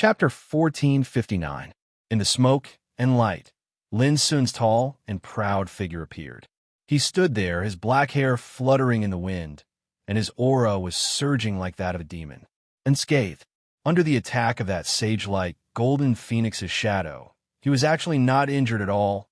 Chapter 1459. In the smoke and light, Lin Sun's tall and proud figure appeared. He stood there, his black hair fluttering in the wind, and his aura was surging like that of a demon. Unscathed, under the attack of that sage-like golden phoenix's shadow, he was actually not injured at all.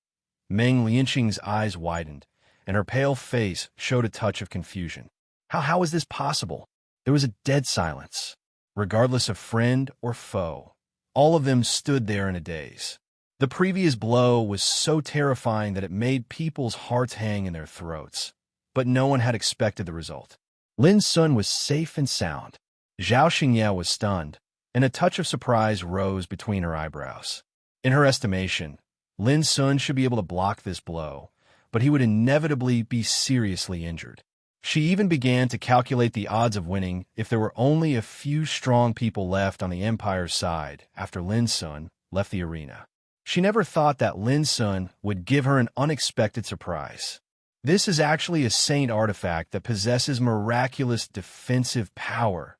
Meng Lianqing's eyes widened, and her pale face showed a touch of confusion. How was this possible? There was a dead silence. Regardless of friend or foe, all of them stood there in a daze. The previous blow was so terrifying that it made people's hearts hang in their throats, but no one had expected the result. Lin Sun was safe and sound. Zhao Xingye was stunned, and a touch of surprise rose between her eyebrows. In her estimation, Lin Sun should be able to block this blow, but he would inevitably be seriously injured. She even began to calculate the odds of winning if there were only a few strong people left on the Empire's side after Lin Sun left the arena. She never thought that Lin Sun would give her an unexpected surprise. This is actually a saint artifact that possesses miraculous defensive power.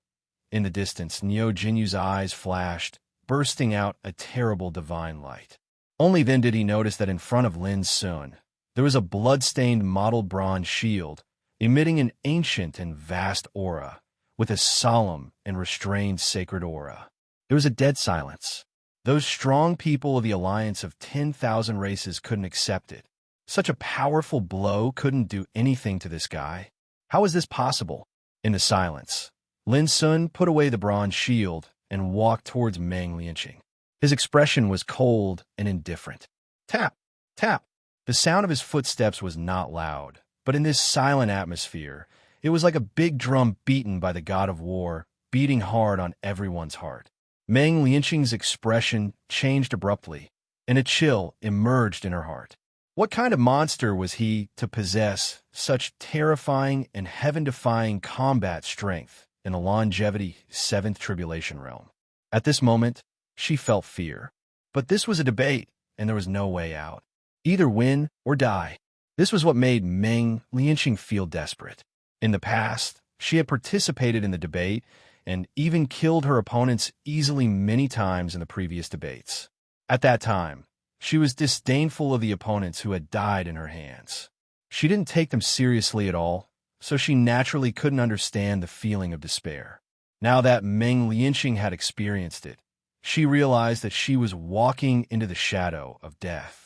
In the distance, Niu Jinyu's eyes flashed, bursting out a terrible divine light. Only then did he notice that in front of Lin Sun, there was a blood-stained mottled bronze shield, emitting an ancient and vast aura, with a solemn and restrained sacred aura. There was a dead silence. Those strong people of the alliance of 10,000 races couldn't accept it. Such a powerful blow couldn't do anything to this guy. How was this possible? In the silence, Lin Sun put away the bronze shield and walked towards Meng Lianqing. His expression was cold and indifferent. Tap, tap. The sound of his footsteps was not loud, but in this silent atmosphere, it was like a big drum beaten by the god of war, beating hard on everyone's heart. Meng Lianqing's expression changed abruptly, and a chill emerged in her heart. What kind of monster was he to possess such terrifying and heaven-defying combat strength in the longevity 7th Tribulation Realm? At this moment, she felt fear. But this was a debate, and there was no way out. Either win or die. This was what made Meng Lianqing feel desperate. In the past, she had participated in the debate and even killed her opponents easily many times in the previous debates. At that time, she was disdainful of the opponents who had died in her hands. She didn't take them seriously at all, so she naturally couldn't understand the feeling of despair. Now that Meng Lianqing had experienced it, she realized that she was walking into the shadow of death.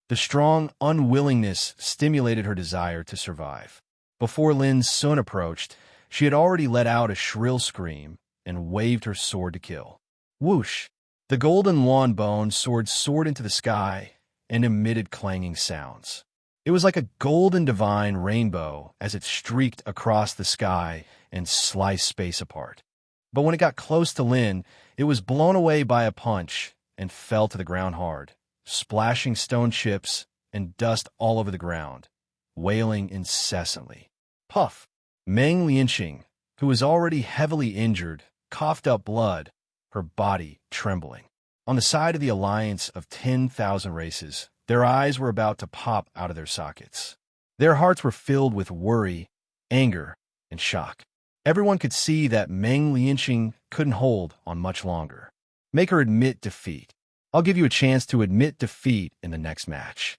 The strong unwillingness stimulated her desire to survive. Before Lin Sun approached, she had already let out a shrill scream and waved her sword to kill. Whoosh! The golden lawn bone sword soared into the sky and emitted clanging sounds. It was like a golden divine rainbow as it streaked across the sky and sliced space apart. But when it got close to Lin, it was blown away by a punch and fell to the ground hard, splashing stone chips and dust all over the ground, wailing incessantly. Puff! Meng Lianqing, who was already heavily injured, coughed up blood, her body trembling. On the side of the alliance of 10,000 races, their eyes were about to pop out of their sockets. Their hearts were filled with worry, anger, and shock. Everyone could see that Meng Lianqing couldn't hold on much longer. Make her admit defeat. I'll give you a chance to admit defeat in the next match.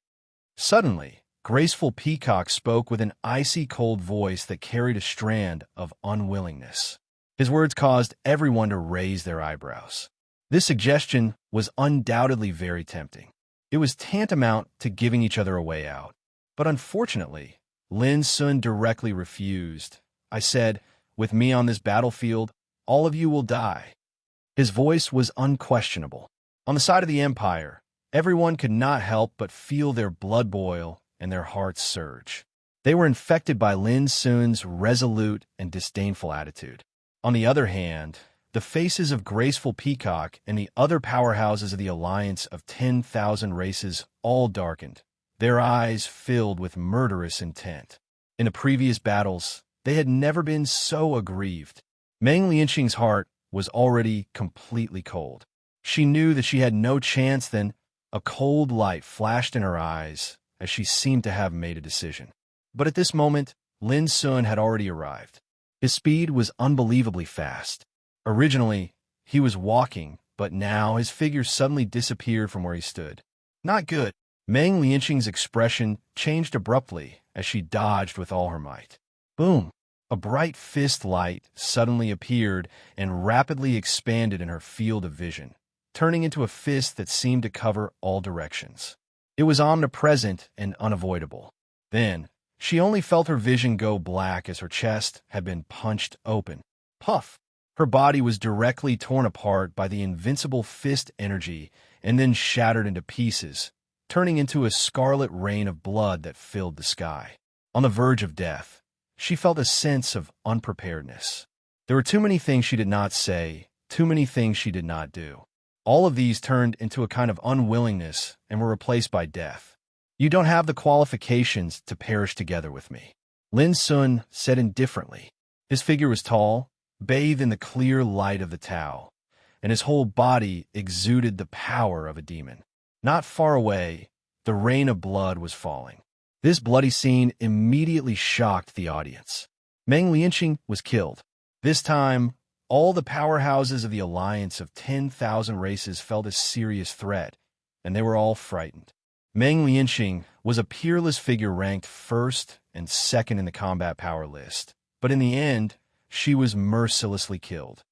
Suddenly, Graceful Peacock spoke with an icy cold voice that carried a strand of unwillingness. His words caused everyone to raise their eyebrows. This suggestion was undoubtedly very tempting. It was tantamount to giving each other a way out. But unfortunately, Lin Sun directly refused. I said, with me on this battlefield, all of you will die. His voice was unquestionable. On the side of the Empire, everyone could not help but feel their blood boil and their hearts surge. They were infected by Lin Sun's resolute and disdainful attitude. On the other hand, the faces of Graceful Peacock and the other powerhouses of the alliance of 10,000 races all darkened, their eyes filled with murderous intent. In the previous battles, they had never been so aggrieved. Meng Lianqing's heart was already completely cold. She knew that she had no chance. Then a cold light flashed in her eyes as she seemed to have made a decision. But at this moment, Lin Sun had already arrived. His speed was unbelievably fast. Originally, he was walking, but now his figure suddenly disappeared from where he stood. Not good. Meng Lianqing's expression changed abruptly as she dodged with all her might. Boom! A bright fist light suddenly appeared and rapidly expanded in her field of vision, turning into a fist that seemed to cover all directions. It was omnipresent and unavoidable. Then, she only felt her vision go black as her chest had been punched open. Puff! Her body was directly torn apart by the invincible fist energy and then shattered into pieces, turning into a scarlet rain of blood that filled the sky. On the verge of death, she felt a sense of unpreparedness. There were too many things she did not say, too many things she did not do. All of these turned into a kind of unwillingness and were replaced by death. You don't have the qualifications to perish together with me, Lin Sun said indifferently. His figure was tall, bathed in the clear light of the Tao, and his whole body exuded the power of a demon. Not far away, the rain of blood was falling. This bloody scene immediately shocked the audience. Meng Lianqing was killed. This time, all the powerhouses of the alliance of 10,000 races felt a serious threat, and they were all frightened. Meng Lianqing was a peerless figure ranked first and second in the combat power list, but in the end, she was mercilessly killed.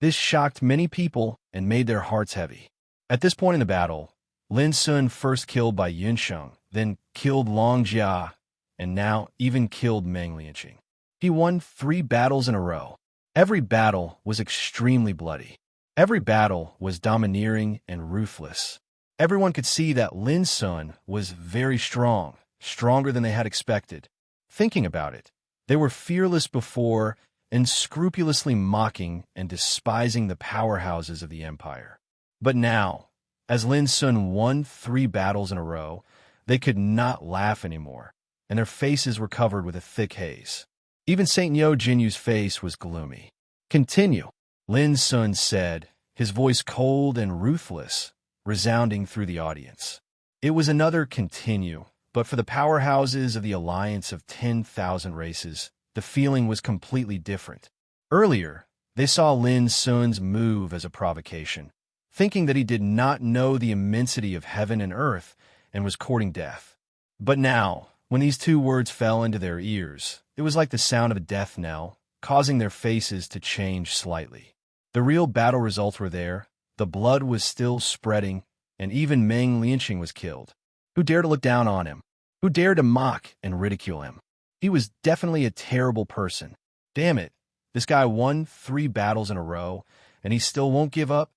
This shocked many people and made their hearts heavy. At this point in the battle, Lin Sun first killed by Yunsheng, then killed Long Jia, and now even killed Meng Lianqing. He won 3 battles in a row. Every battle was extremely bloody. Every battle was domineering and ruthless. Everyone could see that Lin Sun was very strong, stronger than they had expected. Thinking about it, they were fearless before and scrupulously mocking and despising the powerhouses of the empire. But now, as Lin Sun won 3 battles in a row, they could not laugh anymore, and their faces were covered with a thick haze. Even St. Niu Jinyu's face was gloomy. Continue, Lin Sun said, his voice cold and ruthless, resounding through the audience. It was another continue, but for the powerhouses of the alliance of 10,000 races, the feeling was completely different. Earlier, they saw Lin Sun's move as a provocation, thinking that he did not know the immensity of heaven and earth and was courting death. But now, when these 2 words fell into their ears, it was like the sound of a death knell, causing their faces to change slightly. The real battle results were there, the blood was still spreading, and even Meng Lianqing was killed. Who dared to look down on him? Who dared to mock and ridicule him? He was definitely a terrible person. Damn it, this guy won 3 battles in a row, and he still won't give up?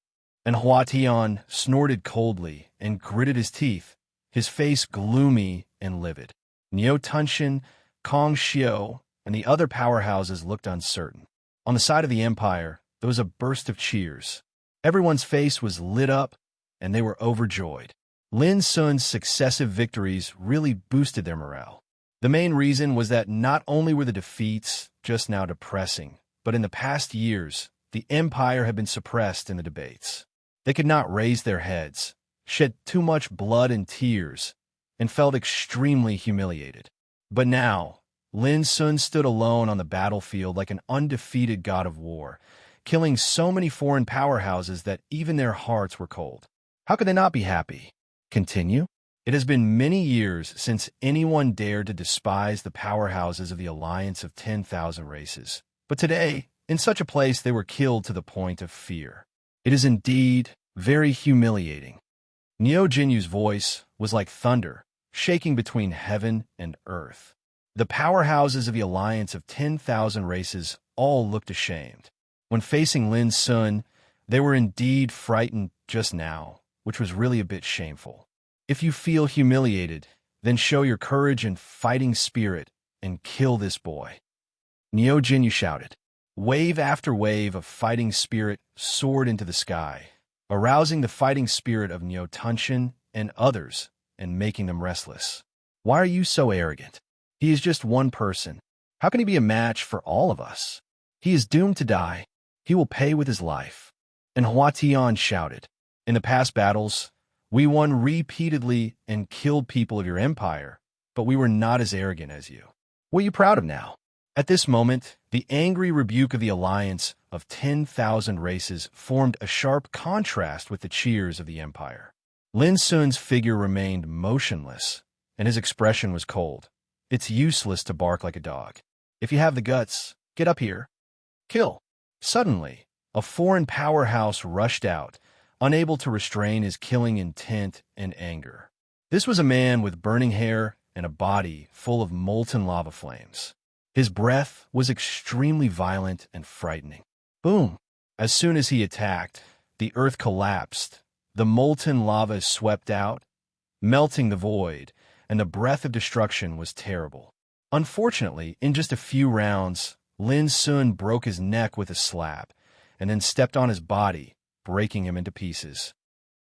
And Hua Tian snorted coldly and gritted his teeth, his face gloomy and livid. Niu Tunshin, Kong Xiu, and the other powerhouses looked uncertain. On the side of the empire, there was a burst of cheers. Everyone's face was lit up, and they were overjoyed. Lin Sun's successive victories really boosted their morale. The main reason was that not only were the defeats just now depressing, but in the past years, the empire had been suppressed in the debates. They could not raise their heads, shed too much blood and tears, and felt extremely humiliated. But now, Lin Sun stood alone on the battlefield like an undefeated god of war, killing so many foreign powerhouses that even their hearts were cold. How could they not be happy? Continue. It has been many years since anyone dared to despise the powerhouses of the alliance of 10,000 races. But today, in such a place, they were killed to the point of fear. It is indeed very humiliating. Niu Jinyu's voice was like thunder, shaking between heaven and earth. The powerhouses of the alliance of 10,000 races all looked ashamed. When facing Lin Sun, they were indeed frightened just now, which was really a bit shameful. If you feel humiliated, then show your courage and fighting spirit and kill this boy, Niu Jinyu shouted. Wave after wave of fighting spirit soared into the sky, arousing the fighting spirit of Niu Tunshin and others and making them restless. Why are you so arrogant? He is just one person. How can he be a match for all of us? He is doomed to die. He will pay with his life. And Hua Tian shouted, in the past battles, we won repeatedly and killed people of your empire, but we were not as arrogant as you. What are you proud of now? At this moment, the angry rebuke of the alliance of 10,000 races formed a sharp contrast with the cheers of the Empire. Lin Sun's figure remained motionless, and his expression was cold. It's useless to bark like a dog. If you have the guts, get up here. Kill. Suddenly, a foreign powerhouse rushed out, unable to restrain his killing intent and anger. This was a man with burning hair and a body full of molten lava flames. His breath was extremely violent and frightening. Boom! As soon as he attacked, the earth collapsed. The molten lava swept out, melting the void, and the breath of destruction was terrible. Unfortunately, in just a few rounds, Lin Sun broke his neck with a slap, and then stepped on his body, breaking him into pieces.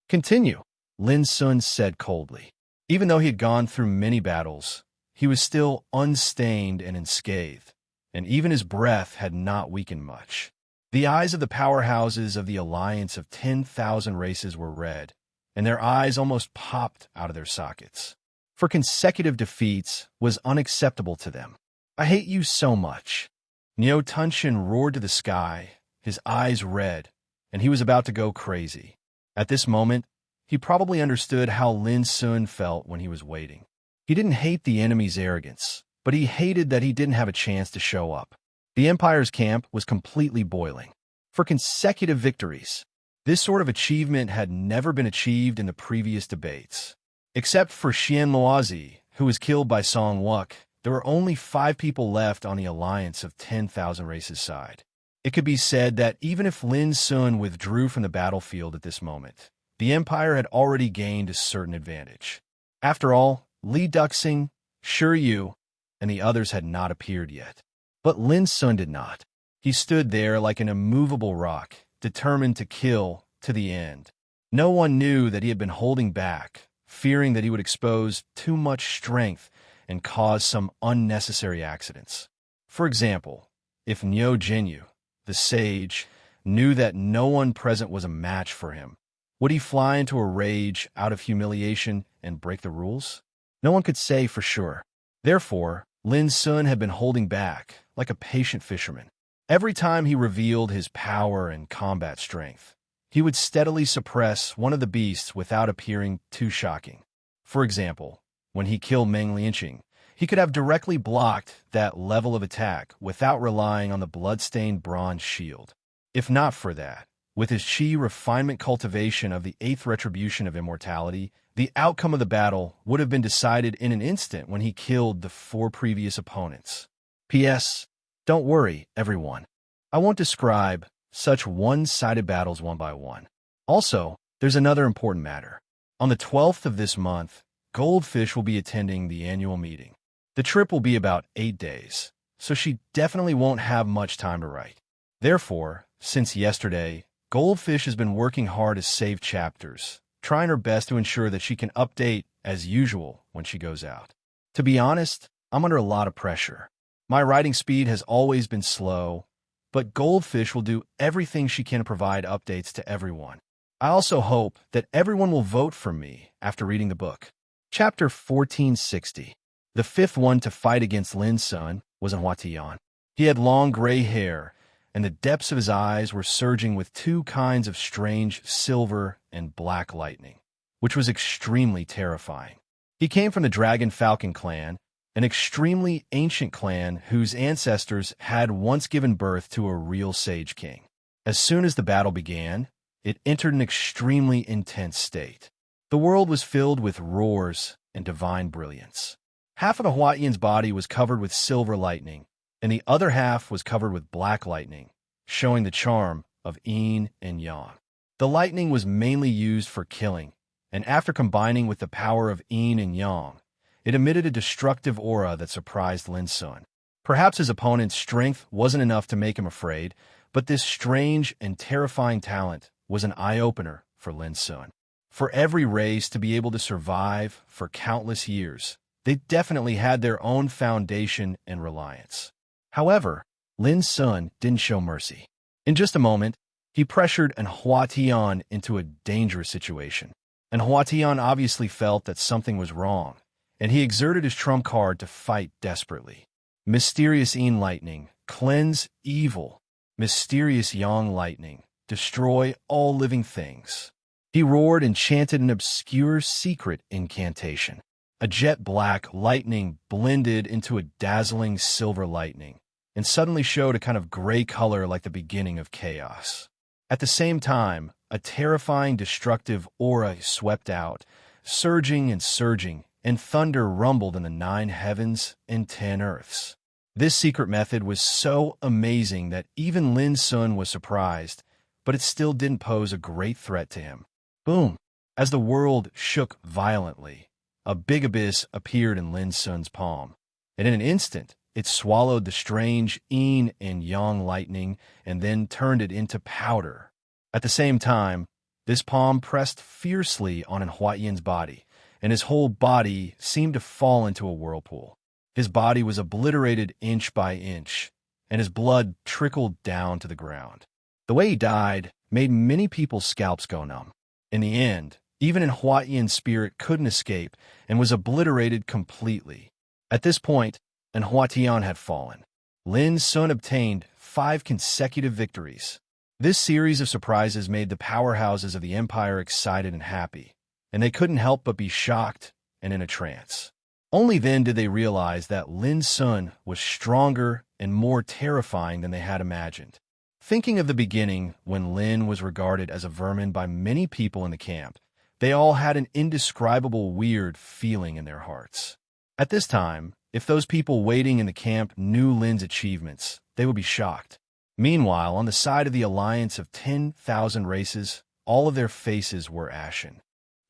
Continue, Lin Sun said coldly. Even though he had gone through many battles, he was still unstained and unscathed, and even his breath had not weakened much. The eyes of the powerhouses of the alliance of 10,000 races were red, and their eyes almost popped out of their sockets. For consecutive defeats was unacceptable to them. I hate you so much. Niu Tunshin roared to the sky, his eyes red, and he was about to go crazy. At this moment, he probably understood how Lin Sun felt when he was waiting. He didn't hate the enemy's arrogance, but he hated that he didn't have a chance to show up. The Empire's camp was completely boiling. For consecutive victories, this sort of achievement had never been achieved in the previous debates. Except for Xian Luozi, who was killed by Song Wuk, there were only 5 people left on the alliance of 10,000 races side. It could be said that even if Lin Sun withdrew from the battlefield at this moment, the Empire had already gained a certain advantage. After all, Li Duxing, Shi Yu, and the others had not appeared yet. But Lin Sun did not. He stood there like an immovable rock, determined to kill to the end. No one knew that he had been holding back, fearing that he would expose too much strength and cause some unnecessary accidents. For example, if Niu Jinyu, the sage, knew that no one present was a match for him, would he fly into a rage out of humiliation and break the rules? No one could say for sure. Therefore, Lin Sun had been holding back, like a patient fisherman. Every time he revealed his power and combat strength, he would steadily suppress one of the beasts without appearing too shocking. For example, when he killed Meng Lianqing, he could have directly blocked that level of attack without relying on the blood-stained bronze shield. If not for that, with his Qi refinement cultivation of the 8th retribution of immortality, the outcome of the battle would have been decided in an instant when he killed the 4 previous opponents. P.S. Don't worry, everyone. I won't describe such one-sided battles one by one. Also, there's another important matter. On the 12th of this month, Goldfish will be attending the annual meeting. The trip will be about 8 days, so she definitely won't have much time to write. Therefore, since yesterday, Goldfish has been working hard to save chapters, trying her best to ensure that she can update as usual when she goes out. To be honest, I'm under a lot of pressure. My writing speed has always been slow, but Goldfish will do everything she can to provide updates to everyone. I also hope that everyone will vote for me after reading the book. Chapter 1460. The 5th one to fight against Lin Sun was Hua Tian. He had long gray hair, and the depths of his eyes were surging with 2 kinds of strange silver and black lightning, which was extremely terrifying. He came from the Dragon Falcon clan, an extremely ancient clan whose ancestors had once given birth to a real Sage King. As soon as the battle began, it entered an extremely intense state. The world was filled with roars and divine brilliance. Half of the Huatian's body was covered with silver lightning, and the other half was covered with black lightning, showing the charm of yin and yang. The lightning was mainly used for killing, and after combining with the power of yin and yang, it emitted a destructive aura that surprised Lin Sun. Perhaps his opponent's strength wasn't enough to make him afraid, but this strange and terrifying talent was an eye-opener for Lin Sun. For every race to be able to survive for countless years, they definitely had their own foundation and reliance. However, Lin Sun didn't show mercy. In just a moment, he pressured an Hua Tian into a dangerous situation. And Hua Tian obviously felt that something was wrong, and he exerted his trump card to fight desperately. Mysterious Yin Lightning, cleanse evil. mysterious yang lightning, destroy all living things. He roared and chanted an obscure secret incantation. A jet-black lightning blended into a dazzling silver lightning, and suddenly showed a kind of gray color like the beginning of chaos. At the same time, a terrifying, destructive aura swept out, surging and surging, and thunder rumbled in the 9 heavens and 10 earths. This secret method was so amazing that even Lin Sun was surprised, but it still didn't pose a great threat to him. Boom! As the world shook violently, a big abyss appeared in Lin Sun's palm, and in an instant, it swallowed the strange yin and yang lightning and then turned it into powder. At the same time, this palm pressed fiercely on Huatian's body, and his whole body seemed to fall into a whirlpool. His body was obliterated inch by inch, and his blood trickled down to the ground. The way he died made many people's scalps go numb. In the end, even Huatian's spirit couldn't escape and was obliterated completely. At this point, Huatian had fallen. Lin Sun obtained 5 consecutive victories. This series of surprises made the powerhouses of the empire excited and happy, and they couldn't help but be shocked and in a trance. Only then did they realize that Lin Sun was stronger and more terrifying than they had imagined. Thinking of the beginning, when Lin was regarded as a vermin by many people in the camp, they all had an indescribable weird feeling in their hearts. At this time, if those people waiting in the camp knew Lin's achievements, they would be shocked. Meanwhile, on the side of the alliance of 10,000 races, all of their faces were ashen.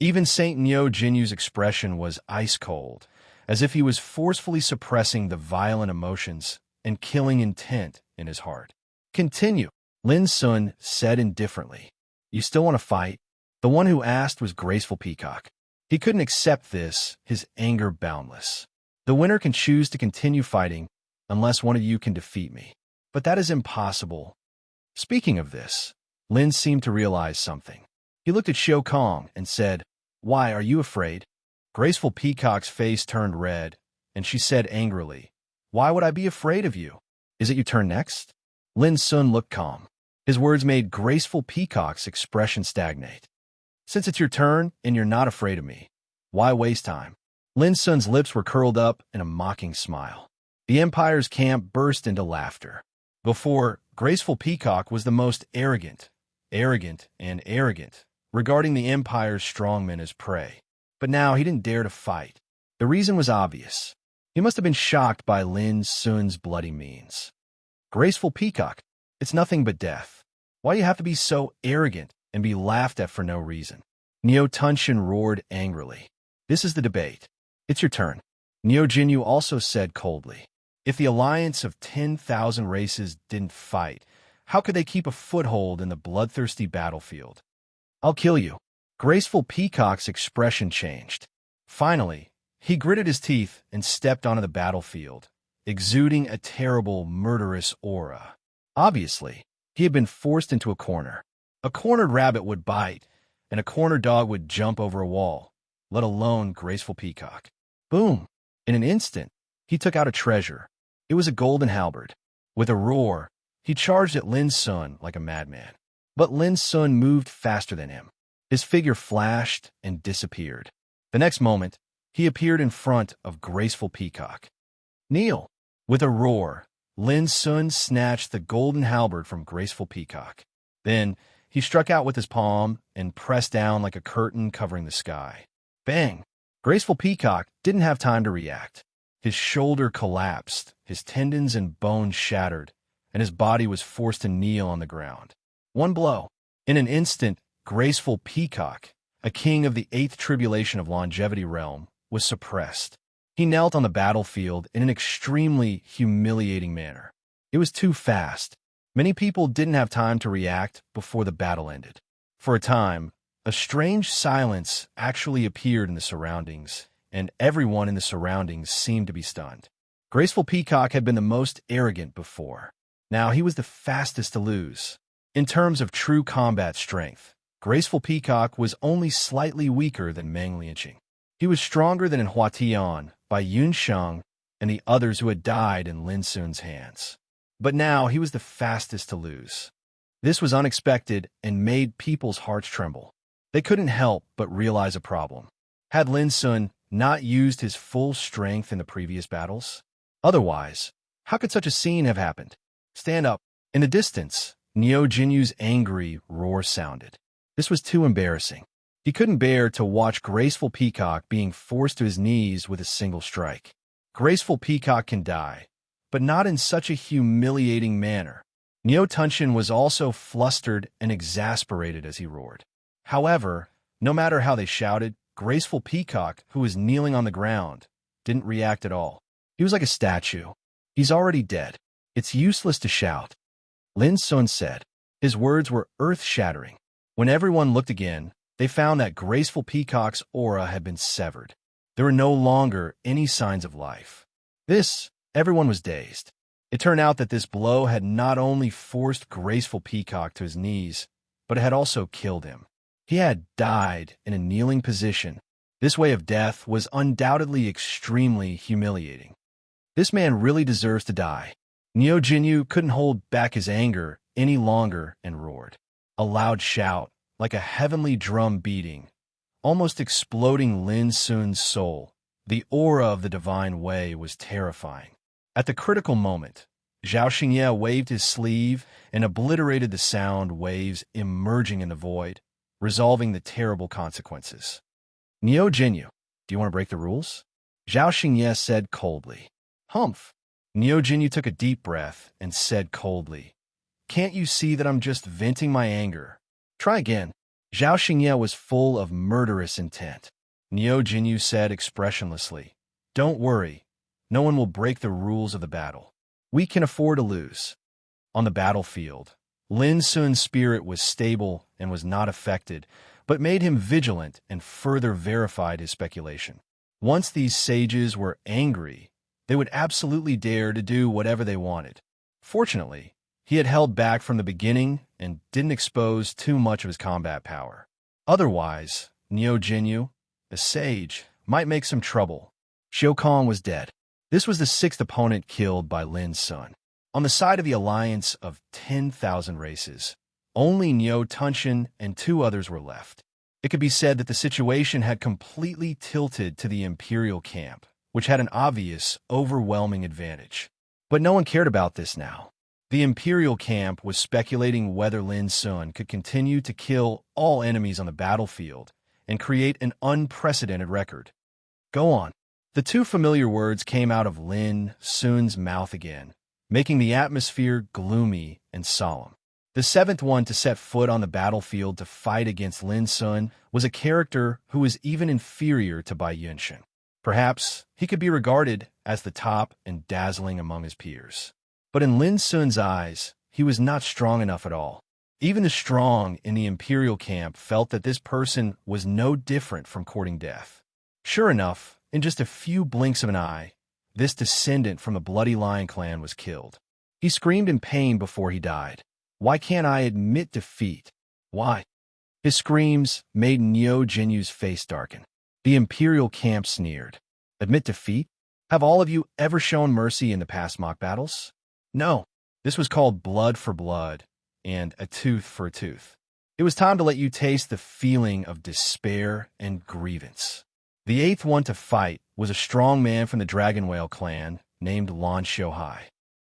Even Saint Neo Jinyu's expression was ice-cold, as if he was forcefully suppressing the violent emotions and killing intent in his heart. Continue, Lin Sun said indifferently. You still want to fight? The one who asked was Graceful Peacock. He couldn't accept this, his anger boundless. The winner can choose to continue fighting, unless one of you can defeat me. But that is impossible. Speaking of this, Lin seemed to realize something. He looked at Xiao Kong and said, Why, are you afraid? Graceful Peacock's face turned red, and she said angrily, Why would I be afraid of you? Is it your turn next? Lin Sun looked calm. His words made Graceful Peacock's expression stagnate. Since it's your turn and you're not afraid of me, why waste time? Lin Sun's lips were curled up in a mocking smile. The Empire's camp burst into laughter. Before, Graceful Peacock was the most arrogant, regarding the Empire's strongmen as prey. But now he didn't dare to fight. The reason was obvious. He must have been shocked by Lin Sun's bloody means. Graceful Peacock, it's nothing but death. Why do you have to be so arrogant and be laughed at for no reason? Neo Tunshin roared angrily. This is the debate. It's your turn. Neo Jinyu also said coldly. If the alliance of 10,000 races didn't fight, how could they keep a foothold in the bloodthirsty battlefield? I'll kill you. Graceful Peacock's expression changed. Finally, he gritted his teeth and stepped onto the battlefield, exuding a terrible, murderous aura. Obviously, he had been forced into a corner. A cornered rabbit would bite, and a cornered dog would jump over a wall, let alone Graceful Peacock. Boom! In an instant, he took out a treasure. It was a golden halberd. With a roar, he charged at Lin Sun like a madman. But Lin Sun moved faster than him. His figure flashed and disappeared. The next moment, he appeared in front of Graceful Peacock. Kneel! With a roar, Lin Sun snatched the golden halberd from Graceful Peacock. Then, he struck out with his palm and pressed down like a curtain covering the sky. Bang! Graceful Peacock didn't have time to react. His shoulder collapsed, his tendons and bones shattered, and his body was forced to kneel on the ground. One blow. In an instant, Graceful Peacock, a king of the 8th tribulation of longevity realm, was suppressed. He knelt on the battlefield in an extremely humiliating manner. It was too fast. Many people didn't have time to react before the battle ended. For a time, a strange silence actually appeared in the surroundings, and everyone in the surroundings seemed to be stunned. Graceful Peacock had been the most arrogant before. Now he was the fastest to lose. In terms of true combat strength, Graceful Peacock was only slightly weaker than Meng Lianqing. He was stronger than in Huatian by Yun Sheng and the others who had died in Lin Sun's hands. But now he was the fastest to lose. This was unexpected and made people's hearts tremble. They couldn't help but realize a problem. Had Lin Sun not used his full strength in the previous battles? Otherwise, how could such a scene have happened? Stand up. In the distance, Niu Jinyu's angry roar sounded. This was too embarrassing. He couldn't bear to watch Graceful Peacock being forced to his knees with a single strike. Graceful Peacock can die, but not in such a humiliating manner. Niu Tunshin was also flustered and exasperated as he roared. However, no matter how they shouted, Graceful Peacock, who was kneeling on the ground, didn't react at all. He was like a statue. He's already dead. It's useless to shout. Lin Sun said. His words were earth-shattering. When everyone looked again, they found that Graceful Peacock's aura had been severed. There were no longer any signs of life. Everyone was dazed. It turned out that this blow had not only forced Graceful Peacock to his knees, but it had also killed him. He had died in a kneeling position. This way of death was undoubtedly extremely humiliating. This man really deserves to die. Niu Jinyu couldn't hold back his anger any longer and roared. A loud shout, like a heavenly drum beating, almost exploding Lin Sun's soul. The aura of the divine way was terrifying. At the critical moment, Zhao Xingye waved his sleeve and obliterated the sound waves emerging in the void, resolving the terrible consequences. Niu Jinyu, do you want to break the rules? Zhao Xingye said coldly. Humph. Niu Jinyu took a deep breath and said coldly, Can't you see that I'm just venting my anger? Try again. Zhao Xingye was full of murderous intent. Niu Jinyu said expressionlessly, Don't worry. No one will break the rules of the battle. We can afford to lose. On the battlefield, Lin Sun's spirit was stable and was not affected, but made him vigilant and further verified his speculation. Once these sages were angry, they would absolutely dare to do whatever they wanted. Fortunately, he had held back from the beginning and didn't expose too much of his combat power. Otherwise, Niu Jinyu, the sage, might make some trouble. Xiao Kong was dead. This was the sixth opponent killed by Lin Sun. On the side of the alliance of 10,000 races, only Niu Tunshin and two others were left. It could be said that the situation had completely tilted to the Imperial camp, which had an obvious, overwhelming advantage. But no one cared about this now. The Imperial camp was speculating whether Lin Sun could continue to kill all enemies on the battlefield and create an unprecedented record. Go on. The two familiar words came out of Lin Sun's mouth again, making the atmosphere gloomy and solemn. The seventh one to set foot on the battlefield to fight against Lin Sun was a character who was even inferior to Bai Yunshin. Perhaps he could be regarded as the top and dazzling among his peers. But in Lin Sun's eyes, he was not strong enough at all. Even the strong in the Imperial camp felt that this person was no different from courting death. Sure enough, in just a few blinks of an eye, this descendant from the Bloody Lion clan was killed. He screamed in pain before he died. Why can't I admit defeat? Why? His screams made Niu Jinyu's face darken. The Imperial camp sneered. Admit defeat? Have all of you ever shown mercy in the past mock battles? No. This was called blood for blood and a tooth for a tooth. It was time to let you taste the feeling of despair and grievance. The eighth one to fight was a strong man from the Dragon Whale clan named Lan Xiuhai.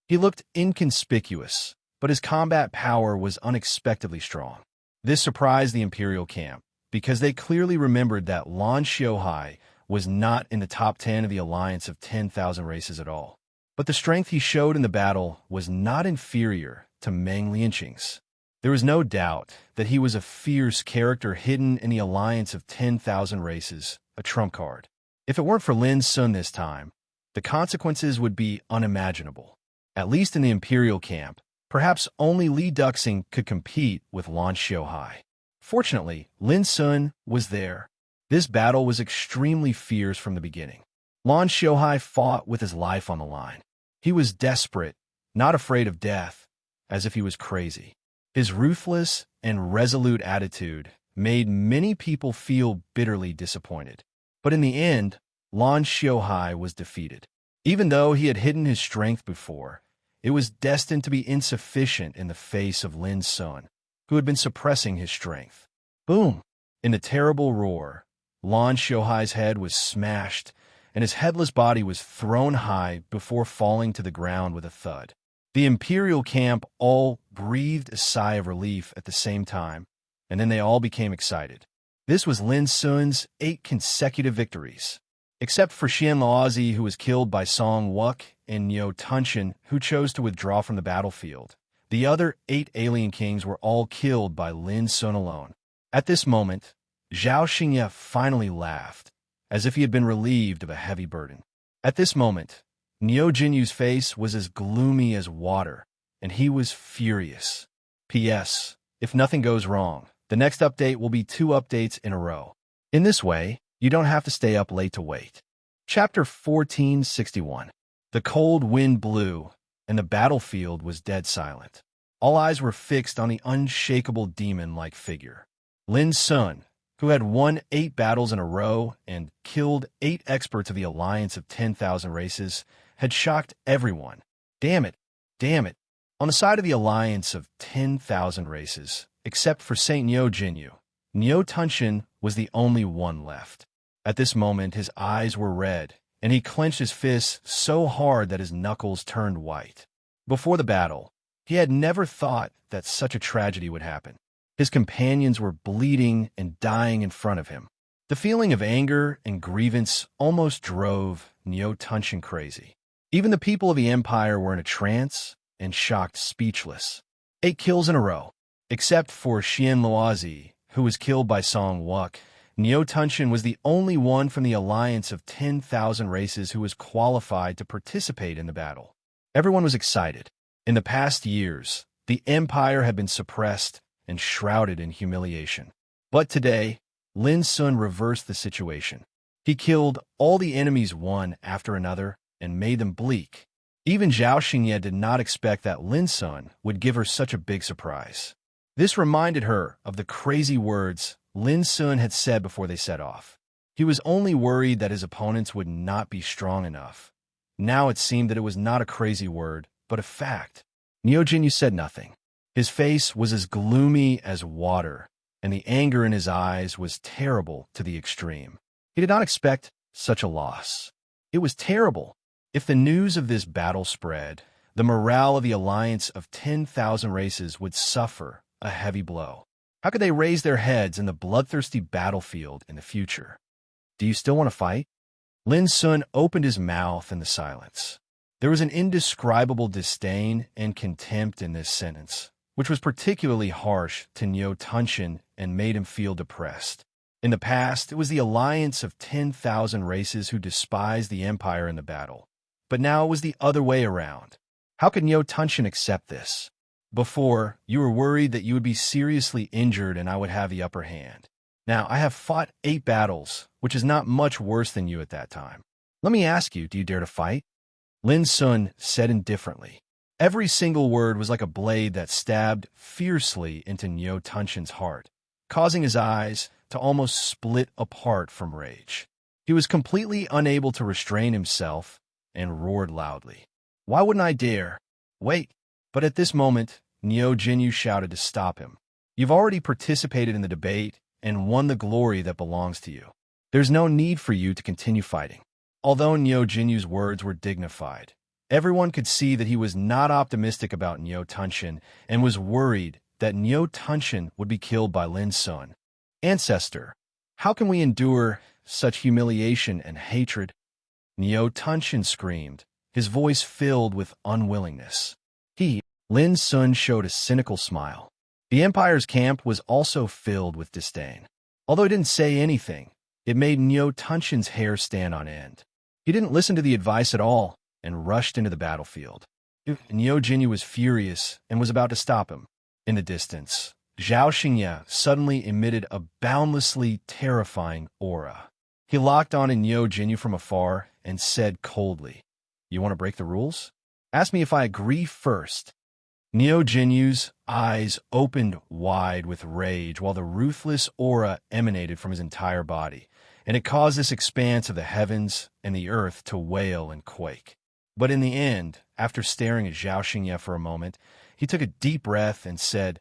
He looked inconspicuous, but his combat power was unexpectedly strong. This surprised the Imperial camp, because they clearly remembered that Lan Xiuhai was not in the top 10 of the alliance of 10,000 races at all. But the strength he showed in the battle was not inferior to Meng Lianqing's. There was no doubt that he was a fierce character hidden in the alliance of 10,000 races, a trump card. If it weren't for Lin Sun this time, the consequences would be unimaginable. At least in the Imperial camp, perhaps only Li Duxing could compete with Lan Xiuhai. Fortunately, Lin Sun was there. This battle was extremely fierce from the beginning. Lan Xiuhai fought with his life on the line. He was desperate, not afraid of death, as if he was crazy. His ruthless and resolute attitude made many people feel bitterly disappointed. But in the end, Lan Xiuhai was defeated. Even though he had hidden his strength before, it was destined to be insufficient in the face of Lin Sun, who had been suppressing his strength. Boom! In a terrible roar, Lan Xiaohai's head was smashed, and his headless body was thrown high before falling to the ground with a thud. The imperial camp all breathed a sigh of relief at the same time, and then they all became excited. This was Lin Sun's 8 consecutive victories. Except for Xian Laozi, who was killed by Song Wuk, and Niu Tunshan, who chose to withdraw from the battlefield. The other 8 alien kings were all killed by Lin Sun alone. At this moment, Zhao Xingye finally laughed, as if he had been relieved of a heavy burden. At this moment, Niu Jinyu's face was as gloomy as water, and he was furious. P.S. If nothing goes wrong, the next update will be 2 updates in a row. In this way, you don't have to stay up late to wait. Chapter 1461. The cold wind blew, and the battlefield was dead silent. All eyes were fixed on the unshakable demon-like figure. Lin Sun, who had won 8 battles in a row and killed 8 experts of the Alliance of 10,000 Races, had shocked everyone. Damn it, damn it. On the side of the Alliance of 10,000 Races, except for Saint Niu Jinyu, Niu Tunshan was the only one left. At this moment, his eyes were red, and he clenched his fists so hard that his knuckles turned white. Before the battle, he had never thought that such a tragedy would happen. His companions were bleeding and dying in front of him. The feeling of anger and grievance almost drove Niu Tunshan crazy. Even the people of the Empire were in a trance and shocked speechless. 8 kills in a row. Except for Xian Luozi, who was killed by Song Wuk, Niu Tunshan was the only one from the Alliance of 10,000 Races who was qualified to participate in the battle. Everyone was excited. In the past years, the Empire had been suppressed and shrouded in humiliation. But today, Lin Sun reversed the situation. He killed all the enemies one after another and made them bleak. Even Zhao Xingye did not expect that Lin Sun would give her such a big surprise. This reminded her of the crazy words Lin Sun had said before they set off. He was only worried that his opponents would not be strong enough. Now it seemed that it was not a crazy word, but a fact. Niu Jinyu said nothing. His face was as gloomy as water, and the anger in his eyes was terrible to the extreme. He did not expect such a loss. It was terrible. If the news of this battle spread, the morale of the Alliance of 10,000 Races would suffer a heavy blow. How could they raise their heads in the bloodthirsty battlefield in the future? Do you still want to fight? Lin Sun opened his mouth in the silence. There was an indescribable disdain and contempt in this sentence, which was particularly harsh to Niu Tunshan and made him feel depressed. In the past, it was the Alliance of 10,000 Races who despised the Empire in the battle. But now it was the other way around. How could Niu Tunshan accept this? Before, you were worried that you would be seriously injured and I would have the upper hand. Now, I have fought 8 battles, which is not much worse than you at that time. Let me ask you, do you dare to fight? Lin Sun said indifferently. Every single word was like a blade that stabbed fiercely into Niu Tunshan's heart, causing his eyes to almost split apart from rage. He was completely unable to restrain himself and roared loudly. Why wouldn't I dare? Wait. But at this moment, Niu Jinyu shouted to stop him. You've already participated in the debate and won the glory that belongs to you. There's no need for you to continue fighting. Although Niu Jinyu's words were dignified, everyone could see that he was not optimistic about Niu Tunshan and was worried that Niu Tunshan would be killed by Lin Sun. Ancestor, how can we endure such humiliation and hatred? Niu Tunshan screamed, his voice filled with unwillingness. Lin Sun showed a cynical smile. The Empire's camp was also filled with disdain. Although he didn't say anything, it made Niu Tunshan's hair stand on end. He didn't listen to the advice at all and rushed into the battlefield. Niu Jinyu was furious and was about to stop him. In the distance, Zhao Xingye suddenly emitted a boundlessly terrifying aura. He locked on Niu Jinyu from afar and said coldly, "You want to break the rules? Ask me if I agree first." Niu Jinyu's eyes opened wide with rage while the ruthless aura emanated from his entire body, and it caused this expanse of the heavens and the earth to wail and quake. But in the end, after staring at Zhao Xingye for a moment, he took a deep breath and said,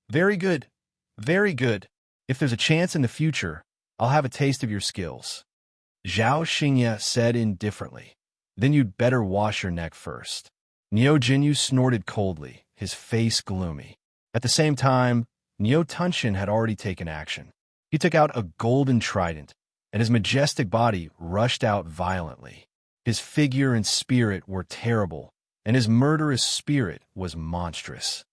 "Very good, very good. If there's a chance in the future, I'll have a taste of your skills." Zhao Xingye said indifferently, "Then you'd better wash your neck first." Niu Jinyu snorted coldly, his face gloomy. At the same time, Niu Tunshin had already taken action. He took out a golden trident, and his majestic body rushed out violently. His figure and spirit were terrible, and his murderous spirit was monstrous.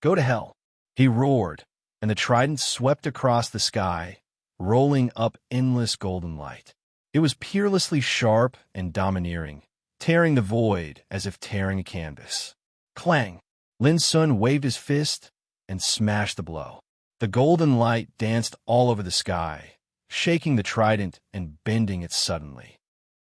"Go to hell," he roared, and the trident swept across the sky, rolling up endless golden light. It was peerlessly sharp and domineering, tearing the void as if tearing a canvas. Clang! Lin Sun waved his fist and smashed the blow. The golden light danced all over the sky, shaking the trident and bending it suddenly.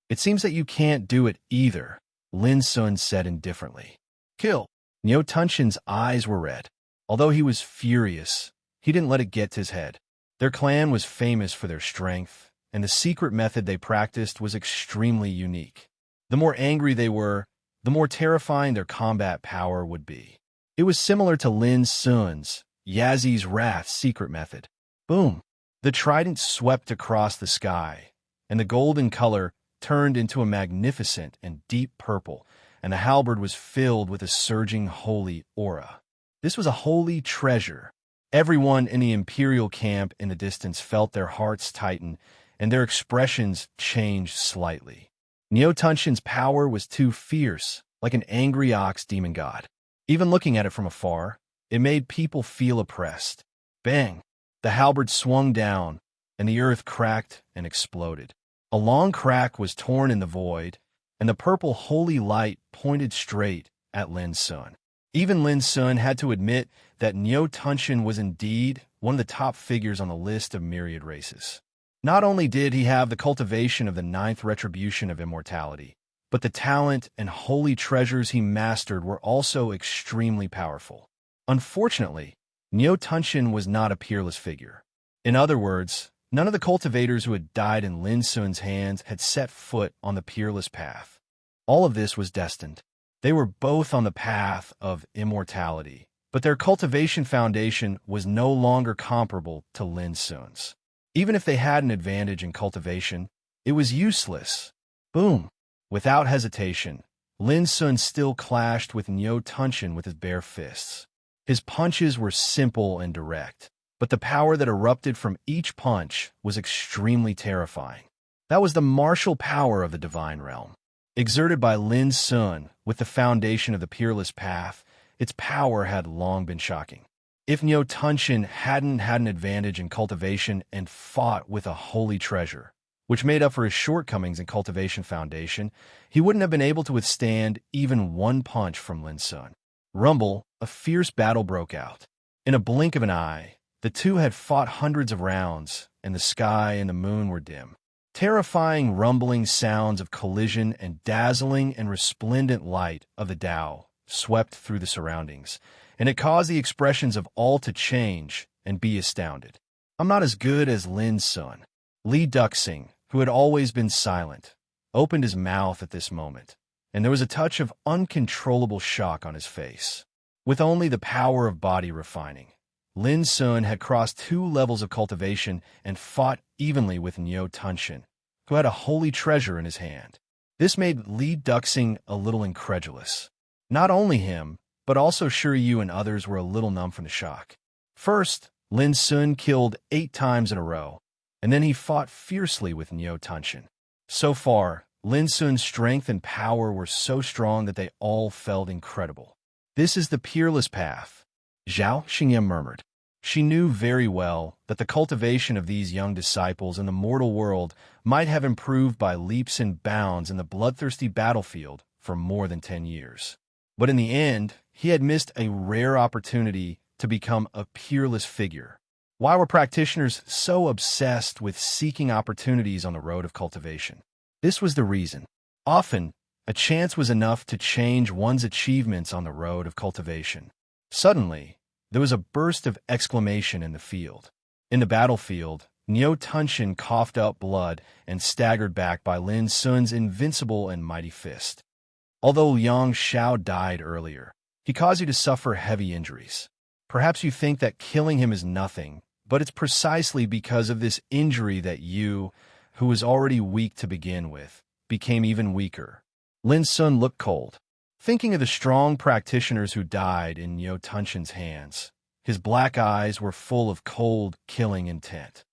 "It seems that you can't do it either," Lin Sun said indifferently. "Kill!" Niu Tunshin's eyes were red. Although he was furious, he didn't let it get to his head. Their clan was famous for their strength, and the secret method they practiced was extremely unique. The more angry they were, the more terrifying their combat power would be. It was similar to Lin Sun's Yazi's Wrath secret method. Boom! The trident swept across the sky, and the golden color turned into a magnificent and deep purple, and the halberd was filled with a surging holy aura. This was a holy treasure. Everyone in the imperial camp in the distance felt their hearts tighten, and their expressions changed slightly. Niu Tunshin's power was too fierce, like an angry ox demon god. Even looking at it from afar, it made people feel oppressed. Bang! The halberd swung down, and the earth cracked and exploded. A long crack was torn in the void, and the purple holy light pointed straight at Lin Sun. Even Lin Sun had to admit that Niu Tunshin was indeed one of the top figures on the list of myriad races. Not only did he have the cultivation of the 9th retribution of immortality, but the talent and holy treasures he mastered were also extremely powerful. Unfortunately, Niu Tunshin was not a peerless figure. In other words, none of the cultivators who had died in Lin Sun's hands had set foot on the peerless path. All of this was destined. They were both on the path of immortality, but their cultivation foundation was no longer comparable to Lin Sun's. Even if they had an advantage in cultivation, it was useless. Boom! Without hesitation, Lin Sun still clashed with Niu Tunshin with his bare fists. His punches were simple and direct, but the power that erupted from each punch was extremely terrifying. That was the martial power of the divine realm. Exerted by Lin Sun with the foundation of the peerless path, its power had long been shocking. If Niu Tunshin hadn't had an advantage in cultivation and fought with a holy treasure, which made up for his shortcomings in cultivation foundation, he wouldn't have been able to withstand even one punch from Lin Sun. Rumble, a fierce battle broke out. In a blink of an eye, the two had fought hundreds of rounds, and the sky and the moon were dim. Terrifying rumbling sounds of collision and dazzling and resplendent light of the Tao swept through the surroundings, and it caused the expressions of all to change and be astounded. "I'm not as good as Lin Sun." Li Duxing, who had always been silent, opened his mouth at this moment, and there was a touch of uncontrollable shock on his face. With only the power of body refining, Lin Sun had crossed 2 levels of cultivation and fought evenly with Niu Tunshin, who had a holy treasure in his hand. This made Li Duxing a little incredulous. Not only him, but also Shiryu and others were a little numb from the shock. First, Lin Sun killed 8 times in a row, and then he fought fiercely with Niu Tunshin. So far, Lin Sun's strength and power were so strong that they all felt incredible. "This is the peerless path," Zhao Xingye murmured. She knew very well that the cultivation of these young disciples in the mortal world might have improved by leaps and bounds in the bloodthirsty battlefield for more than 10 years. But in the end, he had missed a rare opportunity to become a peerless figure. Why were practitioners so obsessed with seeking opportunities on the road of cultivation? This was the reason. Often, a chance was enough to change one's achievements on the road of cultivation. Suddenly, there was a burst of exclamation in the field. In the battlefield, Niu Tunshin coughed up blood and staggered back by Lin Sun's invincible and mighty fist. Although Yang Xiao died earlier, he caused you to suffer heavy injuries. Perhaps you think that killing him is nothing, but it's precisely because of this injury that you, who was already weak to begin with, became even weaker. Lin Sun looked cold, thinking of the strong practitioners who died in Niu Tunshan's hands. His black eyes were full of cold, killing intent.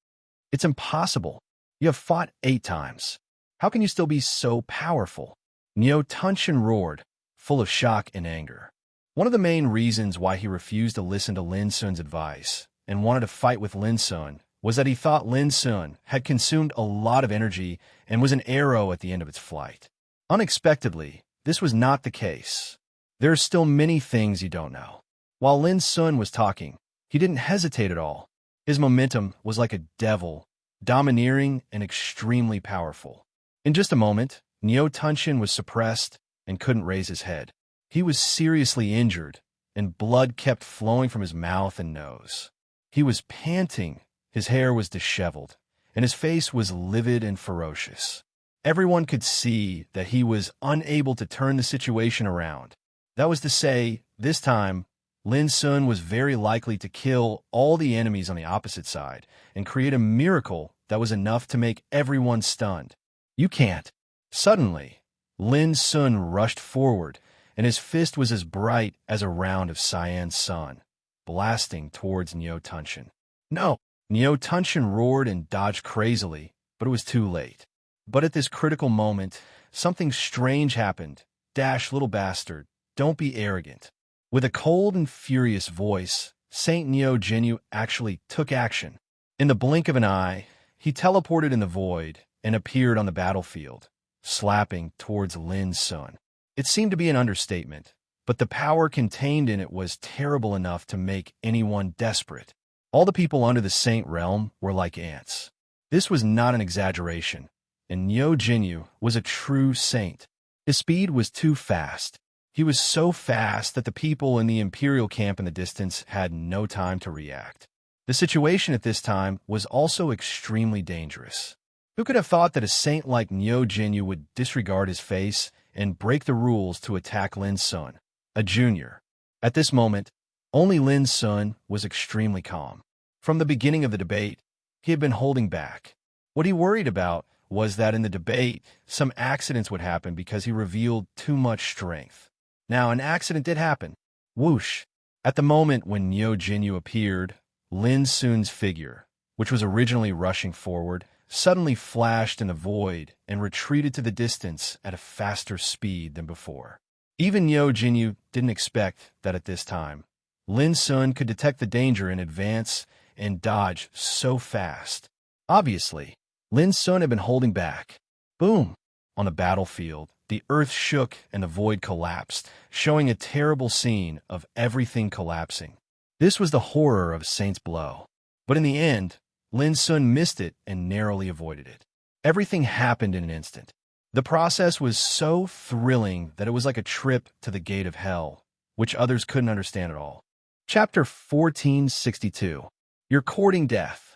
It's impossible. You have fought 8 times. How can you still be so powerful? Niu Tunshan roared, full of shock and anger. One of the main reasons why he refused to listen to Lin Sun's advice and wanted to fight with Lin Sun was that he thought Lin Sun had consumed a lot of energy and was an arrow at the end of its flight. Unexpectedly, this was not the case. There are still many things you don't know. While Lin Sun was talking, he didn't hesitate at all. His momentum was like a devil, domineering and extremely powerful. In just a moment, Niu Tunshan was suppressed and couldn't raise his head. He was seriously injured, and blood kept flowing from his mouth and nose. He was panting, his hair was disheveled, and his face was livid and ferocious. Everyone could see that he was unable to turn the situation around. That was to say, this time, Lin Sun was very likely to kill all the enemies on the opposite side and create a miracle that was enough to make everyone stunned. You can't. Suddenly, Lin Sun rushed forward, and his fist was as bright as a round of cyan sun, blasting towards Niu Tunshan. No! Niu Tunshan roared and dodged crazily, but it was too late. But at this critical moment, something strange happened. Dash, little bastard, don't be arrogant. With a cold and furious voice, Saint Niu Jinyu actually took action. In the blink of an eye, he teleported in the void and appeared on the battlefield, slapping towards Lin Sun. It seemed to be an understatement, but the power contained in it was terrible enough to make anyone desperate. All the people under the Saint realm were like ants. This was not an exaggeration, and Niu Jinyu was a true saint. His speed was too fast. He was so fast that the people in the Imperial camp in the distance had no time to react. The situation at this time was also extremely dangerous. Who could have thought that a saint like Niu Jinyu would disregard his face and break the rules to attack Lin Sun, a junior? At this moment, only Lin Sun was extremely calm. From the beginning of the debate, he had been holding back. What he worried about was that in the debate, some accidents would happen because he revealed too much strength. Now, an accident did happen. Whoosh! At the moment when Niu Jinyu appeared, Lin Sun's figure, which was originally rushing forward, suddenly flashed in the void and retreated to the distance at a faster speed than before. Even Niu Jinyu didn't expect that at this time, Lin Sun could detect the danger in advance and dodge so fast. Obviously, Lin Sun had been holding back. Boom! On the battlefield, the earth shook and the void collapsed, showing a terrible scene of everything collapsing. This was the horror of Saint's blow. But in the end, Lin Sun missed it and narrowly avoided it. Everything happened in an instant. The process was so thrilling that it was like a trip to the gate of hell, which others couldn't understand at all. Chapter 1462. You're courting death.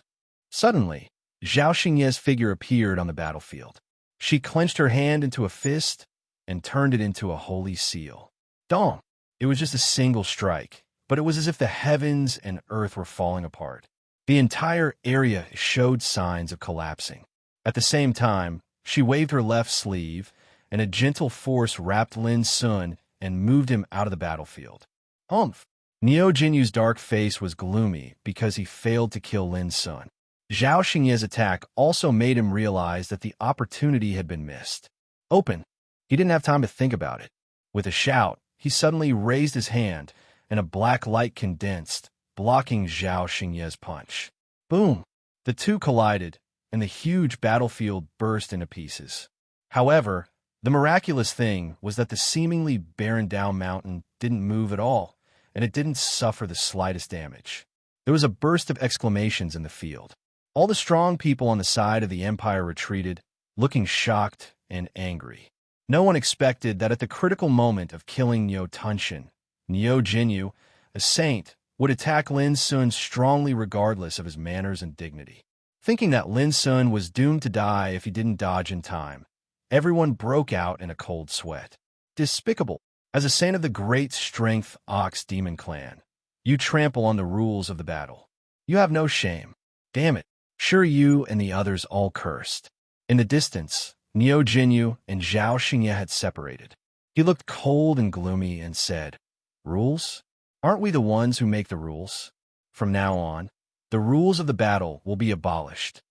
Suddenly, Zhao Xingye's figure appeared on the battlefield. She clenched her hand into a fist and turned it into a holy seal. Dong! It was just a single strike, but it was as if the heavens and earth were falling apart. The entire area showed signs of collapsing. At the same time, she waved her left sleeve, and a gentle force wrapped Lin Sun and moved him out of the battlefield. Humph! Niu Jinyu's dark face was gloomy because he failed to kill Lin Sun. Zhao Xingye's attack also made him realize that the opportunity had been missed. Open! He didn't have time to think about it. With a shout, he suddenly raised his hand, and a black light condensed, blocking Zhao Xingye's punch. Boom! The two collided, and the huge battlefield burst into pieces. However, the miraculous thing was that the seemingly barren down mountain didn't move at all, and it didn't suffer the slightest damage. There was a burst of exclamations in the field. All the strong people on the side of the Empire retreated, looking shocked and angry. No one expected that at the critical moment of killing Niu Tunshan, Niu Jinyu, a saint, would attack Lin Sun strongly regardless of his manners and dignity. Thinking that Lin Sun was doomed to die if he didn't dodge in time, everyone broke out in a cold sweat. despicable. As a saint of the great strength Ox Demon clan, you trample on the rules of the battle. You have no shame. Damn it. Sure, you and the others all cursed. In the distance, Niu Jinyu and Zhao Xingye had separated. He looked cold and gloomy and said, "Rules? Aren't we the ones who make the rules? From now on, the rules of the battle will be abolished."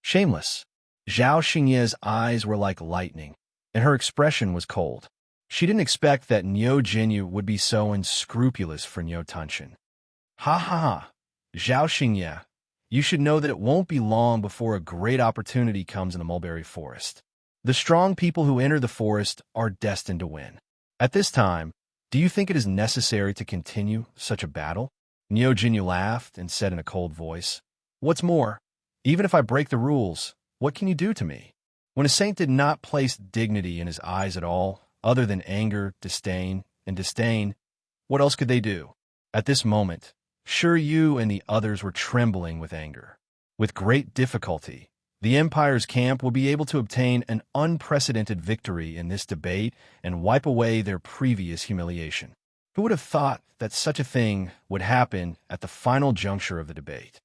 Shameless. Zhao Xingye's eyes were like lightning, and her expression was cold. She didn't expect that Niu Jinyu would be so unscrupulous for Niu Tenshin. Ha ha ha. Zhao Xingye, you should know that it won't be long before a great opportunity comes in the mulberry forest. The strong people who enter the forest are destined to win. At this time, do you think it is necessary to continue such a battle? Niu Jinyu laughed and said in a cold voice, "What's more, even if I break the rules, what can you do to me?" When a saint did not place dignity in his eyes at all, other than anger, disdain, what else could they do? At this moment, Sure Yu and the others were trembling with anger. With great difficulty, the Empire's camp will be able to obtain an unprecedented victory in this debate and wipe away their previous humiliation. Who would have thought that such a thing would happen at the final juncture of the debate?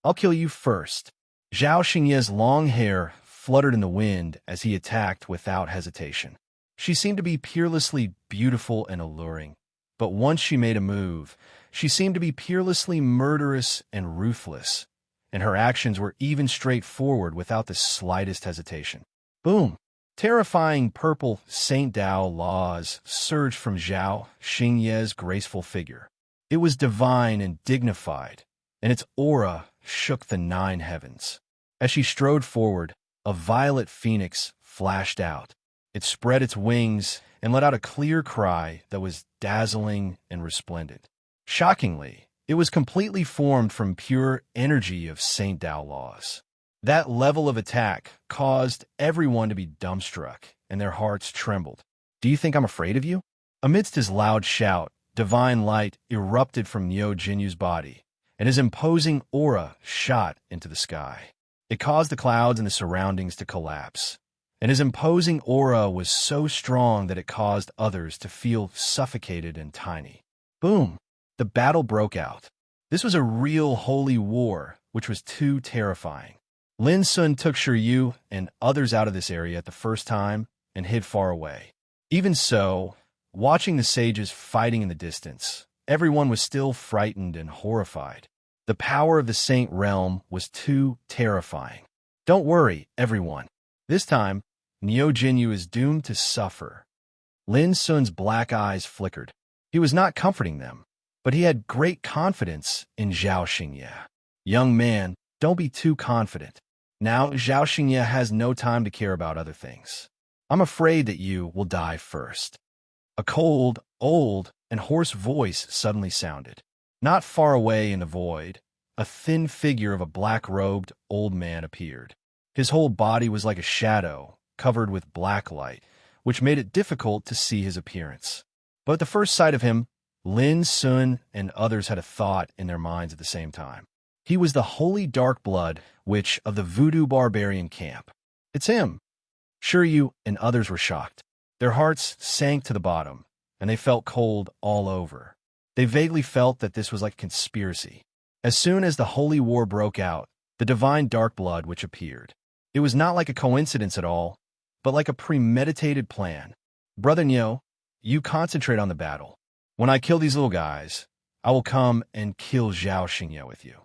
"I'll kill you first." Zhao Xingye's long hair fluttered in the wind as he attacked without hesitation. She seemed to be peerlessly beautiful and alluring, but once she made a move, she seemed to be peerlessly murderous and ruthless, and her actions were even straightforward without the slightest hesitation. Boom! Terrifying purple Saint Dao laws surged from Zhao Xingye's graceful figure. It was divine and dignified, and its aura shook the 9 heavens. As she strode forward, a violet phoenix flashed out. It spread its wings and let out a clear cry that was dazzling and resplendent. Shockingly, it was completely formed from pure energy of Saint Dao laws. That level of attack caused everyone to be dumbstruck, and their hearts trembled. "Do you think I'm afraid of you?" Amidst his loud shout, divine light erupted from Niu Jinyu's body, and his imposing aura shot into the sky. It caused the clouds and the surroundings to collapse, and his imposing aura was so strong that it caused others to feel suffocated and tiny. Boom! The battle broke out. This was a real holy war, which was too terrifying. Lin Sun took Shiryu and others out of this area at the first time and hid far away. Even so, watching the sages fighting in the distance, everyone was still frightened and horrified. The power of the Saint Realm was too terrifying. Don't worry, everyone. This time, Niu Jinyu is doomed to suffer. Lin Sun's black eyes flickered. He was not comforting them, but he had great confidence in Zhao Xingye. "Young man, don't be too confident. Now Zhao Xingye has no time to care about other things. I'm afraid that you will die first." A cold, old, and hoarse voice suddenly sounded. Not far away in the void, a thin figure of a black-robed old man appeared. His whole body was like a shadow, covered with black light, which made it difficult to see his appearance. But at the first sight of him, Lin Sun and others had a thought in their minds at the same time. He was the holy dark blood witch of the voodoo barbarian camp. "It's him." Shiryu and others were shocked. Their hearts sank to the bottom, and they felt cold all over. They vaguely felt that this was like a conspiracy. As soon as the holy war broke out, the divine dark blood witch appeared. It was not like a coincidence at all, but like a premeditated plan. "Brother Niu, you concentrate on the battle. When I kill these little guys, I will come and kill Zhao Xingye with you."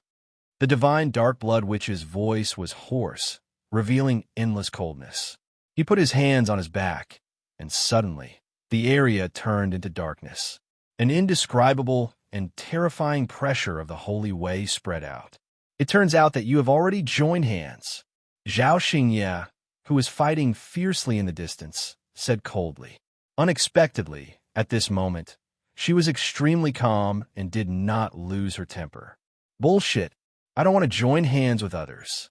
The divine dark blood witch's voice was hoarse, revealing endless coldness. He put his hands on his back, and suddenly, the area turned into darkness. An indescribable and terrifying pressure of the holy way spread out. "It turns out that you have already joined hands." Zhao Xingye, who was fighting fiercely in the distance, said coldly. Unexpectedly, at this moment, she was extremely calm and did not lose her temper. "Bullshit. I don't want to join hands with others."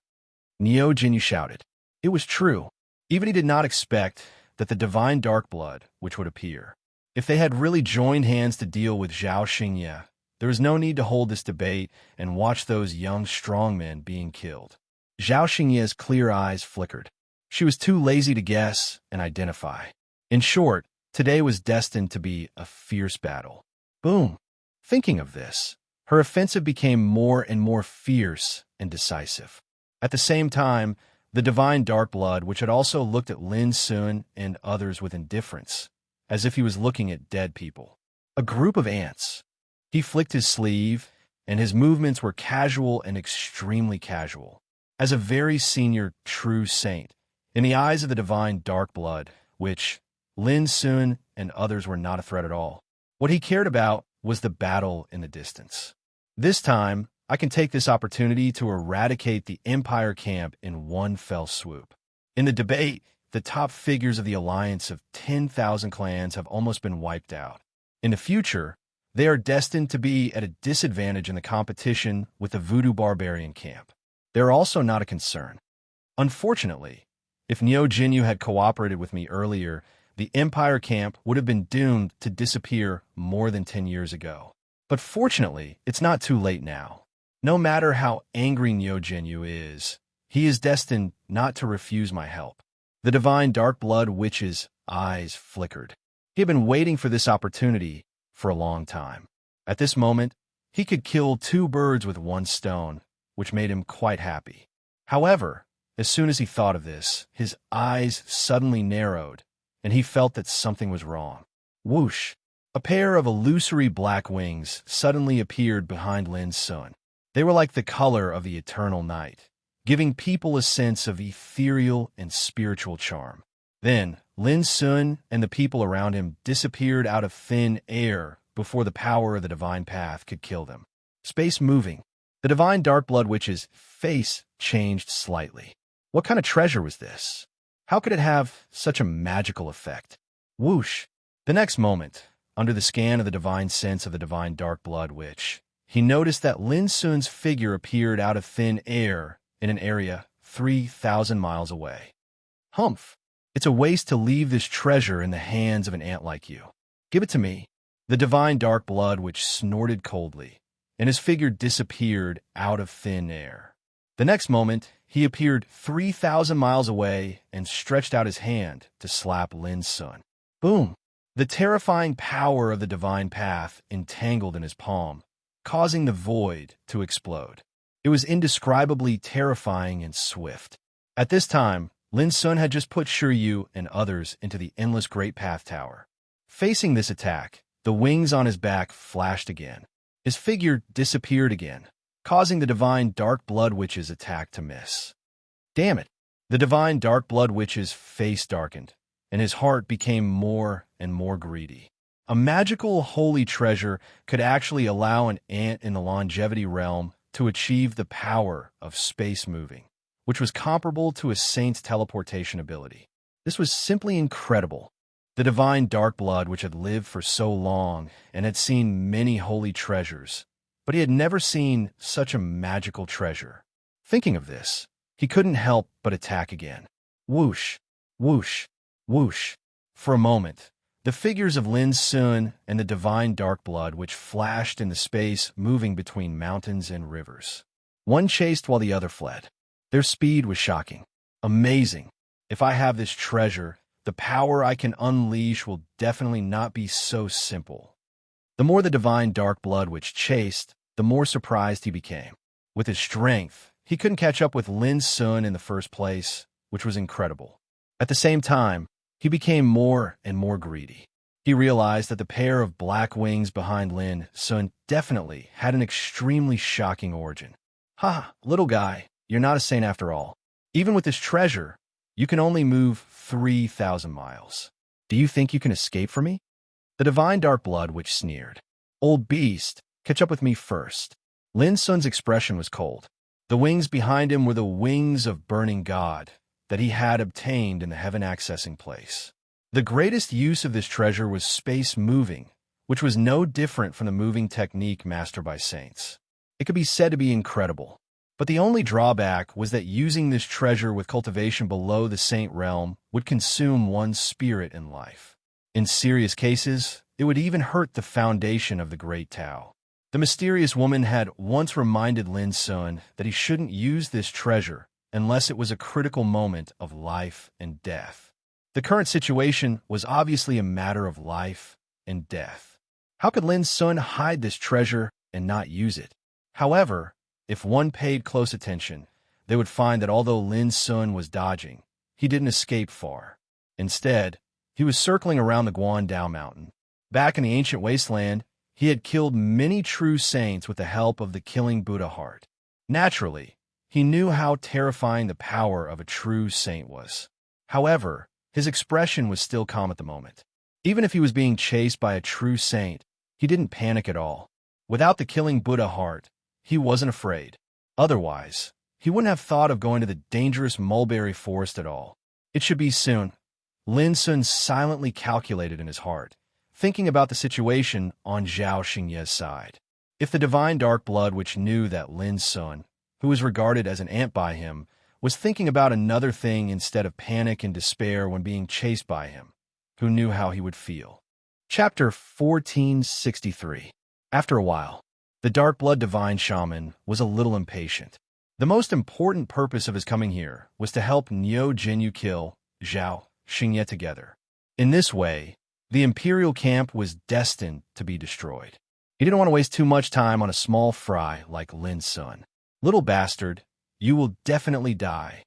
Niu Jinyu shouted. It was true. Even he did not expect that the divine dark blood which would appear. If they had really joined hands to deal with Zhao Xingye, there was no need to hold this debate and watch those young strong men being killed. Zhao Xingye's clear eyes flickered. She was too lazy to guess and identify. In short, Today was destined to be a fierce battle. Boom! Thinking of this, her offensive became more and more fierce and decisive. At the same time, the divine dark blood, which had also looked at Lin Sun and others with indifference, as if he was looking at dead people. A group of ants. He flicked his sleeve, and his movements were casual and extremely casual. As a very senior, true saint, in the eyes of the divine dark blood, which Lin Sun and others were not a threat at all. What he cared about was the battle in the distance. This time, I can take this opportunity to eradicate the Empire camp in one fell swoop. In the debate, the top figures of the alliance of 10,000 clans have almost been wiped out. In the future, they are destined to be at a disadvantage in the competition with the Voodoo Barbarian camp. They are also not a concern. Unfortunately, if Neo Jinyu had cooperated with me earlier, the Empire camp would have been doomed to disappear more than 10 years ago. But fortunately, it's not too late now. No matter how angry Neo Jinyu is, he is destined not to refuse my help. The divine dark blood witch's eyes flickered. He had been waiting for this opportunity for a long time. At this moment, he could kill 2 birds with 1 stone, which made him quite happy. However, as soon as he thought of this, his eyes suddenly narrowed, and he felt that something was wrong. Whoosh! A pair of illusory black wings suddenly appeared behind Lin Sun. They were like the color of the eternal night, giving people a sense of ethereal and spiritual charm. Then, Lin Sun and the people around him disappeared out of thin air before the power of the divine path could kill them. Space moving. The divine dark blood witch's face changed slightly. What kind of treasure was this? How could it have such a magical effect? Whoosh! The next moment, under the scan of the divine sense of the divine dark blood witch, he noticed that Lin Sun's figure appeared out of thin air in an area 3,000 miles away. Humph! It's a waste to leave this treasure in the hands of an ant like you. Give it to me. The divine dark blood witch snorted coldly, and his figure disappeared out of thin air. The next moment, he appeared 3,000 miles away and stretched out his hand to slap Lin Sun. Boom! The terrifying power of the divine path entangled in his palm, causing the void to explode. It was indescribably terrifying and swift. At this time, Lin Sun had just put Shiryu and others into the endless Great Path Tower. Facing this attack, the wings on his back flashed again. His figure disappeared again, causing the divine dark blood witch's attack to miss. Damn it! The divine dark blood witch's face darkened, and his heart became more and more greedy. A magical holy treasure could actually allow an ant in the longevity realm to achieve the power of space moving, which was comparable to a saint's teleportation ability. This was simply incredible. The divine dark blood, which had lived for so long and had seen many holy treasures, but he had never seen such a magical treasure. Thinking of this, he couldn't help but attack again. Whoosh, whoosh, whoosh. For a moment, the figures of Lin Sun and the divine dark blood which flashed in the space moving between mountains and rivers. One chased while the other fled. Their speed was shocking. Amazing. If I have this treasure, the power I can unleash will definitely not be so simple. The more the divine dark blood which chased, the more surprised he became. With his strength, he couldn't catch up with Lin Sun in the first place, which was incredible. At the same time, he became more and more greedy. He realized that the pair of black wings behind Lin Sun definitely had an extremely shocking origin. Ha, little guy, you're not a saint after all. Even with this treasure, you can only move 3,000 miles. Do you think you can escape from me? The divine dark blood witch sneered. Old beast, catch up with me first. Lin Sun's expression was cold. The wings behind him were the wings of burning God that he had obtained in the heaven-accessing place. The greatest use of this treasure was space moving, which was no different from the moving technique mastered by saints. It could be said to be incredible, but the only drawback was that using this treasure with cultivation below the saint realm would consume one's spirit and life. In serious cases, it would even hurt the foundation of the Great Tao. The mysterious woman had once reminded Lin Sun that he shouldn't use this treasure unless it was a critical moment of life and death. The current situation was obviously a matter of life and death. How could Lin Sun hide this treasure and not use it? However, if one paid close attention, they would find that although Lin Sun was dodging, he didn't escape far. Instead, he was circling around the Guandao mountain. Back in the ancient wasteland, he had killed many true saints with the help of the killing Buddha heart. Naturally, he knew how terrifying the power of a true saint was. However, his expression was still calm at the moment. Even if he was being chased by a true saint, he didn't panic at all. Without the killing Buddha heart, he wasn't afraid. Otherwise, he wouldn't have thought of going to the dangerous mulberry forest at all. It should be soon. Lin Sun silently calculated in his heart, thinking about the situation on Zhao Xingye's side. If the divine dark blood which knew that Lin Sun, who was regarded as an ant by him, was thinking about another thing instead of panic and despair when being chased by him, who knew how he would feel. Chapter 1463. After a while, the dark blood divine shaman was a little impatient. The most important purpose of his coming here was to help Niu Jinyu kill Zhao Xingye together. In this way, the imperial camp was destined to be destroyed. He didn't want to waste too much time on a small fry like Lin Sun. Little bastard, you will definitely die.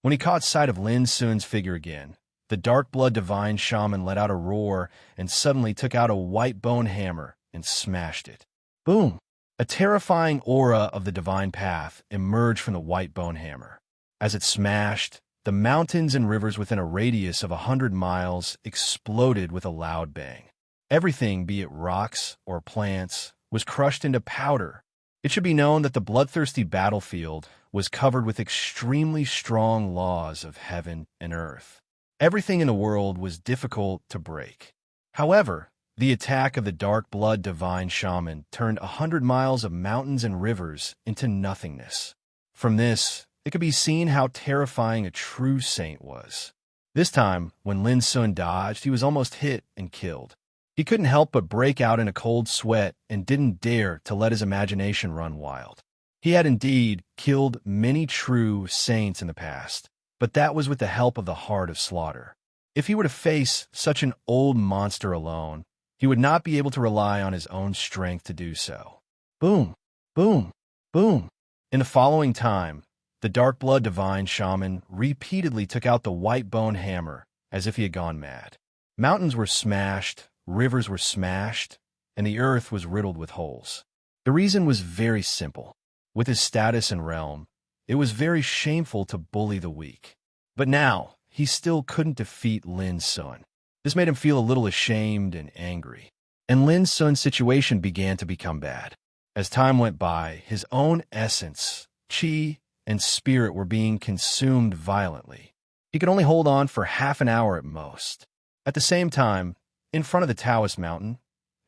When he caught sight of Lin Sun's figure again, the dark blood divine shaman let out a roar and suddenly took out a white bone hammer and smashed it. Boom! A terrifying aura of the divine path emerged from the white bone hammer. As it smashed, the mountains and rivers within a radius of 100 miles exploded with a loud bang. Everything, be it rocks or plants, was crushed into powder. It should be known that the bloodthirsty battlefield was covered with extremely strong laws of heaven and earth. Everything in the world was difficult to break. However, the attack of the dark blood divine shaman turned 100 miles of mountains and rivers into nothingness. From this, it could be seen how terrifying a true saint was. This time, when Lin Sun dodged, he was almost hit and killed. He couldn't help but break out in a cold sweat and didn't dare to let his imagination run wild. He had indeed killed many true saints in the past, but that was with the help of the Heart of Slaughter. If he were to face such an old monster alone, he would not be able to rely on his own strength to do so. Boom, boom, boom. In the following time, the dark blood divine shaman repeatedly took out the white bone hammer as if he had gone mad. Mountains were smashed, rivers were smashed, and the earth was riddled with holes. The reason was very simple. With his status and realm, it was very shameful to bully the weak. But now, he still couldn't defeat Lin Sun. This made him feel a little ashamed and angry. And Lin Sun's situation began to become bad. As time went by, his own essence, qi, and spirit were being consumed violently. He could only hold on for half an hour at most. At the same time, in front of the Taoist mountain,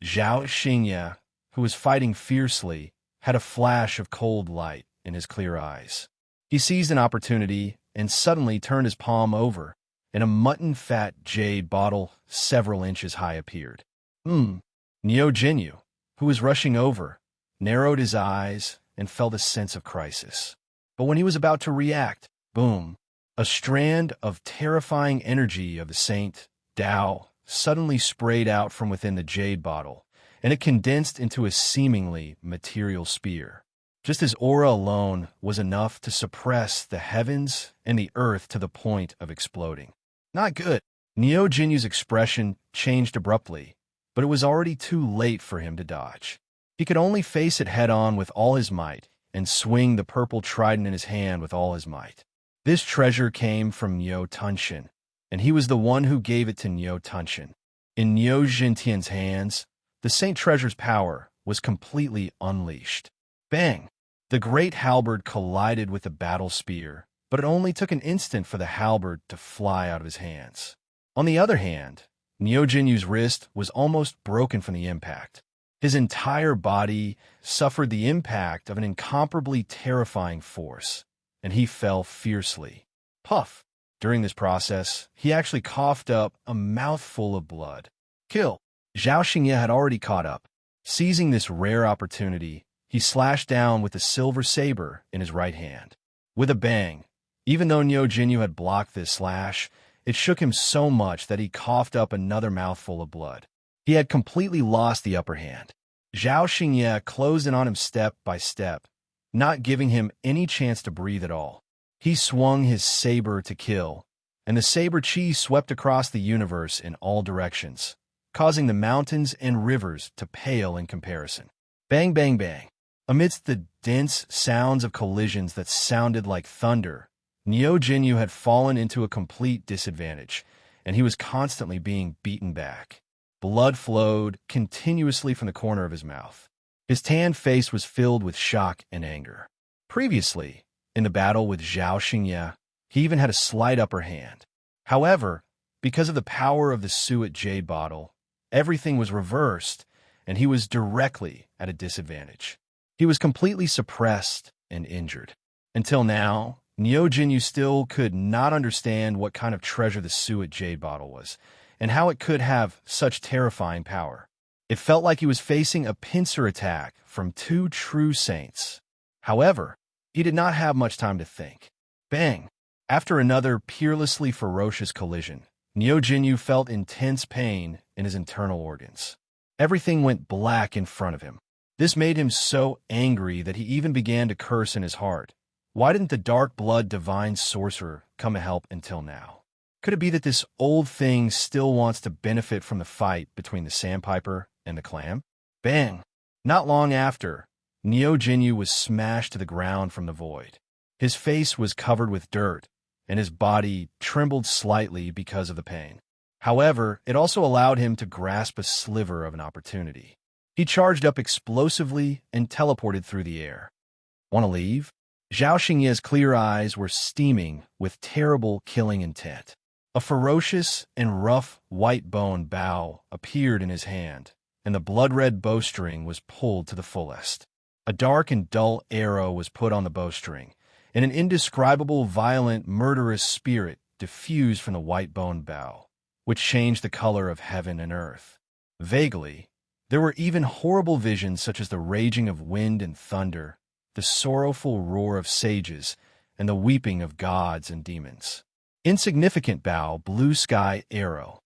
Zhao Xingye, who was fighting fiercely, had a flash of cold light in his clear eyes. He seized an opportunity and suddenly turned his palm over, and a mutton-fat jade bottle several inches high appeared. Niu Jinyu, who was rushing over, narrowed his eyes and felt a sense of crisis. But when he was about to react, boom, a strand of terrifying energy of the Saint Tao suddenly sprayed out from within the jade bottle, and it condensed into a seemingly material spear. Just his aura alone was enough to suppress the heavens and the earth to the point of exploding. Not good. Niu Jinyu's expression changed abruptly, but it was already too late for him to dodge. He could only face it head-on with all his might and swing the purple trident in his hand with all his might. This treasure came from Niu Tunshin, and he was the one who gave it to Niu Tunshin. In Niu Jintian's hands, the Saint Treasure's power was completely unleashed. Bang! The great halberd collided with the battle spear, but it only took an instant for the halberd to fly out of his hands. On the other hand, Niu Jinyu's wrist was almost broken from the impact. His entire body suffered the impact of an incomparably terrifying force, and he fell fiercely. Puff! During this process, he actually coughed up a mouthful of blood. Kill! Zhao Xingye had already caught up. Seizing this rare opportunity, he slashed down with the silver saber in his right hand. With a bang, even though Niu Jinyu had blocked this slash, It shook him so much that he coughed up another mouthful of blood. He had completely lost the upper hand. Zhao Xingye closed in on him step by step, not giving him any chance to breathe at all. He swung his saber to kill, and the saber chi swept across the universe in all directions, causing the mountains and rivers to pale in comparison. Bang, bang, bang. Amidst the dense sounds of collisions that sounded like thunder, Niu Jinyu had fallen into a complete disadvantage, and he was constantly being beaten back. Blood flowed continuously from the corner of his mouth. His tanned face was filled with shock and anger. Previously, in the battle with Zhao Xingye, he even had a slight upper hand. However, because of the power of the Suet Jade Bottle, everything was reversed, and he was directly at a disadvantage. He was completely suppressed and injured. Until now, Niu Jinyu still could not understand what kind of treasure the Suet Jade Bottle was, and how it could have such terrifying power. It felt like he was facing a pincer attack from two true saints. However, he did not have much time to think. Bang! After another peerlessly ferocious collision, Niu Jinyu felt intense pain in his internal organs. Everything went black in front of him. This made him so angry that he even began to curse in his heart. Why didn't the dark blood divine sorcerer come to help until now? Could it be that this old thing still wants to benefit from the fight between the sandpiper and the clam? Bang! Not long after, Niu Jinyu was smashed to the ground from the void. His face was covered with dirt, and his body trembled slightly because of the pain. However, it also allowed him to grasp a sliver of an opportunity. He charged up explosively and teleported through the air. Want to leave? Zhao Xingye's clear eyes were steaming with terrible killing intent. A ferocious and rough white bone bow appeared in his hand, and the blood-red bowstring was pulled to the fullest. A dark and dull arrow was put on the bowstring, and an indescribable, violent, murderous spirit diffused from the white bone bow, which changed the color of heaven and earth. Vaguely, there were even horrible visions such as the raging of wind and thunder, the sorrowful roar of sages, and the weeping of gods and demons. Insignificant bow, blue sky, arrow.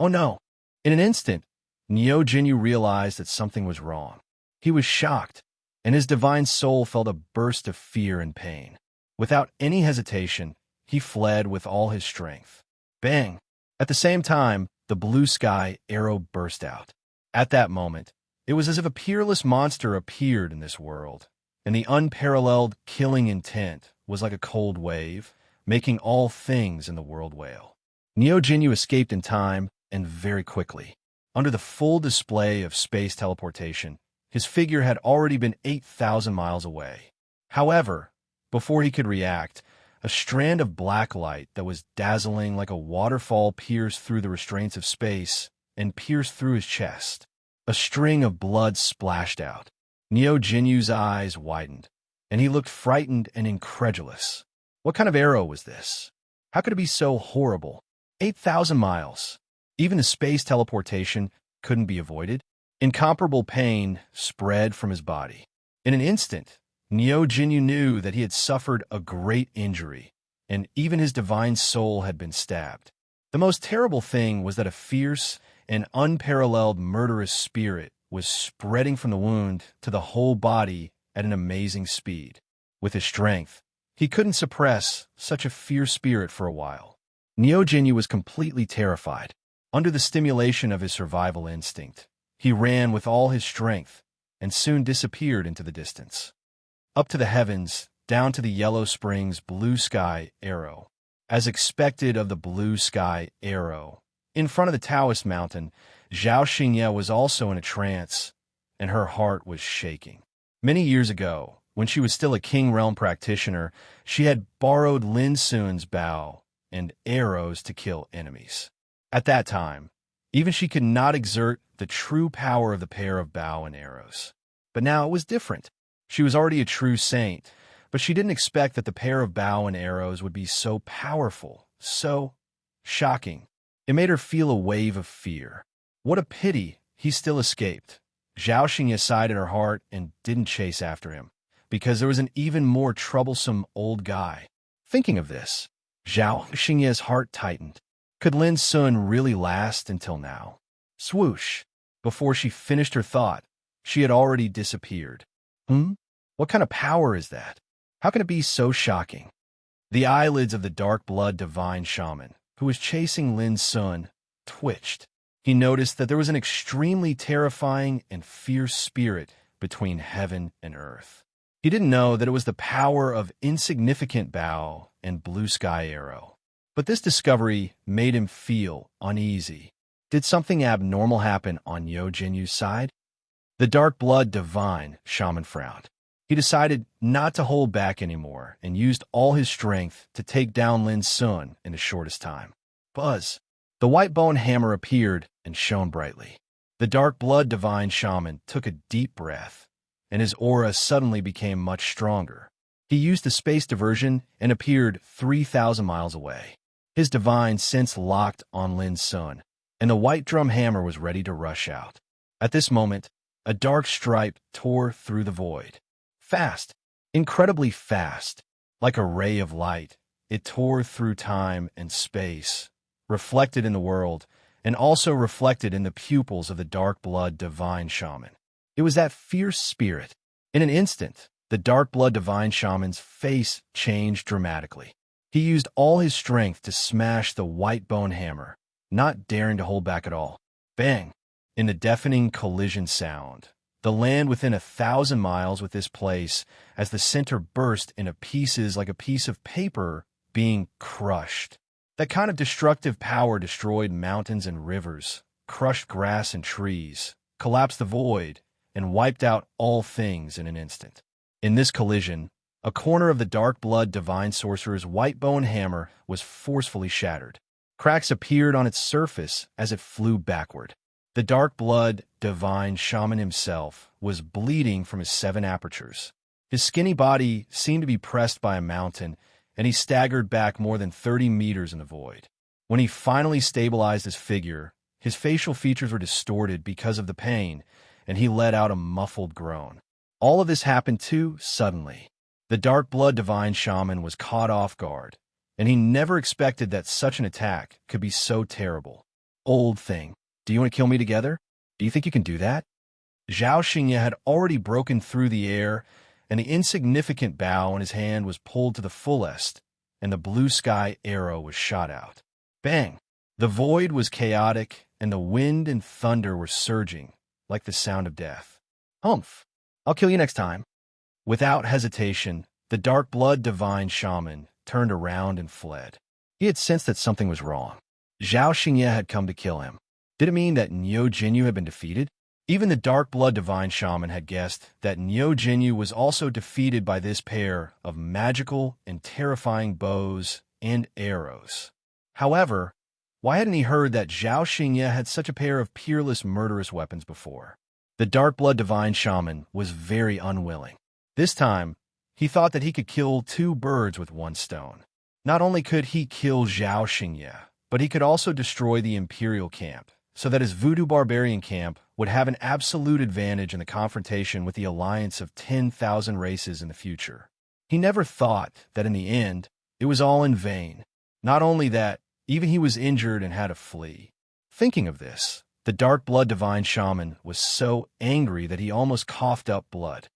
Oh no! In an instant, Niu Jinyu realized that something was wrong. He was shocked, and his divine soul felt a burst of fear and pain. Without any hesitation, he fled with all his strength. Bang! At the same time, the blue sky arrow burst out. At that moment, it was as if a peerless monster appeared in this world, and the unparalleled killing intent was like a cold wave, making all things in the world wail. Niu Jinyu escaped in time and very quickly. Under the full display of space teleportation, his figure had already been 8,000 miles away. However, before he could react, a strand of black light that was dazzling like a waterfall pierced through the restraints of space and pierced through his chest. A string of blood splashed out. Niu Jinyu's eyes widened, and he looked frightened and incredulous. What kind of arrow was this? How could it be so horrible? 8,000 miles. Even the space teleportation couldn't be avoided. Incomparable pain spread from his body. In an instant, Niu Jinyu knew that he had suffered a great injury, and even his divine soul had been stabbed. The most terrible thing was that a fierce and unparalleled murderous spirit was spreading from the wound to the whole body at an amazing speed. With his strength, he couldn't suppress such a fierce spirit for a while. Niu Jinyu was completely terrified. Under the stimulation of his survival instinct, he ran with all his strength and soon disappeared into the distance. Up to the heavens, down to the yellow springs, blue sky arrow. As expected of the blue sky arrow, in front of the Taoist mountain, Zhao Xingye was also in a trance, and her heart was shaking. Many years ago, when she was still a King Realm practitioner, she had borrowed Lin Sun's bow and arrows to kill enemies. At that time, even she could not exert the true power of the pair of bow and arrows. But now it was different. She was already a true saint, but she didn't expect that the pair of bow and arrows would be so powerful, so shocking. It made her feel a wave of fear. What a pity he still escaped. Zhao Xingye sighed in her heart and didn't chase after him, because there was an even more troublesome old guy. Thinking of this, Zhao Xingye's heart tightened. Could Lin Sun really last until now? Swoosh! Before she finished her thought, she had already disappeared. What kind of power is that? How can it be so shocking? The eyelids of the dark blood divine shaman, who was chasing Lin Sun, twitched. He noticed that there was an extremely terrifying and fierce spirit between heaven and earth. He didn't know that it was the power of insignificant bow and blue sky arrow. But this discovery made him feel uneasy. Did something abnormal happen on Yo Jinyu's side? The dark blood divine shaman frowned. He decided not to hold back anymore and used all his strength to take down Lin Sun in the shortest time. Buzz! The white bone hammer appeared and shone brightly. The dark blood divine shaman took a deep breath, and his aura suddenly became much stronger. He used the space diversion and appeared 3,000 miles away. His divine sense locked on Lin Sun, and the white drum hammer was ready to rush out. At this moment, a dark stripe tore through the void. Fast, incredibly fast, like a ray of light, it tore through time and space, reflected in the world, and also reflected in the pupils of the dark blood divine shaman. It was that fierce spirit. In an instant, the dark blood divine shaman's face changed dramatically. He used all his strength to smash the white bone hammer, not daring to hold back at all. Bang! In the deafening collision sound, the land within 1,000 miles with this place, as the center burst into pieces like a piece of paper being crushed. That kind of destructive power destroyed mountains and rivers, crushed grass and trees, collapsed the void, and wiped out all things in an instant. In this collision, a corner of the dark blood divine sorcerer's white bone hammer was forcefully shattered. Cracks appeared on its surface as it flew backward. The dark blood divine shaman himself was bleeding from his 7 apertures. His skinny body seemed to be pressed by a mountain, and he staggered back more than 30 meters in the void. When he finally stabilized his figure, his facial features were distorted because of the pain, and he let out a muffled groan. All of this happened too suddenly. The dark blood divine shaman was caught off guard, and he never expected that such an attack could be so terrible. Old thing, do you want to kill me together? Do you think you can do that? Zhao Xingye had already broken through the air, and the insignificant bow in his hand was pulled to the fullest, and the blue sky arrow was shot out. Bang! The void was chaotic, and the wind and thunder were surging, like the sound of death. Humph! I'll kill you next time. Without hesitation, the dark blood divine shaman turned around and fled. He had sensed that something was wrong. Zhao Xingye had come to kill him. Did it mean that Nyo Jinyu had been defeated? Even the dark blood divine shaman had guessed that Nyo Jinyu was also defeated by this pair of magical and terrifying bows and arrows. However, why hadn't he heard that Zhao Xingye had such a pair of peerless murderous weapons before? The dark blood divine shaman was very unwilling. This time, he thought that he could kill 2 birds with 1 stone. Not only could he kill Zhao Xingye, but he could also destroy the Imperial camp, so that his voodoo barbarian camp would have an absolute advantage in the confrontation with the alliance of 10,000 races in the future. He never thought that in the end, it was all in vain. Not only that, even he was injured and had to flee. Thinking of this, the dark blood divine shaman was so angry that he almost coughed up blood.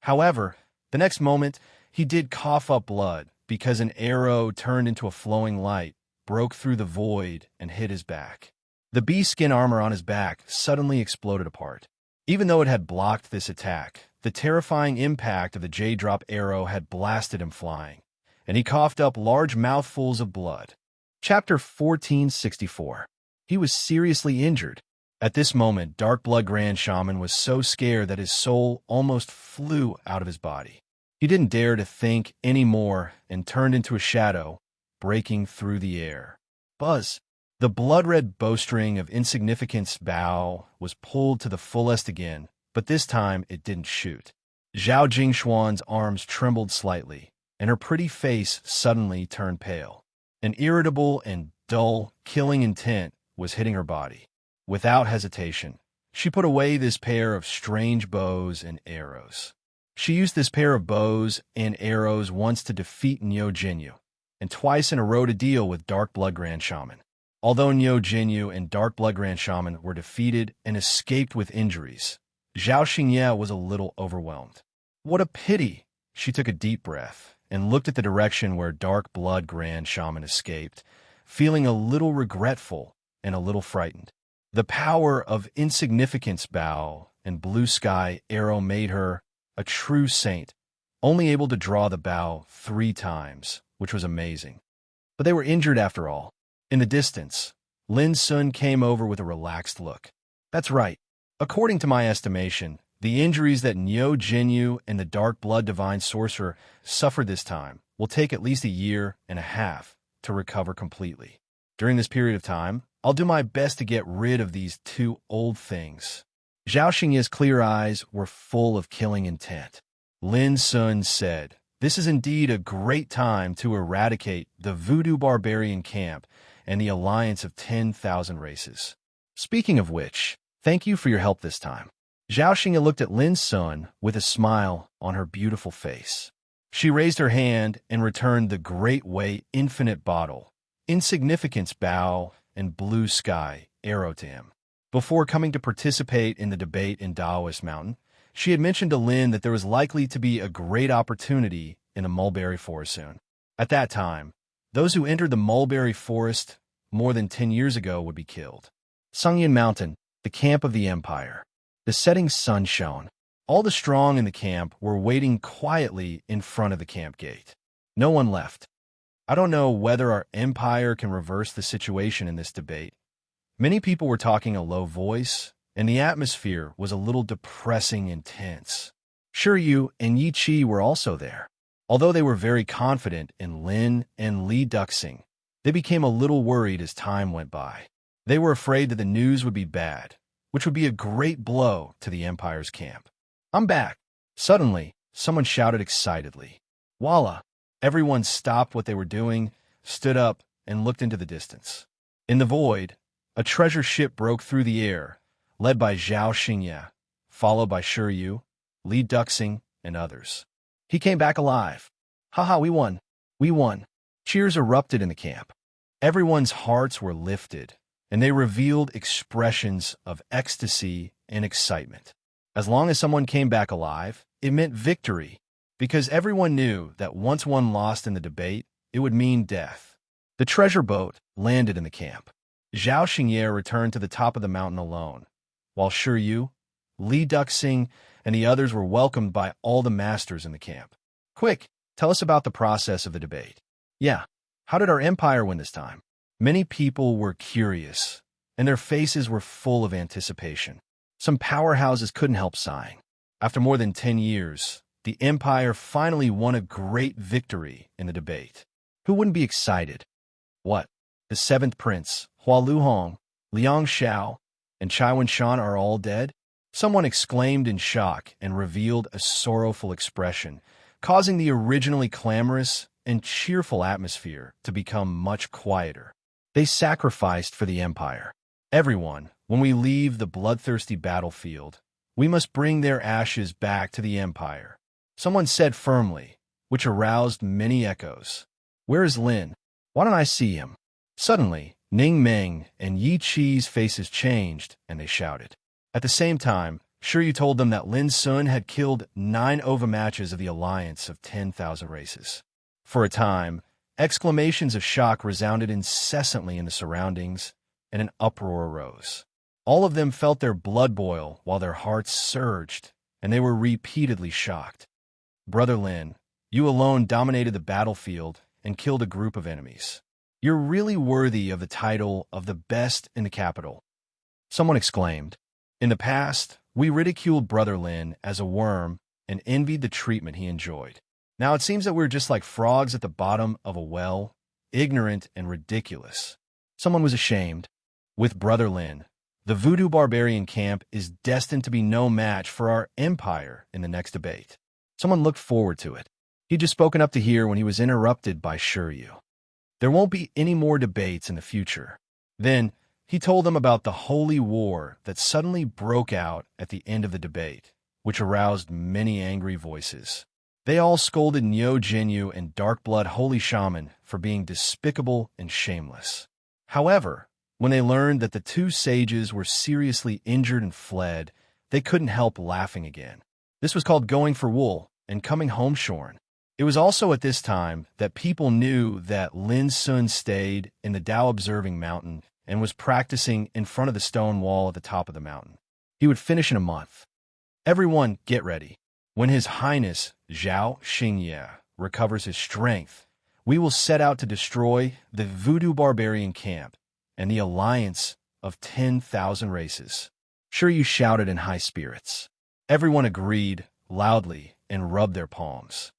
However, the next moment, he did cough up blood because an arrow turned into a flowing light, broke through the void, and hit his back. The bee skin armor on his back suddenly exploded apart. Even though it had blocked this attack, the terrifying impact of the J-drop arrow had blasted him flying, and he coughed up large mouthfuls of blood. Chapter 1464. He was seriously injured. At this moment, Dark Blood Grand Shaman was so scared that his soul almost flew out of his body. He didn't dare to think any more and turned into a shadow, breaking through the air. Buzz! The blood-red bowstring of Insignificant's bow was pulled to the fullest again, but this time it didn't shoot. Zhao Jingxuan's arms trembled slightly, and her pretty face suddenly turned pale. An irritable and dull, killing intent was hitting her body. Without hesitation, she put away this pair of strange bows and arrows. She used this pair of bows and arrows once to defeat Nyo Jinyu, and twice in a row to deal with Dark Blood Grand Shaman. Although Niu Jinyu and Dark Blood Grand Shaman were defeated and escaped with injuries, Zhao Xingye was a little overwhelmed. What a pity! She took a deep breath and looked at the direction where Dark Blood Grand Shaman escaped, feeling a little regretful and a little frightened. The power of insignificance bow and blue sky arrow made her a true saint, only able to draw the bow 3 times, which was amazing. But they were injured after all. In the distance, Lin Sun came over with a relaxed look. That's right. According to my estimation, the injuries that Niu Jinyu and the Dark Blood Divine Sorcerer suffered this time will take at least 1.5 years to recover completely. During this period of time, I'll do my best to get rid of these 2 old things. Zhao Xingye's clear eyes were full of killing intent. Lin Sun said, "This is indeed a great time to eradicate the voodoo barbarian camp and the alliance of 10,000 races. Speaking of which, thank you for your help this time." Zhao Xingye looked at Lin Sun with a smile on her beautiful face. She raised her hand and returned the Great Way Infinite Bottle, Insignificance Bow, and Blue Sky Arrow to him. Before coming to participate in the debate in Daoist Mountain, she had mentioned to Lin that there was likely to be a great opportunity in the mulberry forest soon. At that time, those who entered the mulberry forest more than 10 years ago would be killed. Sungyan Mountain, the camp of the Empire. The setting sun shone. All the strong in the camp were waiting quietly in front of the camp gate. No one left. I don't know whether our empire can reverse the situation in this debate. Many people were talking a low voice, and the atmosphere was a little depressing and tense. Shiryu and Yi Qi were also there. Although they were very confident in Lin and Li Duxing, they became a little worried as time went by. They were afraid that the news would be bad, which would be a great blow to the Empire's camp. "I'm back!" Suddenly, someone shouted excitedly. Voila! Everyone stopped what they were doing, stood up, and looked into the distance. In the void, a treasure ship broke through the air, led by Zhao Xingye, followed by Shiryu, Li Duxing, and others. He came back alive. "Haha, we won! We won!" Cheers erupted in the camp. Everyone's hearts were lifted, and they revealed expressions of ecstasy and excitement. As long as someone came back alive, it meant victory, because everyone knew that once one lost in the debate, it would mean death. The treasure boat landed in the camp. Zhao Xingye returned to the top of the mountain alone, while Shiryu, Li Duxing, and the others were welcomed by all the masters in the camp. "Quick, tell us about the process of the debate." "Yeah, how did our empire win this time?" Many people were curious, and their faces were full of anticipation. Some powerhouses couldn't help sighing. After more than 10 years, the empire finally won a great victory in the debate. Who wouldn't be excited? What? The 7th prince, Hua Luhong, Liang Xiao, and Chai Wenshan are all dead? Someone exclaimed in shock and revealed a sorrowful expression, causing the originally clamorous and cheerful atmosphere to become much quieter. They sacrificed for the empire. Everyone, when we leave the bloodthirsty battlefield, we must bring their ashes back to the empire. Someone said firmly, which aroused many echoes. "Where is Lin? Why don't I see him?" Suddenly, Ning Meng and Yi Qi's faces changed, and they shouted. At the same time, Shiryu told them that Lin Sun had killed 9 overmatches of the alliance of 10,000 races. For a time, exclamations of shock resounded incessantly in the surroundings, and an uproar arose. All of them felt their blood boil while their hearts surged, and they were repeatedly shocked. "Brother Lin, you alone dominated the battlefield and killed a group of enemies. You're really worthy of the title of the best in the capital," someone exclaimed. "In the past, we ridiculed Brother Lin as a worm and envied the treatment he enjoyed. Now it seems that we're just like frogs at the bottom of a well, ignorant and ridiculous." Someone was ashamed. With Brother Lin, the voodoo barbarian camp is destined to be no match for our empire in the next debate. Someone looked forward to it. He'd just spoken up to hear when he was interrupted by Shiryu. There won't be any more debates in the future. Then, he told them about the holy war that suddenly broke out at the end of the debate, which aroused many angry voices. They all scolded Niu Jinyu and Dark Blood Holy Shaman for being despicable and shameless. However, When they learned that the two sages were seriously injured and fled, they couldn't help laughing again. This was called going for wool and coming home shorn. It was also at this time that people knew that Lin Sun stayed in the Tao Observing Mountain and was practicing in front of the stone wall at the top of the mountain. He would finish in a month. Everyone, get ready. When His Highness Zhao Xingye recovers his strength, we will set out to destroy the voodoo barbarian camp and the alliance of 10,000 races. Sure, you shouted in high spirits. Everyone agreed loudly and rubbed their palms.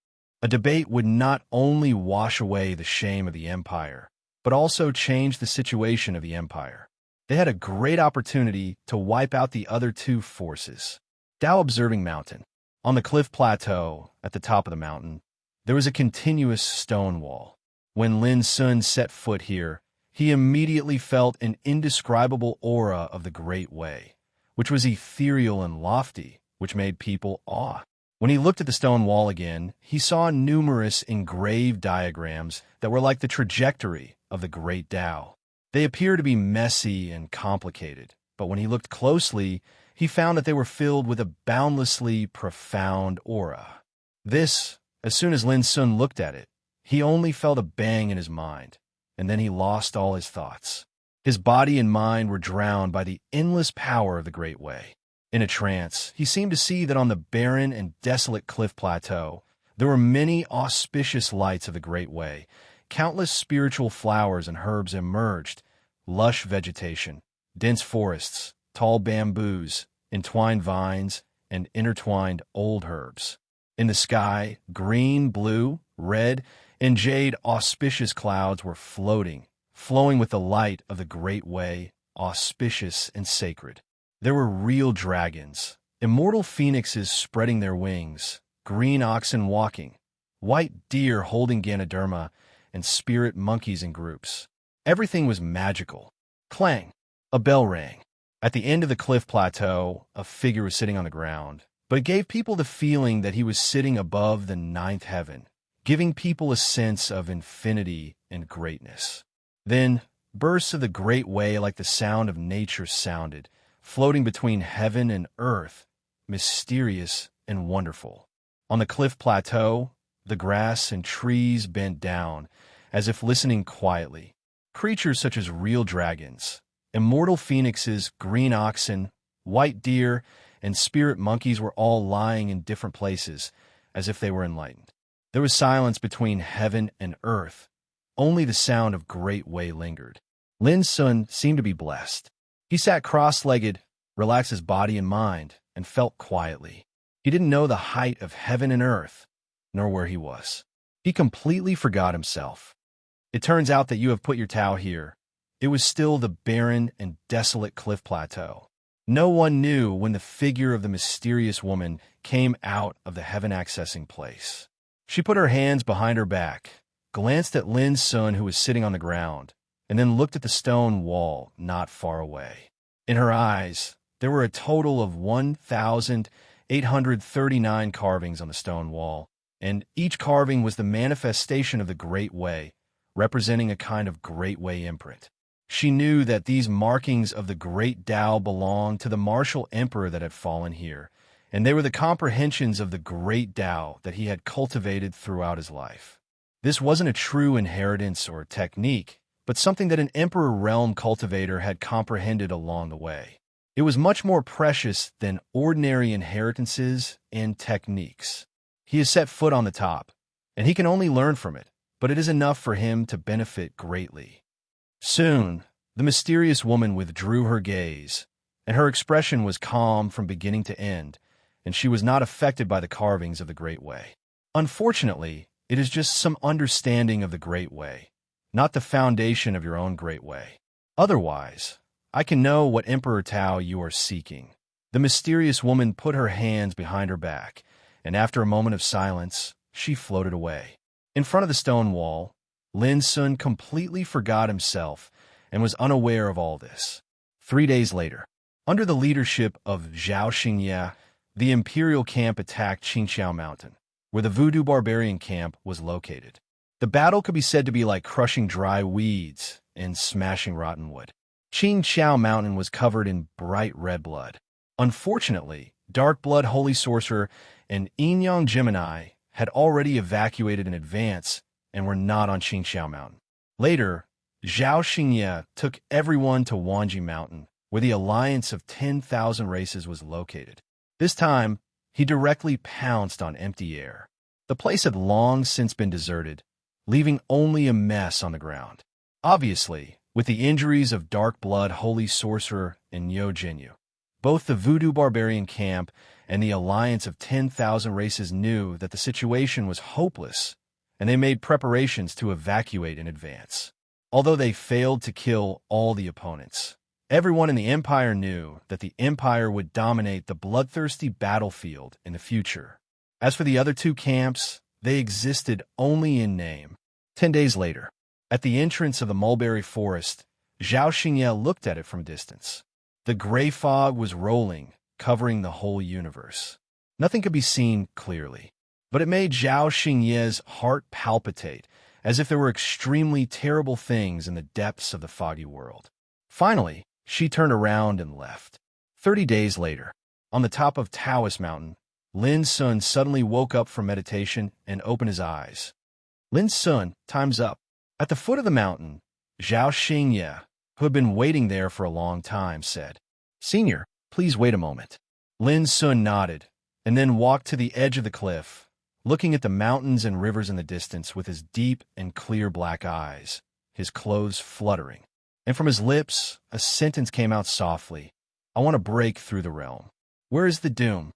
A debate would not only wash away the shame of the empire, but also change the situation of the empire. They had a great opportunity to wipe out the other two forces. Tao Observing Mountain. On the cliff plateau at the top of the mountain, there was a continuous stone wall. When Lin Sun set foot here, he immediately felt an indescribable aura of the Great Way, which was ethereal and lofty, which made people awe. When he looked at the stone wall again, he saw numerous engraved diagrams that were like the trajectory of the Great Tao. They appeared to be messy and complicated, but when he looked closely, he found that they were filled with a boundlessly profound aura. This, as soon as Lin Sun looked at it, he only felt a bang in his mind, and then he lost all his thoughts. His body and mind were drowned by the endless power of the Great Way. In a trance, he seemed to see that on the barren and desolate cliff plateau, there were many auspicious lights of the Great Way. Countless spiritual flowers and herbs emerged, lush vegetation, dense forests, tall bamboos, entwined vines, and intertwined old herbs. In the sky, green, blue, red, and jade auspicious clouds were floating, flowing with the light of the Great Way, auspicious and sacred. There were real dragons, immortal phoenixes spreading their wings, green oxen walking, white deer holding Ganoderma, and spirit monkeys in groups. Everything was magical. Clang! A bell rang. At the end of the cliff plateau, a figure was sitting on the ground, but it gave people the feeling that he was sitting above the ninth heaven, giving people a sense of infinity and greatness. Then, bursts of the Great Way like the sound of nature sounded, floating between heaven and earth, mysterious and wonderful. On the cliff plateau, the grass and trees bent down, as if listening quietly. Creatures such as real dragons, immortal phoenixes, green oxen, white deer, and spirit monkeys were all lying in different places, as if they were enlightened. There was silence between heaven and earth. Only the sound of Great Way lingered. Lin Sun seemed to be blessed. He sat cross-legged, relaxed his body and mind, and felt quietly. He didn't know the height of heaven and earth, nor where he was. He completely forgot himself. It turns out that you have put your Tao here. It was still the barren and desolate cliff plateau. No one knew when the figure of the mysterious woman came out of the heaven-accessing place. She put her hands behind her back, glanced at Lin Sun, who was sitting on the ground, and then looked at the stone wall not far away. In her eyes, there were a total of 1,839 carvings on the stone wall, and each carving was the manifestation of the Great Way, representing a kind of Great Way imprint. She knew that these markings of the Great Tao belonged to the martial emperor that had fallen here, and they were the comprehensions of the Great Tao that he had cultivated throughout his life. This wasn't a true inheritance or technique, but something that an emperor realm cultivator had comprehended along the way. It was much more precious than ordinary inheritances and techniques. He has set foot on the top, and he can only learn from it, but it is enough for him to benefit greatly. Soon, the mysterious woman withdrew her gaze, and her expression was calm from beginning to end, and she was not affected by the carvings of the Great Way. Unfortunately, it is just some understanding of the Great Way, not the foundation of your own Great Way. Otherwise, I can know what Emperor Tao you are seeking. The mysterious woman put her hands behind her back, and after a moment of silence, she floated away. In front of the stone wall, Lin Sun completely forgot himself and was unaware of all this. 3 days later, under the leadership of Zhao Xingye, the imperial camp attacked Qingxiao Mountain, where the voodoo barbarian camp was located. The battle could be said to be like crushing dry weeds and smashing rotten wood. Qing Chao Mountain was covered in bright red blood. Unfortunately, Dark Blood Holy Sorcerer and Yinyang Gemini had already evacuated in advance and were not on Qing Chao Mountain. Later, Zhao Xingye took everyone to Wanji Mountain, where the alliance of 10,000 races was located. This time, he directly pounced on empty air. The place had long since been deserted, leaving only a mess on the ground. Obviously, with the injuries of Dark Blood Holy Sorcerer and Yo Jinyu, both the Voodoo Barbarian camp and the alliance of 10,000 races knew that the situation was hopeless, and they made preparations to evacuate in advance. Although they failed to kill all the opponents, everyone in the Empire knew that the Empire would dominate the bloodthirsty battlefield in the future. As for the other two camps, they existed only in name. 10 days later, at the entrance of the mulberry forest, Zhao Xingye looked at it from a distance. The gray fog was rolling, covering the whole universe. Nothing could be seen clearly, but it made Zhao Xingye's heart palpitate, as if there were extremely terrible things in the depths of the foggy world. Finally, she turned around and left. 30 days later, on the top of Taoist Mountain, Lin Sun suddenly woke up from meditation and opened his eyes. Lin Sun, time's up. At the foot of the mountain, Zhao Xingye, who had been waiting there for a long time, said, "Senior, please wait a moment." Lin Sun nodded, and then walked to the edge of the cliff, looking at the mountains and rivers in the distance with his deep and clear black eyes, his clothes fluttering. And from his lips, a sentence came out softly. "I want to break through the realm. Where is the doom?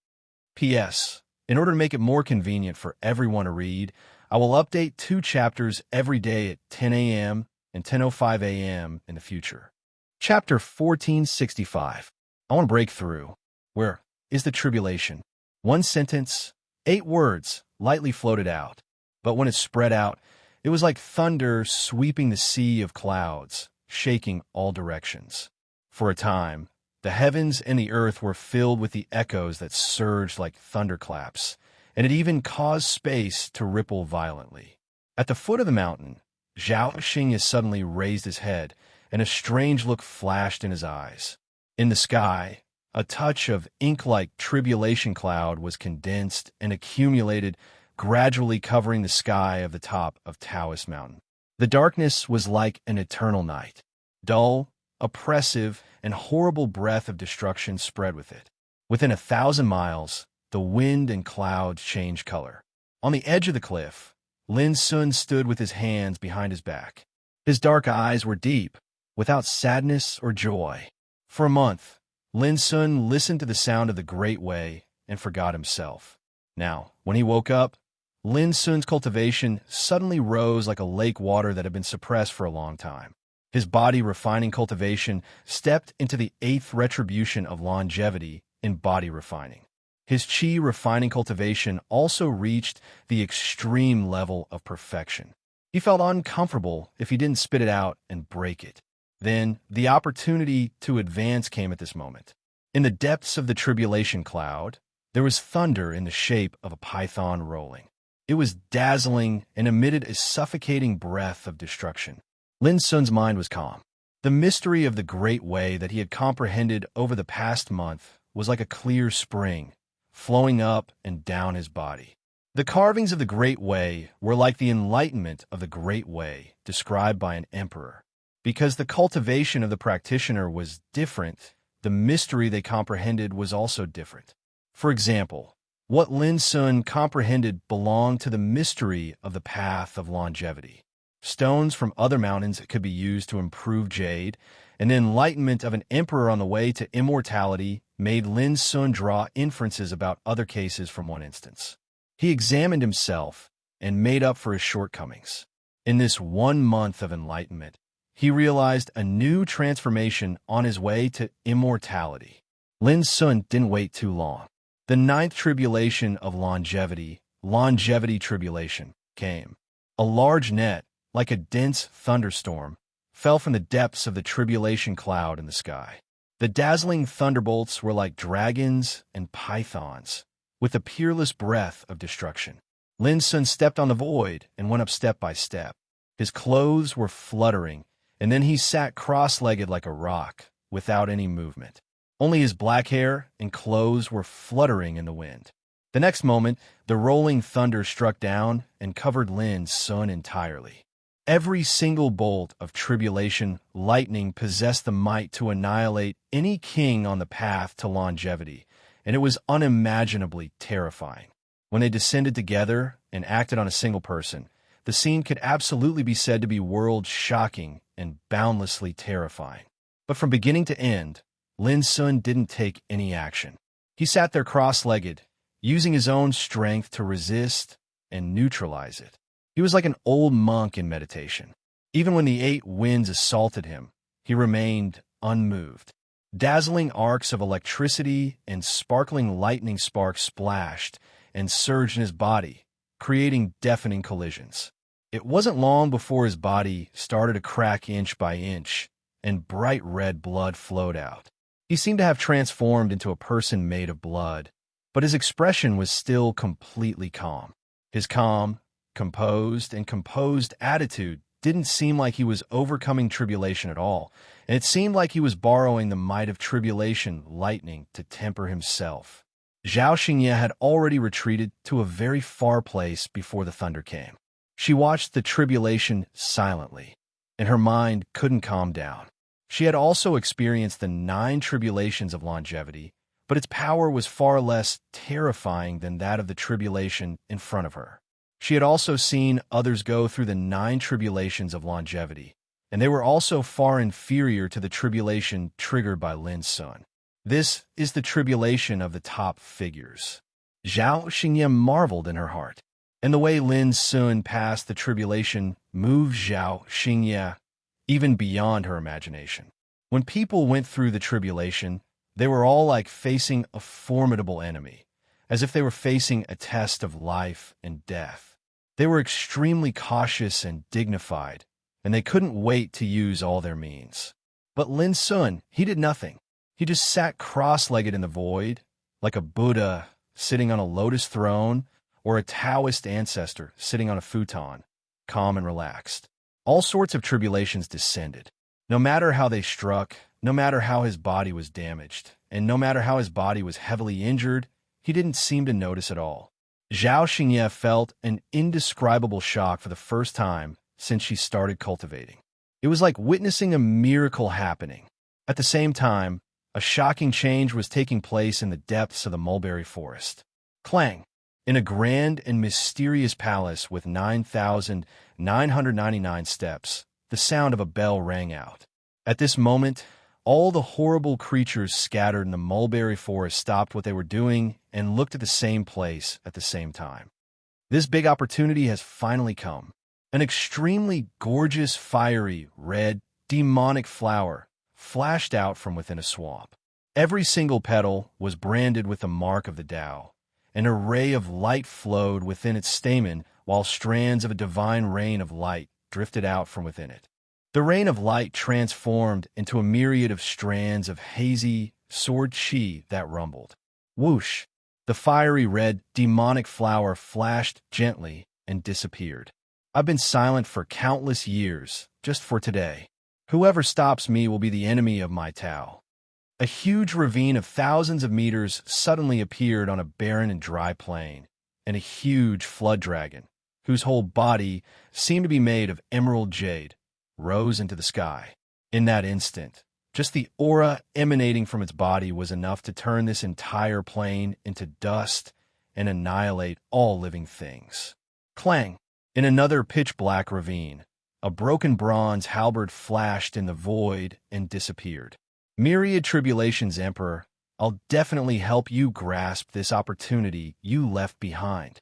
P.S. In order to make it more convenient for everyone to read, I will update 2 chapters every day at 10 a.m. and 10:05 a.m. in the future." Chapter 1465. I want to break through. Where is the tribulation? 1 sentence, 8 words, lightly floated out. But when it spread out, it was like thunder sweeping the sea of clouds, shaking all directions. For a time, the heavens and the earth were filled with the echoes that surged like thunderclaps, and it even caused space to ripple violently. At the foot of the mountain, Zhao Xingye suddenly raised his head, and a strange look flashed in his eyes. In the sky, a touch of ink-like tribulation cloud was condensed and accumulated, gradually covering the sky of the top of Taoist Mountain. The darkness was like an eternal night. Dull, oppressive, and horrible breath of destruction spread with it. Within 1,000 miles, the wind and clouds changed color. On the edge of the cliff, Lin Sun stood with his hands behind his back. His dark eyes were deep, without sadness or joy. For a month, Lin Sun listened to the sound of the Great Way and forgot himself. Now, when he woke up, Lin Sun's cultivation suddenly rose like a lake water that had been suppressed for a long time. His body-refining cultivation stepped into the 8th retribution of longevity in body refining. His chi-refining cultivation also reached the extreme level of perfection. He felt uncomfortable if he didn't spit it out and break it. Then, the opportunity to advance came at this moment. In the depths of the tribulation cloud, there was thunder in the shape of a python rolling. It was dazzling and emitted a suffocating breath of destruction. Lin Sun's mind was calm. The mystery of the Great Way that he had comprehended over the past month was like a clear spring, flowing up and down his body. The carvings of the Great Way were like the enlightenment of the Great Way described by an emperor. Because the cultivation of the practitioner was different, the mystery they comprehended was also different. For example, what Lin Sun comprehended belonged to the mystery of the path of longevity. Stones from other mountains could be used to improve jade, and the enlightenment of an emperor on the way to immortality made Lin Sun draw inferences about other cases from one instance. He examined himself and made up for his shortcomings. In this 1 month of enlightenment, he realized a new transformation on his way to immortality. Lin Sun didn't wait too long. The 9th tribulation of longevity tribulation, came. A large net, like a dense thunderstorm, fell from the depths of the tribulation cloud in the sky. The dazzling thunderbolts were like dragons and pythons, with a peerless breath of destruction. Lin Sun stepped on the void and went up step by step. His clothes were fluttering, and then he sat cross-legged like a rock, without any movement. Only his black hair and clothes were fluttering in the wind. The next moment, the rolling thunder struck down and covered Lin Sun entirely. Every single bolt of tribulation lightning possessed the might to annihilate any king on the path to longevity, and it was unimaginably terrifying. When they descended together and acted on a single person, the scene could absolutely be said to be world-shocking and boundlessly terrifying. But from beginning to end, Lin Sun didn't take any action. He sat there cross-legged, using his own strength to resist and neutralize it. He was like an old monk in meditation. Even when the 8 winds assaulted him, he remained unmoved. Dazzling arcs of electricity and sparkling lightning sparks splashed and surged in his body, creating deafening collisions. It wasn't long before his body started to crack inch by inch, and bright red blood flowed out. He seemed to have transformed into a person made of blood, but his expression was still completely calm. His calm, composed attitude didn't seem like he was overcoming tribulation at all, and it seemed like he was borrowing the might of tribulation lightning to temper himself. Zhao Xingye had already retreated to a very far place before the thunder came. She watched the tribulation silently, and her mind couldn't calm down. She had also experienced the 9 tribulations of longevity, but its power was far less terrifying than that of the tribulation in front of her. She had also seen others go through the 9 tribulations of longevity, and they were also far inferior to the tribulation triggered by Lin Sun. This is the tribulation of the top figures. Zhao Xingye marveled in her heart, and the way Lin Sun passed the tribulation moved Zhao Xingye even beyond her imagination. When people went through the tribulation, they were all like facing a formidable enemy, as if they were facing a test of life and death. They were extremely cautious and dignified, and they couldn't wait to use all their means. But Lin Sun, he did nothing. He just sat cross-legged in the void, like a Buddha sitting on a lotus throne or a Taoist ancestor sitting on a futon, calm and relaxed. All sorts of tribulations descended. No matter how they struck, no matter how his body was damaged, and no matter how his body was heavily injured, he didn't seem to notice at all. Zhao Xingye felt an indescribable shock for the first time since she started cultivating. It was like witnessing a miracle happening. At the same time, a shocking change was taking place in the depths of the mulberry forest. Clang! In a grand and mysterious palace with 9,999 steps, the sound of a bell rang out. At this moment, all the horrible creatures scattered in the mulberry forest stopped what they were doing and looked at the same place at the same time. This big opportunity has finally come. An extremely gorgeous, fiery, red, demonic flower flashed out from within a swamp. Every single petal was branded with the mark of the Tao. An array of light flowed within its stamen, while strands of a divine rain of light drifted out from within it. The rain of light transformed into a myriad of strands of hazy, sword chi that rumbled. Whoosh! The fiery red, demonic flower flashed gently and disappeared. I've been silent for countless years, just for today. Whoever stops me will be the enemy of my Tao. A huge ravine of thousands of meters suddenly appeared on a barren and dry plain, and a huge flood dragon, whose whole body seemed to be made of emerald jade, rose into the sky. In that instant, just the aura emanating from its body was enough to turn this entire plain into dust and annihilate all living things. Clang! In another pitch-black ravine, a broken bronze halberd flashed in the void and disappeared. Myriad Tribulations Emperor, I'll definitely help you grasp this opportunity you left behind.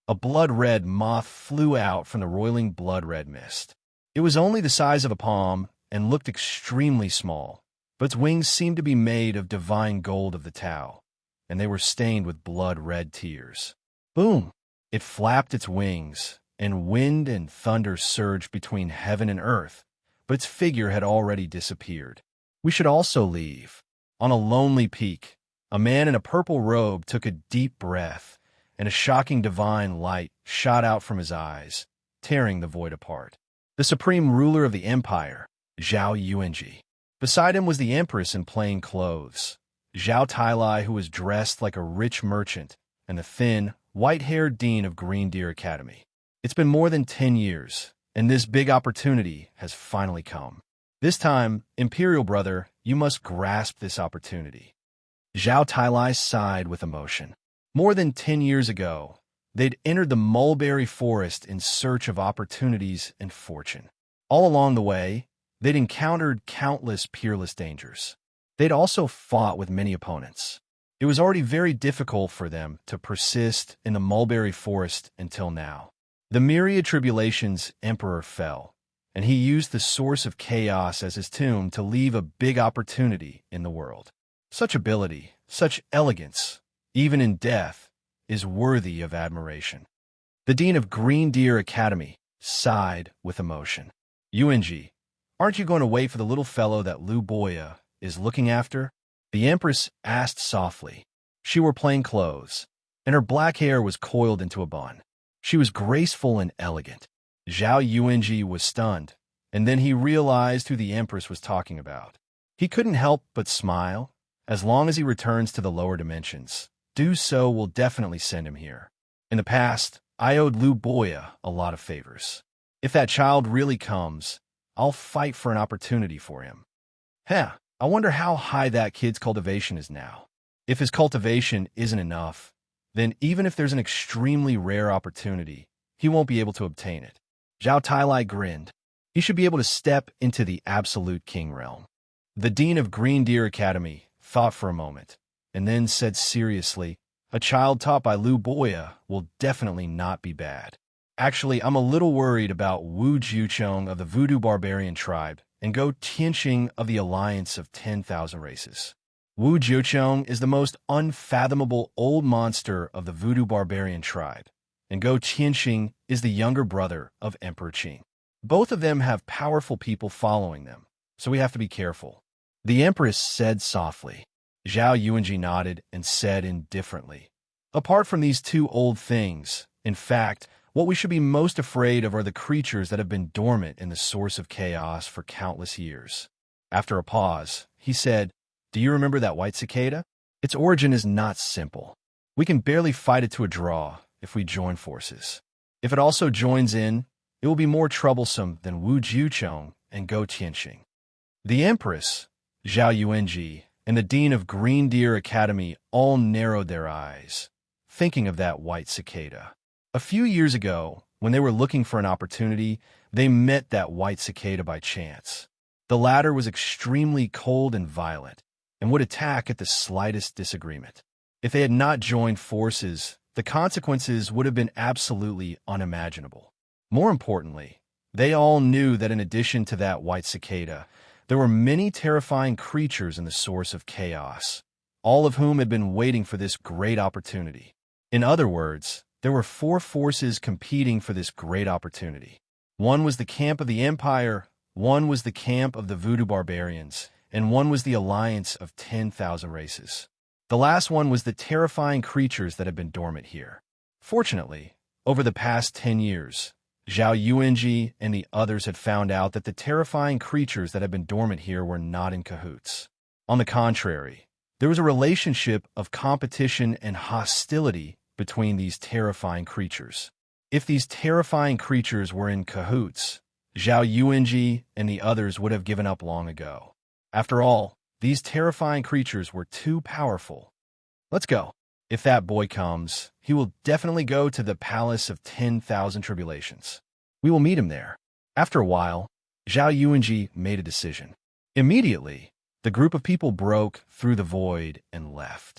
A blood-red moth flew out from the roiling blood-red mist. It was only the size of a palm and looked extremely small, but its wings seemed to be made of divine gold of the Tao, and they were stained with blood-red tears. Boom! It flapped its wings, and wind and thunder surged between heaven and earth, but its figure had already disappeared. We should also leave. On a lonely peak, a man in a purple robe took a deep breath, and a shocking divine light shot out from his eyes, tearing the void apart. The supreme ruler of the empire, Zhao Yuanji. Beside him was the Empress in plain clothes, Zhao Tailai, who was dressed like a rich merchant, and the thin, white-haired dean of Green Deer Academy. It's been more than 10 years, and this big opportunity has finally come. This time, Imperial Brother, you must grasp this opportunity. Zhao Tailai sighed with emotion. More than 10 years ago, they'd entered the mulberry forest in search of opportunities and fortune. All along the way, they'd encountered countless peerless dangers. They'd also fought with many opponents. It was already very difficult for them to persist in the mulberry forest until now. The myriad tribulations Emperor fell, and he used the source of chaos as his tomb to leave a big opportunity in the world. Such ability, such elegance, even in death, is worthy of admiration. The dean of Green Deer Academy sighed with emotion. Yuanji, aren't you going to wait for the little fellow that Lu Boya is looking after? The Empress asked softly. She wore plain clothes, and her black hair was coiled into a bun. She was graceful and elegant. Zhao Yuanji was stunned, and then he realized who the Empress was talking about. He couldn't help but smile. As long as he returns to the lower dimensions, do so will definitely send him here. In the past, I owed Lu Boya a lot of favors. If that child really comes, I'll fight for an opportunity for him. I wonder how high that kid's cultivation is now. If his cultivation isn't enough, then even if there's an extremely rare opportunity, he won't be able to obtain it. Zhao Tailai grinned. He should be able to step into the absolute king realm. The dean of Green Deer Academy thought for a moment, and then said seriously, a child taught by Lu Boya will definitely not be bad. Actually, I'm a little worried about Wu Jiucheng of the Voodoo Barbarian tribe and Go Tianxing of the Alliance of 10,000 Races. Wu Jiucheng is the most unfathomable old monster of the Voodoo Barbarian tribe, and Go Tianxing is the younger brother of Emperor Qing. Both of them have powerful people following them, so we have to be careful. The Empress said softly. Zhao Yuanji nodded and said indifferently, apart from these two old things, in fact, what we should be most afraid of are the creatures that have been dormant in the source of chaos for countless years. After a pause, he said, do you remember that white cicada? Its origin is not simple. We can barely fight it to a draw if we join forces. If it also joins in, it will be more troublesome than Wu Jiucheng and Go Tianxing. The Empress, Zhao Yuanji, and the dean of Green Deer Academy all narrowed their eyes, thinking of that white cicada. A few years ago, when they were looking for an opportunity, they met that white cicada by chance. The latter was extremely cold and violent, and would attack at the slightest disagreement. If they had not joined forces, the consequences would have been absolutely unimaginable. More importantly, they all knew that in addition to that white cicada, there were many terrifying creatures in the source of chaos, all of whom had been waiting for this great opportunity. In other words, there were 4 forces competing for this great opportunity. One was the camp of the Empire, one was the camp of the Voodoo Barbarians, and one was the Alliance of 10,000 Races. The last one was the terrifying creatures that had been dormant here. Fortunately, over the past 10 years, Zhao Yuanji and the others had found out that the terrifying creatures that had been dormant here were not in cahoots. On the contrary, there was a relationship of competition and hostility between these terrifying creatures. If these terrifying creatures were in cahoots, Zhao Yuanji and the others would have given up long ago. After all, these terrifying creatures were too powerful. Let's go. If that boy comes, he will definitely go to the Palace of 10,000 Tribulations. We will meet him there. After a while, Zhao Yuanji made a decision. Immediately, the group of people broke through the void and left.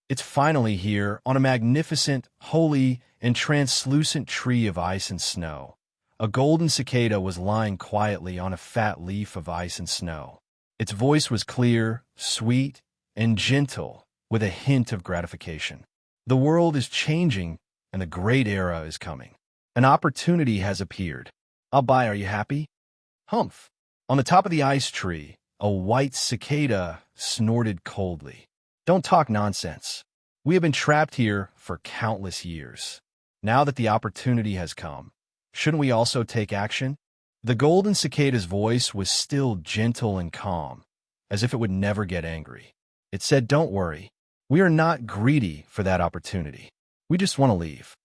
It's finally here on a magnificent, holy, and translucent tree of ice and snow. A golden cicada was lying quietly on a fat leaf of ice and snow. Its voice was clear, sweet, and gentle, with a hint of gratification. The world is changing, and the great era is coming. An opportunity has appeared. I'll buy, are you happy? Humph. On the top of the ice tree, a white cicada snorted coldly. Don't talk nonsense. We have been trapped here for countless years. Now that the opportunity has come, shouldn't we also take action? The golden cicada's voice was still gentle and calm, as if it would never get angry. It said, "Don't worry. We are not greedy for that opportunity. We just want to leave.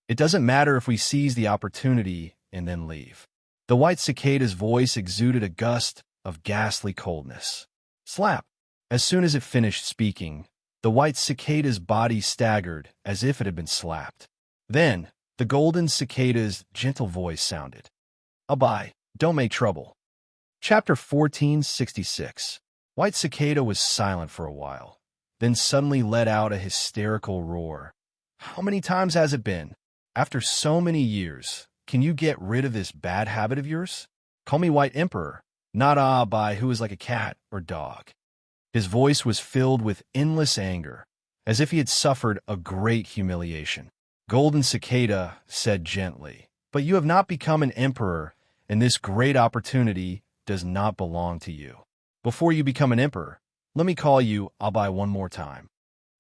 It doesn't matter if we seize the opportunity and then leave." The white cicada's voice exuded a gust of ghastly coldness. Slap! As soon as it finished speaking, the white cicada's body staggered as if it had been slapped. Then, the golden cicada's gentle voice sounded. "Bye. Don't make trouble." Chapter 1466. White Cicada was silent for a while, then suddenly let out a hysterical roar. "How many times has it been? After so many years, can you get rid of this bad habit of yours? Call me White Emperor, not Abai, who is like a cat or dog." His voice was filled with endless anger, as if he had suffered a great humiliation. Golden Cicada said gently, "But you have not become an emperor, and this great opportunity does not belong to you. Before you become an emperor, let me call you Abai one more time."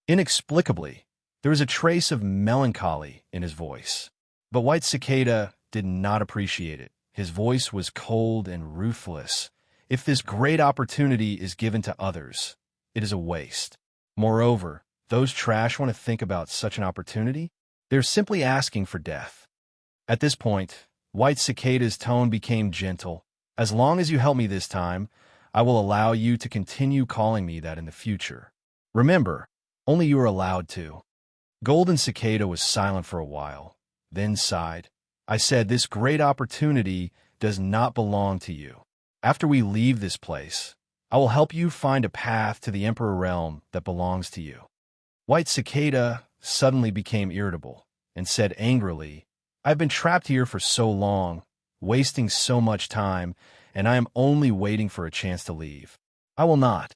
Inexplicably, there was a trace of melancholy in his voice. But White Cicada did not appreciate it. His voice was cold and ruthless. If this great opportunity is given to others, it is a waste. Moreover, those trash want to think about such an opportunity? They're simply asking for death. At this point, White Cicada's tone became gentle. "As long as you help me this time, I will allow you to continue calling me that in the future. Remember, only you are allowed to." Golden Cicada was silent for a while, then sighed. "I said this great opportunity does not belong to you. After we leave this place, I will help you find a path to the Emperor realm that belongs to you." White Cicada suddenly became irritable and said angrily, "I've been trapped here for so long, wasting so much time, and I am only waiting for a chance to leave. I will not."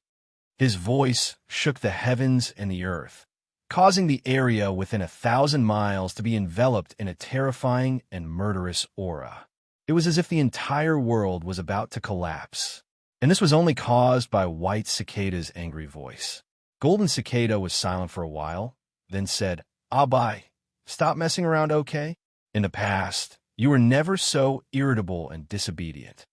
His voice shook the heavens and the earth, causing the area within 1,000 miles to be enveloped in a terrifying and murderous aura. It was as if the entire world was about to collapse, and this was only caused by White Cicada's angry voice. Golden Cicada was silent for a while, then said, "Abai, stop messing around, okay? In the past, you were never so irritable and disobedient."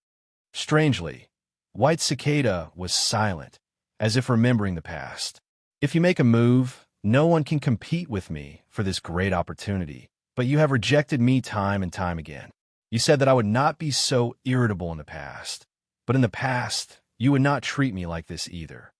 Strangely, White Cicada was silent, as if remembering the past. "If you make a move, no one can compete with me for this great opportunity, but you have rejected me time and time again. You said that I would not be so irritable in the past, but in the past, you would not treat me like this either."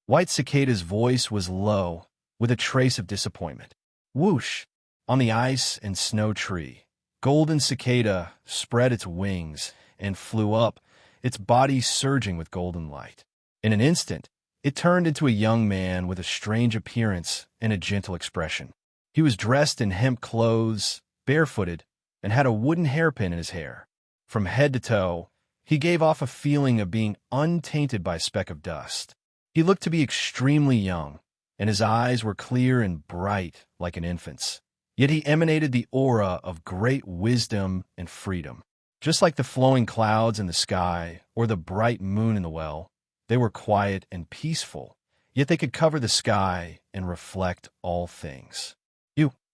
White Cicada's voice was low, with a trace of disappointment. Whoosh! On the ice and snow tree, Golden Cicada spread its wings and flew up, its body surging with golden light. In an instant, it turned into a young man with a strange appearance and a gentle expression. He was dressed in hemp clothes, barefooted, and had a wooden hairpin in his hair. From head to toe, he gave off a feeling of being untainted by a speck of dust. He looked to be extremely young, and his eyes were clear and bright like an infant's. Yet he emanated the aura of great wisdom and freedom. Just like the flowing clouds in the sky or the bright moon in the well, they were quiet and peaceful, yet they could cover the sky and reflect all things.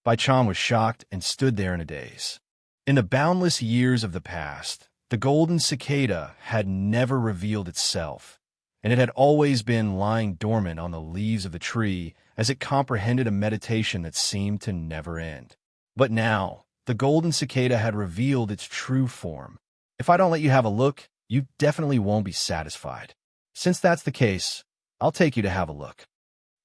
Bai Chan was shocked and stood there in a daze. In the boundless years of the past, the golden cicada had never revealed itself, and it had always been lying dormant on the leaves of the tree as it comprehended a meditation that seemed to never end. But now, the golden cicada had revealed its true form. "If I don't let you have a look, you definitely won't be satisfied. Since that's the case, I'll take you to have a look."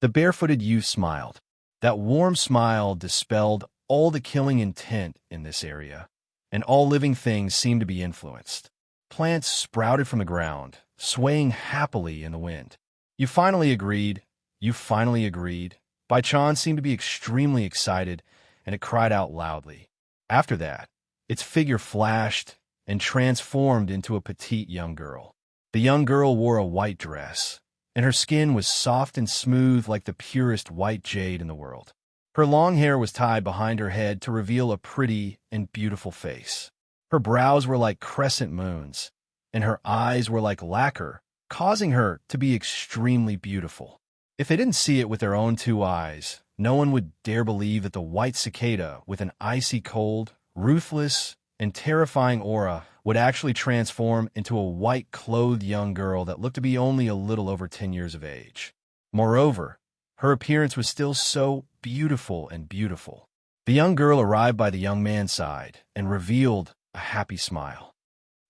The barefooted youth smiled. That warm smile dispelled all the killing intent in this area, and all living things seemed to be influenced. Plants sprouted from the ground, swaying happily in the wind. "You finally agreed. You finally agreed." Bai Chan seemed to be extremely excited, and it cried out loudly. After that, its figure flashed and transformed into a petite young girl. The young girl wore a white dress, and her skin was soft and smooth like the purest white jade in the world. Her long hair was tied behind her head to reveal a pretty and beautiful face. Her brows were like crescent moons, and her eyes were like lacquer, causing her to be extremely beautiful. If they didn't see it with their own two eyes, no one would dare believe that the white cicada, with an icy cold, ruthless, and terrifying aura, would actually transform into a white-clothed young girl that looked to be only a little over 10 years of age. Moreover, her appearance was still so beautiful and beautiful. The young girl arrived by the young man's side and revealed a happy smile.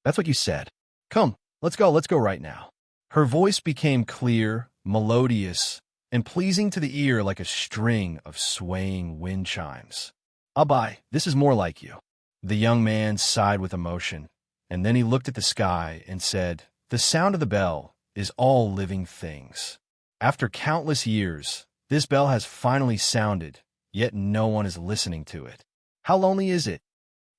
"That's what you said. Come, let's go right now." Her voice became clear, melodious, and pleasing to the ear like a string of swaying wind chimes. "Abai, this is more like you." The young man sighed with emotion, and then he looked at the sky and said, "The sound of the bell is all living things. After countless years, this bell has finally sounded, yet no one is listening to it. How lonely is it?"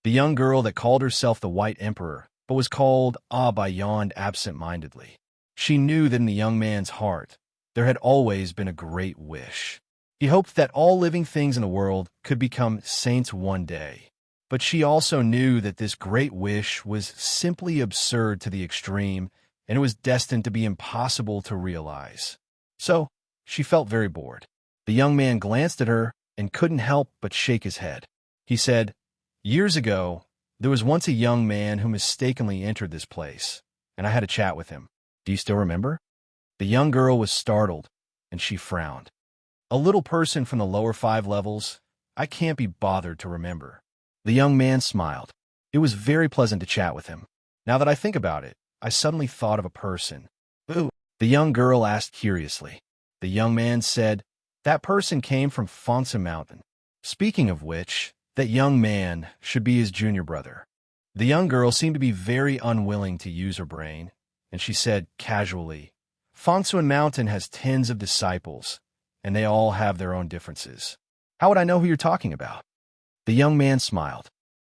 The young girl that called herself the White Emperor, but was called Abai, yawned absent-mindedly. She knew that in the young man's heart, there had always been a great wish. He hoped that all living things in the world could become saints one day. But she also knew that this great wish was simply absurd to the extreme, and it was destined to be impossible to realize. So, she felt very bored. The young man glanced at her and couldn't help but shake his head. He said, "Years ago, there was once a young man who mistakenly entered this place, and I had a chat with him. Do you still remember?" The young girl was startled, and she frowned. "A little person from the lower 5 levels? I can't be bothered to remember." The young man smiled. It was very pleasant to chat with him. "Now that I think about it, I suddenly thought of a person." "Who?" the young girl asked curiously. The young man said, "That person came from Fonsa Mountain. Speaking of which, that young man should be his junior brother." The young girl seemed to be very unwilling to use her brain, and she said casually, "Fonsa Mountain has tens of disciples, and they all have their own differences. How would I know who you're talking about?" The young man smiled.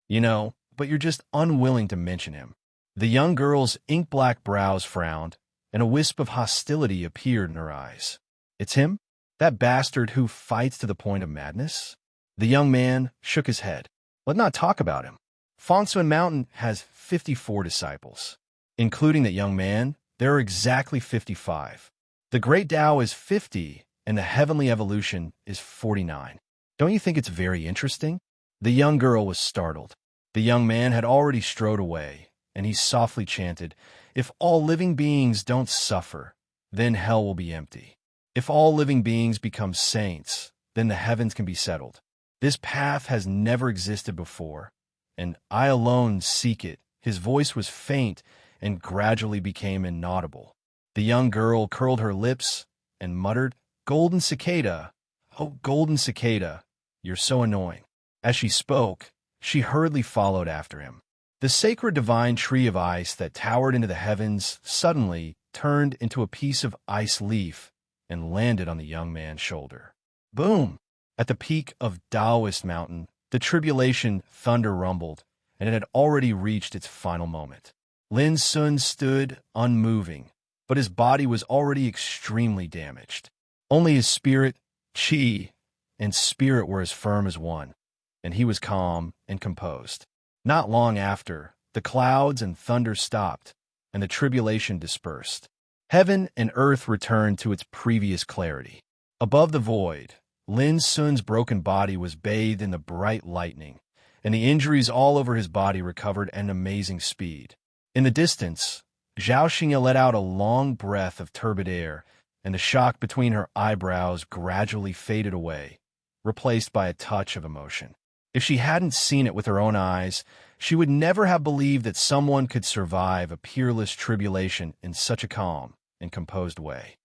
"You know, but you're just unwilling to mention him." The young girl's ink-black brows frowned, and a wisp of hostility appeared in her eyes. "It's him? That bastard who fights to the point of madness?" The young man shook his head. "Let's not talk about him. Fonsa Mountain has 54 disciples. Including that young man, there are exactly 55. The Great Tao is 50, and the Heavenly Evolution is 49. Don't you think it's very interesting?" The young girl was startled. The young man had already strode away, and he softly chanted, "If all living beings don't suffer, then hell will be empty. If all living beings become saints, then the heavens can be settled. This path has never existed before, and I alone seek it." His voice was faint and gradually became inaudible. The young girl curled her lips and muttered, "Golden cicada, oh golden cicada, you're so annoying." As she spoke, she hurriedly followed after him. The sacred divine tree of ice that towered into the heavens suddenly turned into a piece of ice leaf and landed on the young man's shoulder. Boom! At the peak of Taoist Mountain, the tribulation thunder rumbled, and it had already reached its final moment. Lin Sun stood unmoving, but his body was already extremely damaged. Only his spirit, qi, and spirit were as firm as one, and he was calm and composed. Not long after, the clouds and thunder stopped, and the tribulation dispersed. Heaven and earth returned to its previous clarity. Above the void, Lin Sun's broken body was bathed in the bright lightning, and the injuries all over his body recovered at an amazing speed. In the distance, Zhao Xingya let out a long breath of turbid air, and the shock between her eyebrows gradually faded away, replaced by a touch of emotion. If she hadn't seen it with her own eyes, she would never have believed that someone could survive a peerless tribulation in such a calm and composed way.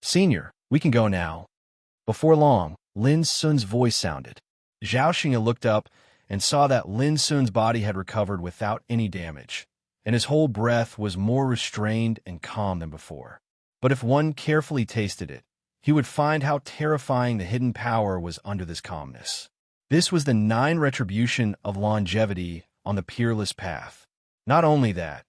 "Senior, we can go now." Before long, Lin Sun's voice sounded. Zhao Xingya looked up and saw that Lin Sun's body had recovered without any damage, and his whole breath was more restrained and calm than before. But if one carefully tasted it, he would find how terrifying the hidden power was under this calmness. This was the 9 retribution of longevity on the peerless path. Not only that,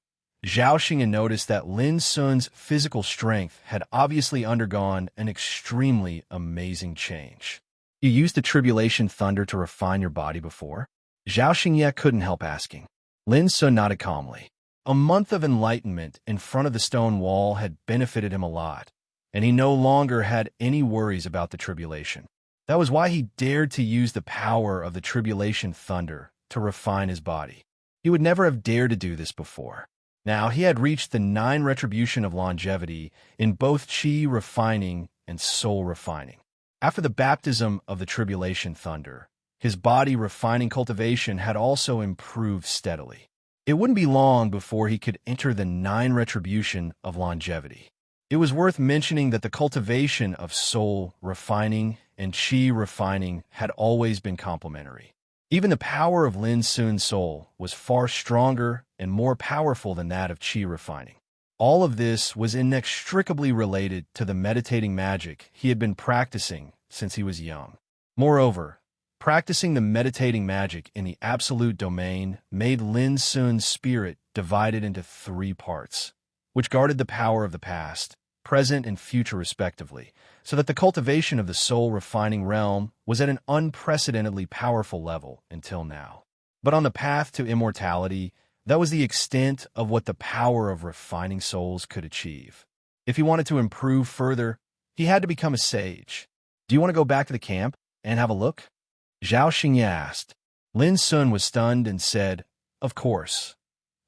Zhao Xingya noticed that Lin Sun's physical strength had obviously undergone an extremely amazing change. "You used the tribulation thunder to refine your body before?" Zhao Xingya couldn't help asking. Lin Sun nodded calmly. A month of enlightenment in front of the stone wall had benefited him a lot, and he no longer had any worries about the tribulation. That was why he dared to use the power of the tribulation thunder to refine his body. He would never have dared to do this before. Now, he had reached the 9 retribution of longevity in both chi refining and soul refining. After the baptism of the tribulation thunder, his body refining cultivation had also improved steadily. It wouldn't be long before he could enter the 9 retribution of longevity. It was worth mentioning that the cultivation of soul refining and chi refining had always been complementary. Even the power of Lin Sun's soul was far stronger and more powerful than that of chi refining. All of this was inextricably related to the meditating magic he had been practicing since he was young. Moreover, practicing the meditating magic in the absolute domain made Lin Sun's spirit divided into 3 parts, which guarded the power of the past, present, and future respectively, so that the cultivation of the soul-refining realm was at an unprecedentedly powerful level until now. But on the path to immortality, that was the extent of what the power of refining souls could achieve. If he wanted to improve further, he had to become a sage. "Do you want to go back to the camp and have a look?" Zhao Xingye asked. Lin Sun was stunned and said, "Of course."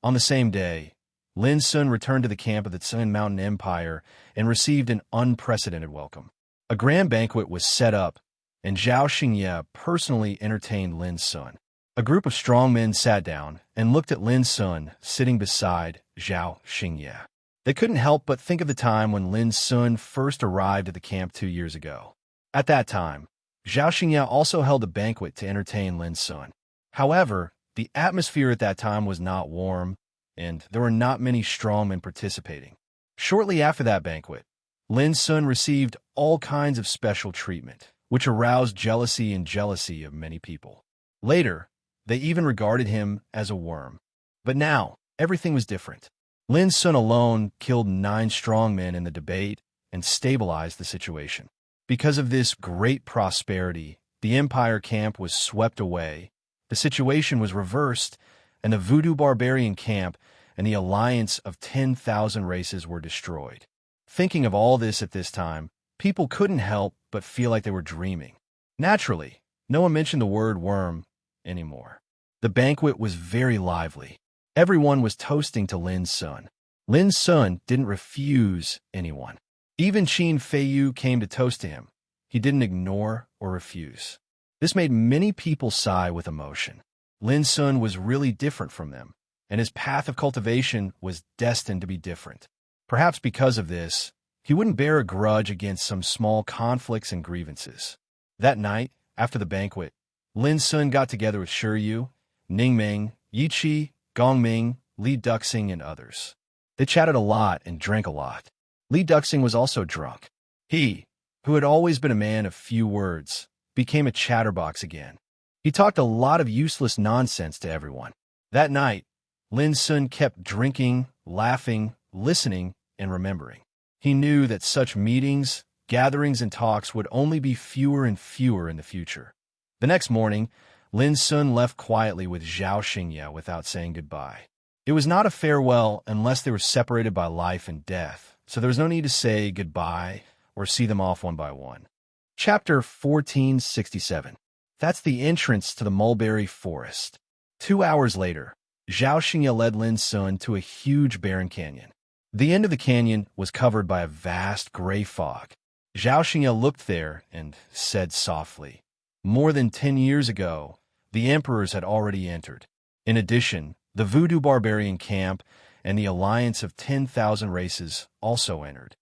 On the same day, Lin Sun returned to the camp of the Sun Mountain Empire and received an unprecedented welcome. A grand banquet was set up, and Zhao Xingye personally entertained Lin Sun. A group of strong men sat down and looked at Lin Sun sitting beside Zhao Xingye. They couldn't help but think of the time when Lin Sun first arrived at the camp 2 years ago. At that time, Zhao Xingye also held a banquet to entertain Lin Sun. However, the atmosphere at that time was not warm, and there were not many strongmen participating. Shortly after that banquet, Lin Sun received all kinds of special treatment, which aroused jealousy of many people. Later, they even regarded him as a worm. But now, everything was different. Lin Sun alone killed 9 strongmen in the debate and stabilized the situation. Because of this great prosperity, the Empire camp was swept away, the situation was reversed, and the voodoo barbarian camp and the alliance of 10,000 races were destroyed. Thinking of all this at this time, people couldn't help but feel like they were dreaming. Naturally, no one mentioned the word worm anymore. The banquet was very lively. Everyone was toasting to Lin Sun. Lin Sun didn't refuse anyone. Even Qin Feiyu came to toast to him. He didn't ignore or refuse. This made many people sigh with emotion. Lin Sun was really different from them, and his path of cultivation was destined to be different. Perhaps because of this, he wouldn't bear a grudge against some small conflicts and grievances. That night, after the banquet, Lin Sun got together with Shiyu, Ningming, Yiqi, Gongming, Li Duxing, and others. They chatted a lot and drank a lot. Li Duxing was also drunk. He, who had always been a man of few words, became a chatterbox again. He talked a lot of useless nonsense to everyone. That night, Lin Sun kept drinking, laughing, listening, and remembering. He knew that such meetings, gatherings, and talks would only be fewer and fewer in the future. The next morning, Lin Sun left quietly with Zhao Xingye without saying goodbye. It was not a farewell unless they were separated by life and death, so there was no need to say goodbye or see them off one by one. Chapter 1467. That's the entrance to the mulberry forest. 2 hours later, Zhao Xingye led Lin Sun to a huge barren canyon. The end of the canyon was covered by a vast gray fog. Zhao Xingye looked there and said softly, "More than 10 years ago, the emperors had already entered. In addition, the voodoo barbarian camp and the alliance of 10,000 races also entered."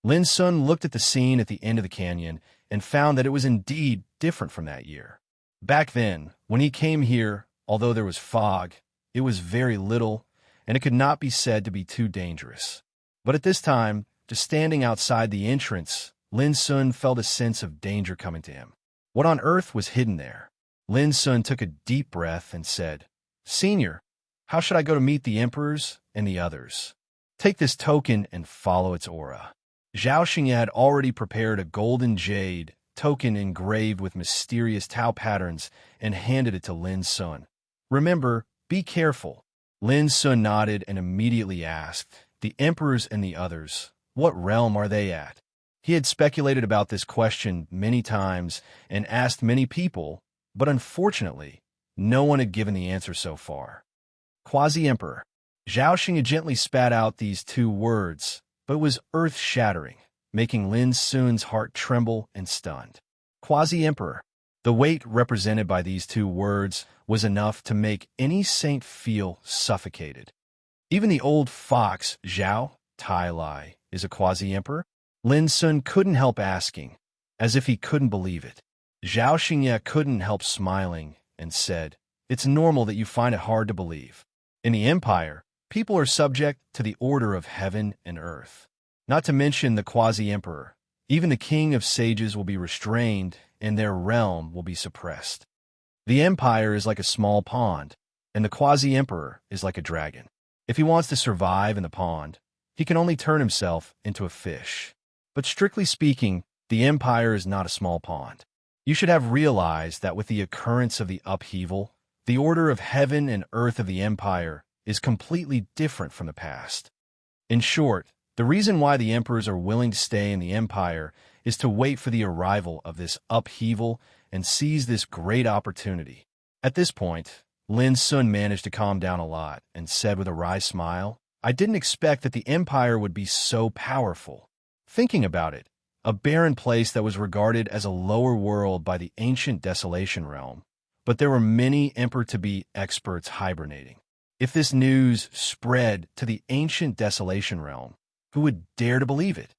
Lin Sun looked at the scene at the end of the canyon and found that it was indeed different from that year. Back then, when he came here, although there was fog, it was very little, and it could not be said to be too dangerous. But at this time, just standing outside the entrance, Lin Sun felt a sense of danger coming to him. What on earth was hidden there? Lin Sun took a deep breath and said, "Senior, how should I go to meet the emperors and the others?" "Take this token and follow its aura." Zhao Xingye had already prepared a golden jade token engraved with mysterious Tao patterns and handed it to Lin Sun. "Remember, be careful." Lin Sun nodded and immediately asked, "The emperors and the others, what realm are they at?" He had speculated about this question many times and asked many people, but unfortunately, no one had given the answer so far. Quasi-emperor. Zhao Xingye gently spat out these two words, but it was earth-shattering, making Lin Sun's heart tremble and stunned. Quasi-emperor. The weight represented by these two words was enough to make any saint feel suffocated. Even the old fox, Zhao Tai is a quasi-emperor? Lin Sun couldn't help asking, as if he couldn't believe it. Zhao Xingye couldn't help smiling and said, "It's normal that you find it hard to believe. In the Empire, people are subject to the order of heaven and earth. Not to mention the quasi-emperor. Even the king of sages will be restrained and their realm will be suppressed. The empire is like a small pond, and the quasi-emperor is like a dragon. If he wants to survive in the pond, he can only turn himself into a fish. But strictly speaking, the empire is not a small pond. You should have realized that with the occurrence of the upheaval, the order of heaven and earth of the empire is completely different from the past. In short, the reason why the emperors are willing to stay in the empire is to wait for the arrival of this upheaval and seize this great opportunity." At this point, Lin Sun managed to calm down a lot and said with a wry smile, "I didn't expect that the empire would be so powerful. Thinking about it, a barren place that was regarded as a lower world by the ancient Desolation Realm, but there were many emperor-to-be experts hibernating. If this news spread to the ancient Desolation Realm, who would dare to believe it?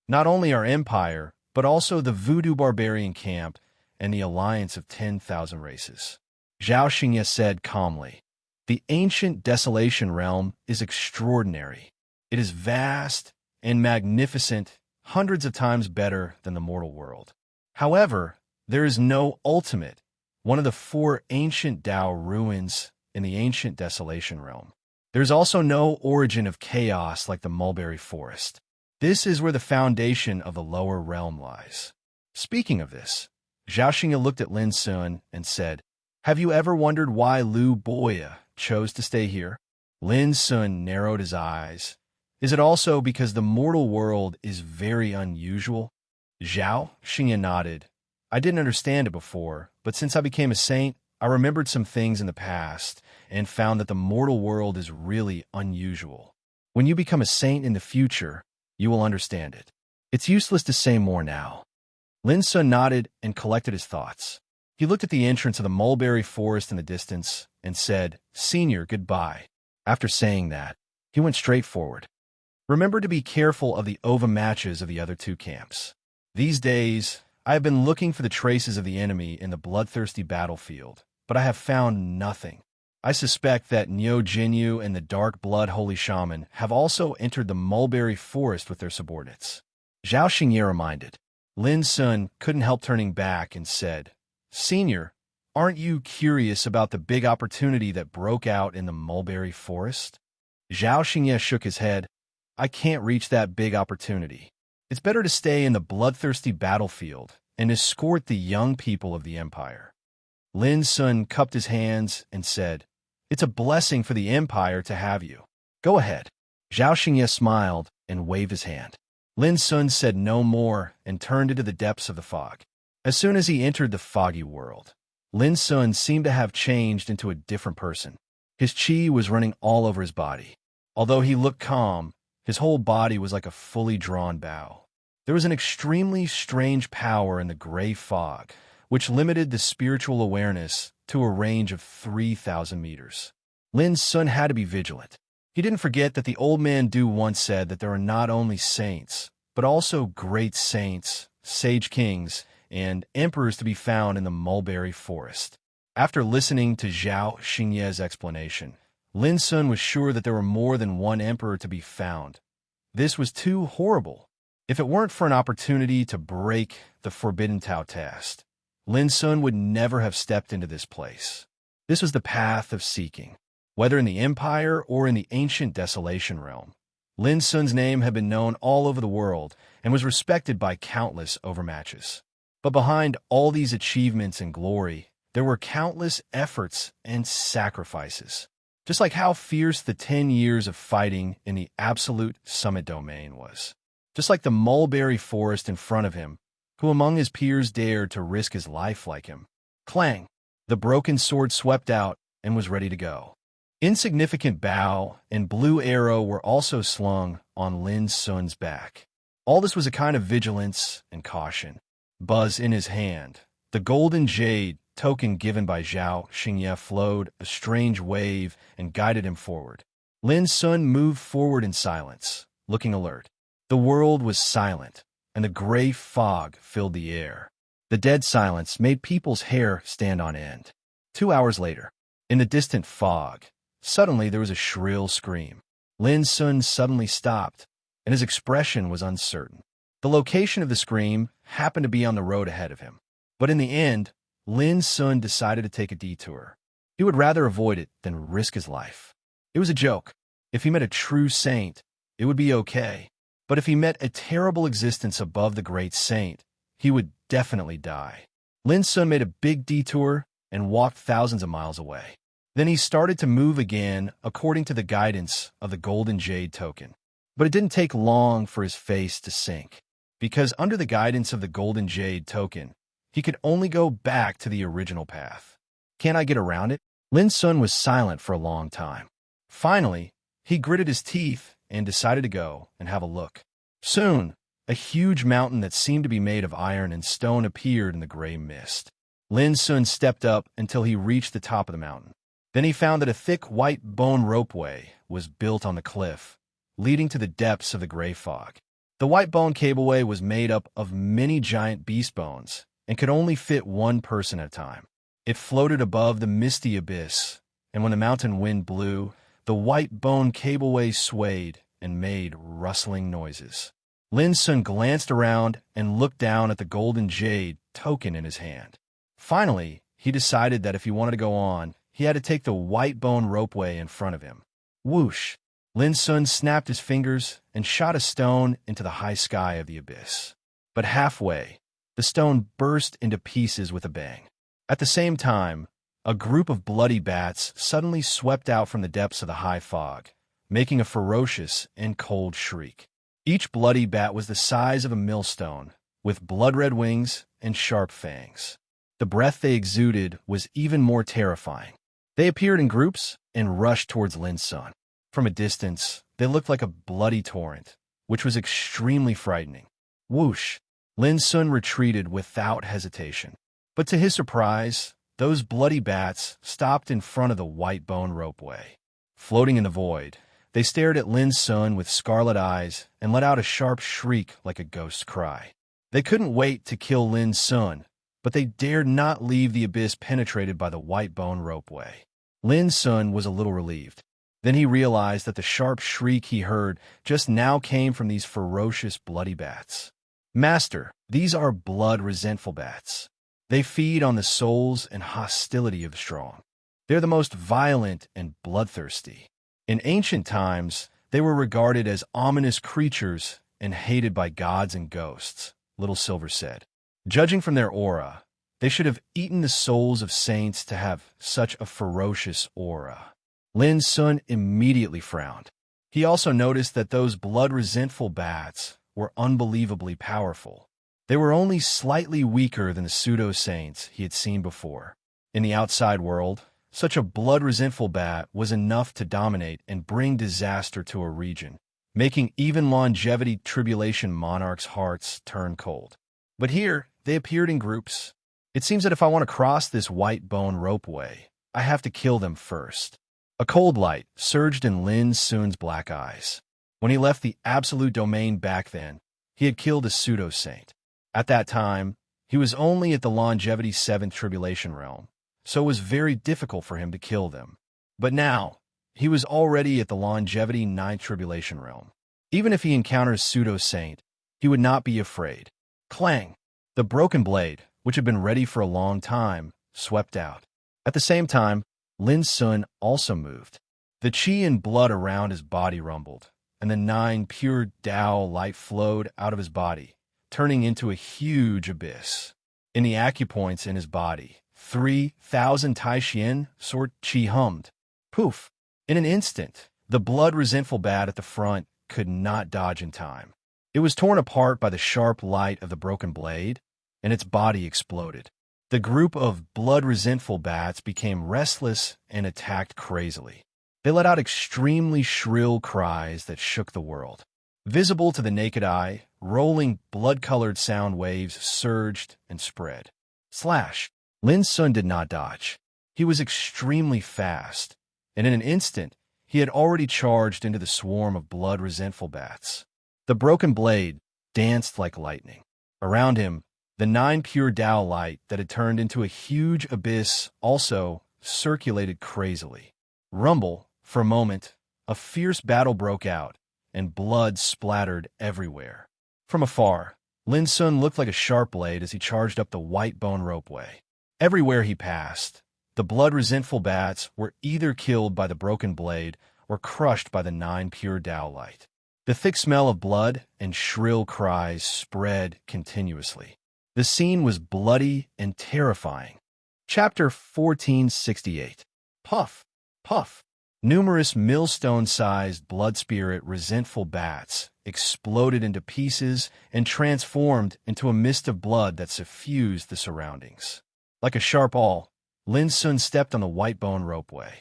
Not only our empire, but also the voodoo barbarian camp and the alliance of 10,000 races." Zhao Xingye said calmly, "The ancient Desolation Realm is extraordinary. It is vast and magnificent, hundreds of times better than the mortal world. However, there is no ultimate, one of the 4 ancient Tao ruins in the ancient Desolation Realm. There is also no origin of chaos like the mulberry forest. This is where the foundation of the lower realm lies." Speaking of this, Zhao Xingye looked at Lin Sun and said, "Have you ever wondered why Lu Boya chose to stay here?" Lin Sun narrowed his eyes. "Is it also because the mortal world is very unusual?" Zhao Xingye nodded. "I didn't understand it before, but since I became a saint, I remembered some things in the past and found that the mortal world is really unusual. When you become a saint in the future, you will understand it. It's useless to say more now." Lin Sun nodded and collected his thoughts. He looked at the entrance of the mulberry forest in the distance and said, "Senior, goodbye." After saying that, he went straight forward. "Remember to be careful of the ova matches of the other 2 camps. These days, I have been looking for the traces of the enemy in the bloodthirsty battlefield, but I have found nothing. I suspect that Niu Jinyu and the Dark Blood Holy Shaman have also entered the mulberry forest with their subordinates." Zhao Xingye reminded. Lin Sun couldn't help turning back and said, "Senior, aren't you curious about the big opportunity that broke out in the mulberry forest?" Zhao Xingye shook his head. "I can't reach that big opportunity. It's better to stay in the bloodthirsty battlefield and escort the young people of the empire." Lin Sun cupped his hands and said, "It's a blessing for the empire to have you. Go ahead." Zhao Xingye smiled and waved his hand. Lin Sun said no more and turned into the depths of the fog. As soon as he entered the foggy world, Lin Sun seemed to have changed into a different person. His qi was running all over his body. Although he looked calm, his whole body was like a fully drawn bow. There was an extremely strange power in the gray fog, which limited the spiritual awareness to a range of 3,000 meters. Lin Sun had to be vigilant. He didn't forget that the old man Du once said that there are not only saints, but also great saints, sage kings, and emperors to be found in the mulberry forest. After listening to Zhao Xingye's explanation, Lin Sun was sure that there were more than one emperor to be found. This was too horrible. If it weren't for an opportunity to break the Forbidden Tao test, Lin Sun would never have stepped into this place. This was the path of seeking. Whether in the Empire or in the ancient Desolation Realm, Lin Sun's name had been known all over the world and was respected by countless overmatches. But behind all these achievements and glory, there were countless efforts and sacrifices. Just like how fierce the 10 years of fighting in the absolute summit domain was. Just like the mulberry forest in front of him, who among his peers dared to risk his life like him. Clang! The broken sword swept out and was ready to go. Insignificant bow and blue arrow were also slung on Lin Sun's back. All this was a kind of vigilance and caution. Buzz in his hand, the golden jade token given by Zhao Xingye flowed a strange wave and guided him forward. Lin Sun moved forward in silence, looking alert. The world was silent, and the gray fog filled the air. The dead silence made people's hair stand on end. 2 hours later, in the distant fog, suddenly there was a shrill scream. Lin Sun suddenly stopped, and his expression was uncertain. The location of the scream happened to be on the road ahead of him. But in the end, Lin Sun decided to take a detour. He would rather avoid it than risk his life. It was a joke. If he met a true saint, it would be okay. But if he met a terrible existence above the great saint, he would definitely die. Lin Sun made a big detour and walked thousands of miles away. Then he started to move again according to the guidance of the golden jade token. But it didn't take long for his face to sink, because under the guidance of the golden jade token, he could only go back to the original path. Can't I get around it? Lin Sun was silent for a long time. Finally, he gritted his teeth and decided to go and have a look. Soon, a huge mountain that seemed to be made of iron and stone appeared in the gray mist. Lin Sun stepped up until he reached the top of the mountain. Then he found that a thick white bone ropeway was built on the cliff, leading to the depths of the gray fog. The white bone cableway was made up of many giant beast bones and could only fit one person at a time. It floated above the misty abyss, and when the mountain wind blew, the white bone cableway swayed and made rustling noises. Lin Sun glanced around and looked down at the golden jade token in his hand. Finally, he decided that if he wanted to go on, he had to take the white bone ropeway in front of him. Whoosh! Lin Sun snapped his fingers and shot a stone into the high sky of the abyss. But halfway, the stone burst into pieces with a bang. At the same time, a group of bloody bats suddenly swept out from the depths of the high fog, making a ferocious and cold shriek. Each bloody bat was the size of a millstone, with blood-red wings and sharp fangs. The breath they exuded was even more terrifying. They appeared in groups and rushed towards Lin Sun. From a distance, they looked like a bloody torrent, which was extremely frightening. Whoosh! Lin Sun retreated without hesitation. But to his surprise, those bloody bats stopped in front of the white bone ropeway. Floating in the void, they stared at Lin Sun with scarlet eyes and let out a sharp shriek like a ghost's cry. They couldn't wait to kill Lin Sun, but they dared not leave the abyss penetrated by the white bone ropeway. Lin Sun was a little relieved. Then he realized that the sharp shriek he heard just now came from these ferocious bloody bats. Master, these are blood-resentful bats. They feed on the souls and hostility of the strong. They're the most violent and bloodthirsty. In ancient times, they were regarded as ominous creatures and hated by gods and ghosts, Little Silver said. Judging from their aura, they should have eaten the souls of saints to have such a ferocious aura. Lin Sun immediately frowned. He also noticed that those blood-resentful bats were unbelievably powerful. They were only slightly weaker than the pseudo-saints he had seen before. In the outside world, such a blood-resentful bat was enough to dominate and bring disaster to a region, making even longevity tribulation monarchs' hearts turn cold. But here, they appeared in groups. It seems that if I want to cross this white bone ropeway, I have to kill them first. A cold light surged in Lin Sun's black eyes. When he left the absolute domain back then, he had killed a pseudo-saint. At that time, he was only at the longevity 7th tribulation realm, so it was very difficult for him to kill them. But now, he was already at the longevity 9th tribulation realm. Even if he encountered a pseudo-saint, he would not be afraid. Clang! The broken blade, which had been ready for a long time, swept out. At the same time, Lin Sun also moved. The qi and blood around his body rumbled, and the 9 pure Tao light flowed out of his body, turning into a huge abyss. In the acupoints in his body, 3,000 Tai-Chien sort qi hummed. Poof! In an instant, the blood-resentful bat at the front could not dodge in time. It was torn apart by the sharp light of the broken blade, and its body exploded. The group of blood-resentful bats became restless and attacked crazily. They let out extremely shrill cries that shook the world. Visible to the naked eye, rolling, blood-colored sound waves surged and spread. Slash! Lin Sun did not dodge. He was extremely fast, and in an instant, he had already charged into the swarm of blood-resentful bats. The broken blade danced like lightning. Around him, the 9 pure Tao light that had turned into a huge abyss also circulated crazily. Rumble, for a moment, a fierce battle broke out, and blood splattered everywhere. From afar, Lin Sun looked like a sharp blade as he charged up the white bone ropeway. Everywhere he passed, the blood-resentful bats were either killed by the broken blade or crushed by the 9 pure Tao light. The thick smell of blood and shrill cries spread continuously. The scene was bloody and terrifying. Chapter 1468. Puff! Puff! Numerous millstone-sized, blood-spirit, resentful bats exploded into pieces and transformed into a mist of blood that suffused the surroundings. Like a sharp awl, Lin Sun stepped on the white bone ropeway.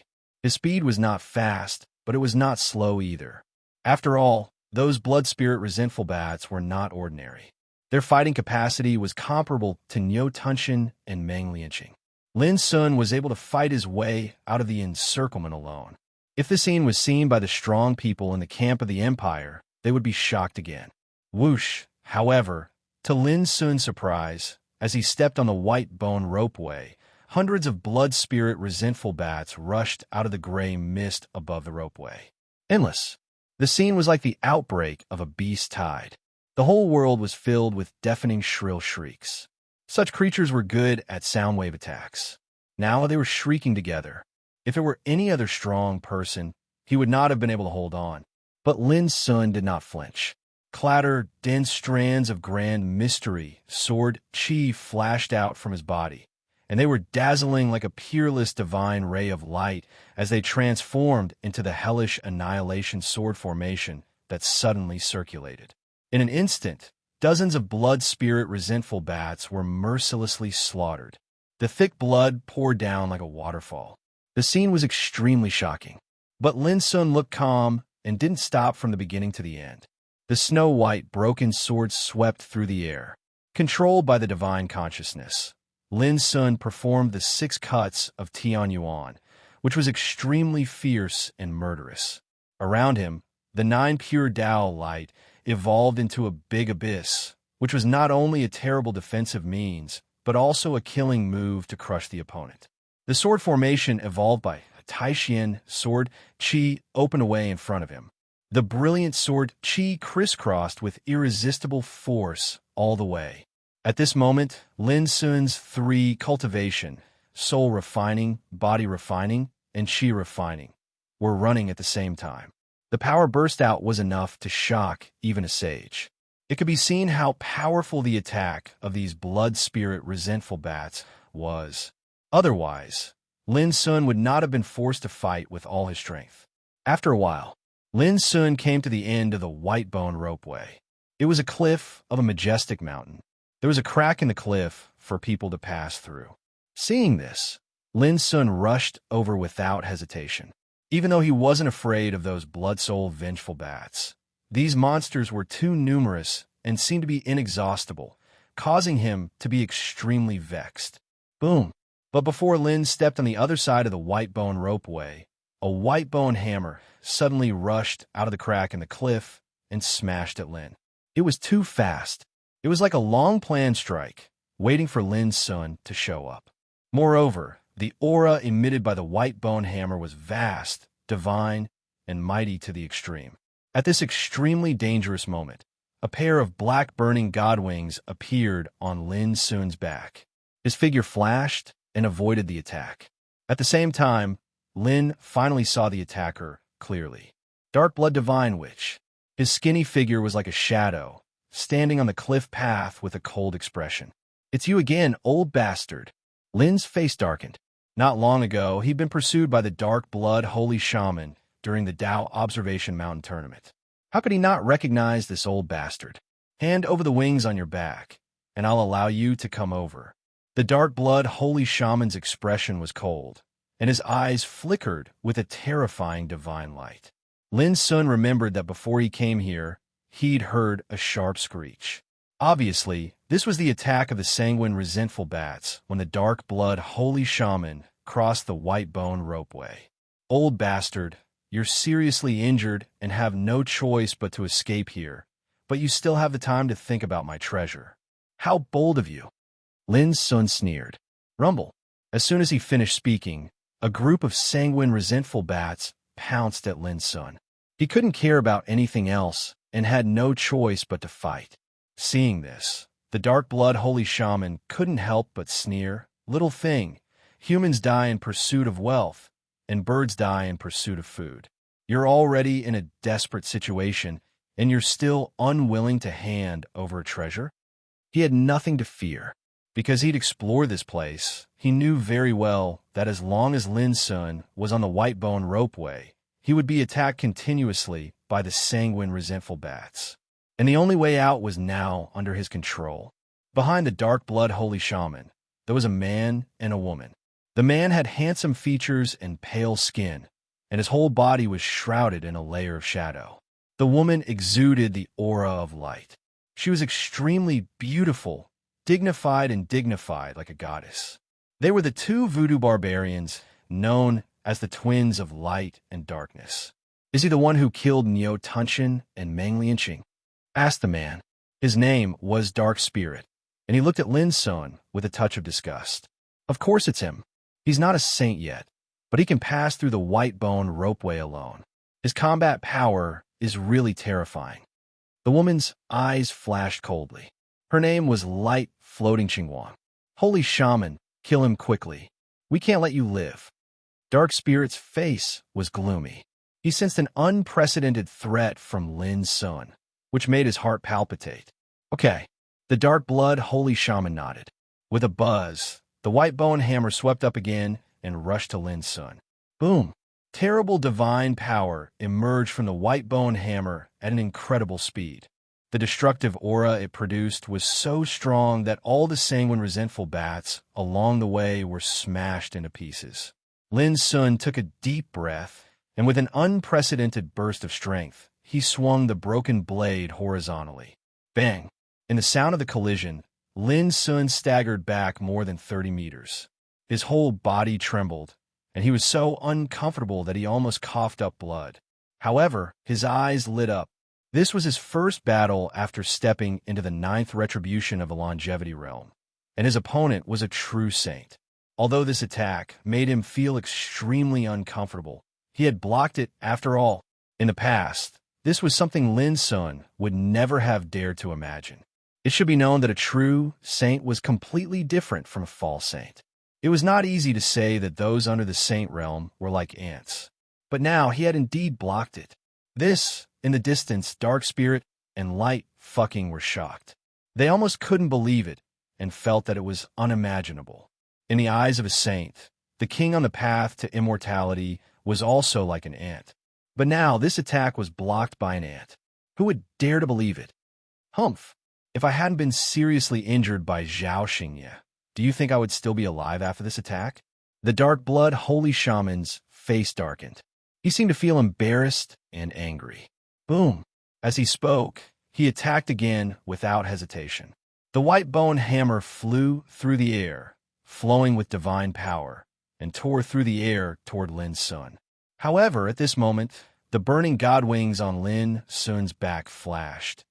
His speed was not fast, but it was not slow either. After all, those blood-spirit resentful bats were not ordinary. Their fighting capacity was comparable to Niu Tunshin and Meng Lianqing. Lin Sun was able to fight his way out of the encirclement alone. If the scene was seen by the strong people in the camp of the Empire, they would be shocked again. Whoosh, however, to Lin Sun's surprise, as he stepped on the white bone ropeway, hundreds of blood-spirit resentful bats rushed out of the gray mist above the ropeway. Endless. The scene was like the outbreak of a beast tide. The whole world was filled with deafening shrill shrieks. Such creatures were good at sound wave attacks. Now they were shrieking together. If it were any other strong person, he would not have been able to hold on. But Lin Sun did not flinch. Clatter, dense strands of grand mystery, sword, chi flashed out from his body, and they were dazzling like a peerless divine ray of light as they transformed into the hellish annihilation sword formation that suddenly circulated. In an instant, dozens of blood-spirit resentful bats were mercilessly slaughtered. The thick blood poured down like a waterfall. The scene was extremely shocking, but Lin Sun looked calm and didn't stop from the beginning to the end. The snow-white broken sword swept through the air. Controlled by the divine consciousness, Lin Sun performed the 6 cuts of Tian Yuan, which was extremely fierce and murderous. Around him, the 9 pure Tao light evolved into a big abyss, which was not only a terrible defensive means, but also a killing move to crush the opponent. The sword formation evolved by Taishian sword Qi opened away in front of him. The brilliant sword Qi crisscrossed with irresistible force all the way. At this moment, Lin Sun's 3 cultivation, soul refining, body refining, and Qi refining, were running at the same time. The power burst out was enough to shock even a sage. It could be seen how powerful the attack of these blood-spirit resentful bats was. Otherwise, Lin Sun would not have been forced to fight with all his strength. After a while, Lin Sun came to the end of the white bone ropeway. It was a cliff of a majestic mountain. There was a crack in the cliff for people to pass through. Seeing this, Lin Sun rushed over without hesitation. Even though he wasn't afraid of those blood-soul vengeful bats, these monsters were too numerous and seemed to be inexhaustible, causing him to be extremely vexed. Boom! But before Lin stepped on the other side of the white bone ropeway, a white bone hammer suddenly rushed out of the crack in the cliff and smashed at Lin. It was too fast. It was like a long-planned strike, waiting for Lin Sun to show up. Moreover, the aura emitted by the white bone hammer was vast, divine, and mighty to the extreme. At this extremely dangerous moment, a pair of black burning god wings appeared on Lin Sun's back. His figure flashed and avoided the attack. At the same time, Lin finally saw the attacker clearly. Dark Blood Divine Witch. His skinny figure was like a shadow, standing on the cliff path with a cold expression. "It's you again, old bastard." Lin's face darkened. Not long ago, he'd been pursued by the Dark Blood Holy Shaman during the Tao Observation Mountain Tournament. How could he not recognize this old bastard? "Hand over the wings on your back, and I'll allow you to come over." The Dark Blood Holy Shaman's expression was cold, and his eyes flickered with a terrifying divine light. Lin Sun remembered that before he came here, he'd heard a sharp screech. Obviously, this was the attack of the sanguine, resentful bats when the dark blood holy shaman crossed the white bone ropeway. Old bastard, you're seriously injured and have no choice but to escape here, but you still have the time to think about my treasure. How bold of you! Lin Sun sneered. Rumble. As soon as he finished speaking, a group of sanguine, resentful bats pounced at Lin Sun. He couldn't care about anything else and had no choice but to fight. Seeing this, the dark blood holy shaman couldn't help but sneer. Little thing, humans die in pursuit of wealth, and birds die in pursuit of food. You're already in a desperate situation, and you're still unwilling to hand over a treasure? He had nothing to fear. Because he'd explored this place, he knew very well that as long as Lin Sun was on the white bone ropeway, he would be attacked continuously by the sanguine, resentful bats. And the only way out was now under his control. Behind the dark blood holy shaman, there was a man and a woman. The man had handsome features and pale skin, and his whole body was shrouded in a layer of shadow. The woman exuded the aura of light. She was extremely beautiful, dignified like a goddess. They were the two voodoo barbarians known as the twins of light and darkness. Is he the one who killed Neo Tunshin and Meng Lianqing? Asked the man. His name was Dark Spirit, and he looked at Lin Sun with a touch of disgust. Of course it's him. He's not a saint yet, but he can pass through the white bone ropeway alone. His combat power is really terrifying. The woman's eyes flashed coldly. Her name was Light Floating Qingwang. Holy shaman, kill him quickly. We can't let you live. Dark Spirit's face was gloomy. He sensed an unprecedented threat from Lin Sun, which made his heart palpitate. Okay. The dark blood holy shaman nodded. With a buzz, the white bone hammer swept up again and rushed to Lin Sun. Boom! Terrible divine power emerged from the white bone hammer at an incredible speed. The destructive aura it produced was so strong that all the sanguine, resentful bats along the way were smashed into pieces. Lin Sun took a deep breath, and with an unprecedented burst of strength, he swung the broken blade horizontally. Bang! In the sound of the collision, Lin Sun staggered back more than 30 meters. His whole body trembled, and he was so uncomfortable that he almost coughed up blood. However, his eyes lit up. This was his first battle after stepping into the 9th retribution of the longevity realm, and his opponent was a true saint. Although this attack made him feel extremely uncomfortable, he had blocked it after all. In the past, this was something Lin Sun would never have dared to imagine. It should be known that a true saint was completely different from a false saint. It was not easy to say that those under the saint realm were like ants, but now he had indeed blocked it. This, in the distance, Dark Spirit and Light fucking were shocked. They almost couldn't believe it and felt that it was unimaginable. In the eyes of a saint, the king on the path to immortality was also like an ant. But now this attack was blocked by an ant. Who would dare to believe it? Humph! If I hadn't been seriously injured by Zhao Xingye, do you think I would still be alive after this attack? The dark blood holy shaman's face darkened. He seemed to feel embarrassed and angry. Boom! As he spoke, he attacked again without hesitation. The white bone hammer flew through the air, flowing with divine power, and tore through the air toward Lin Sun. However, at this moment, the burning god wings on Lin Sun's back flashed,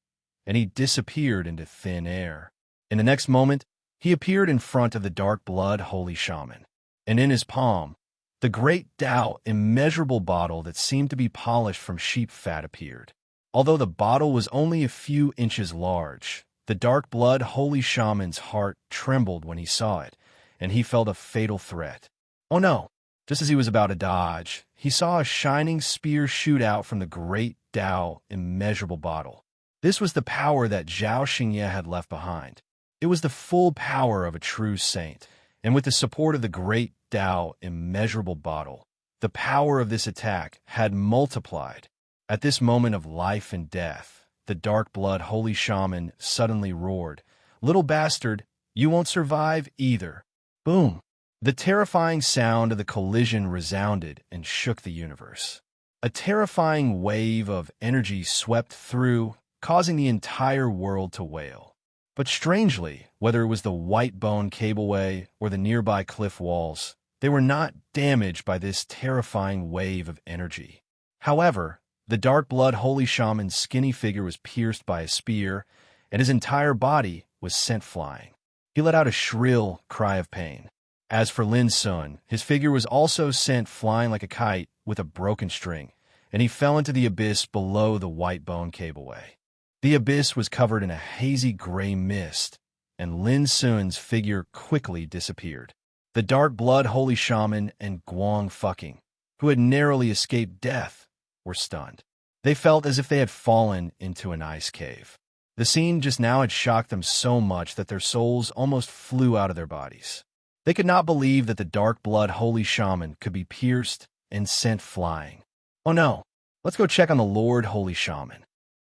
and he disappeared into thin air. In the next moment, he appeared in front of the dark blood holy shaman, and in his palm, the great Tao immeasurable bottle that seemed to be polished from sheep fat appeared. Although the bottle was only a few inches large, the dark blood holy shaman's heart trembled when he saw it, and he felt a fatal threat. Oh no! Just as he was about to dodge, he saw a shining spear shoot out from the great Tao immeasurable bottle. This was the power that Zhao Xingye had left behind. It was the full power of a true saint, and with the support of the great Tao immeasurable bottle, the power of this attack had multiplied. At this moment of life and death, the dark blood holy shaman suddenly roared, "Little bastard, you won't survive either." Boom! The terrifying sound of the collision resounded and shook the universe. A terrifying wave of energy swept through, causing the entire world to wail. But strangely, whether it was the white bone cableway or the nearby cliff walls, they were not damaged by this terrifying wave of energy. However, the dark blood holy shaman's skinny figure was pierced by a spear, and his entire body was sent flying. He let out a shrill cry of pain. As for Lin Sun, his figure was also sent flying like a kite with a broken string, and he fell into the abyss below the white bone cableway. The abyss was covered in a hazy gray mist, and Lin Sun's figure quickly disappeared. The dark blood holy shaman and Guang fucking, who had narrowly escaped death, were stunned. They felt as if they had fallen into an ice cave. The scene just now had shocked them so much that their souls almost flew out of their bodies. They could not believe that the dark blood holy shaman could be pierced and sent flying. Oh no, let's go check on the Lord holy shaman.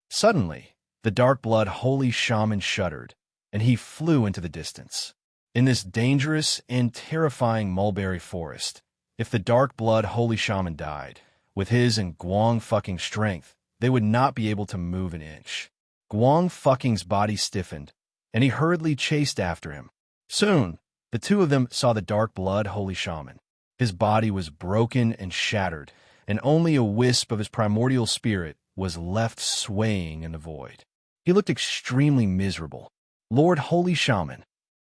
Suddenly, the dark blood holy shaman shuddered, and he flew into the distance. In this dangerous and terrifying mulberry forest, if the dark blood holy shaman died, with his and Guang fucking strength, they would not be able to move an inch. Guang fucking's body stiffened, and he hurriedly chased after him. Soon, the two of them saw the dark blood holy shaman. His body was broken and shattered, and only a wisp of his primordial spirit was left swaying in the void. He looked extremely miserable. Lord holy shaman.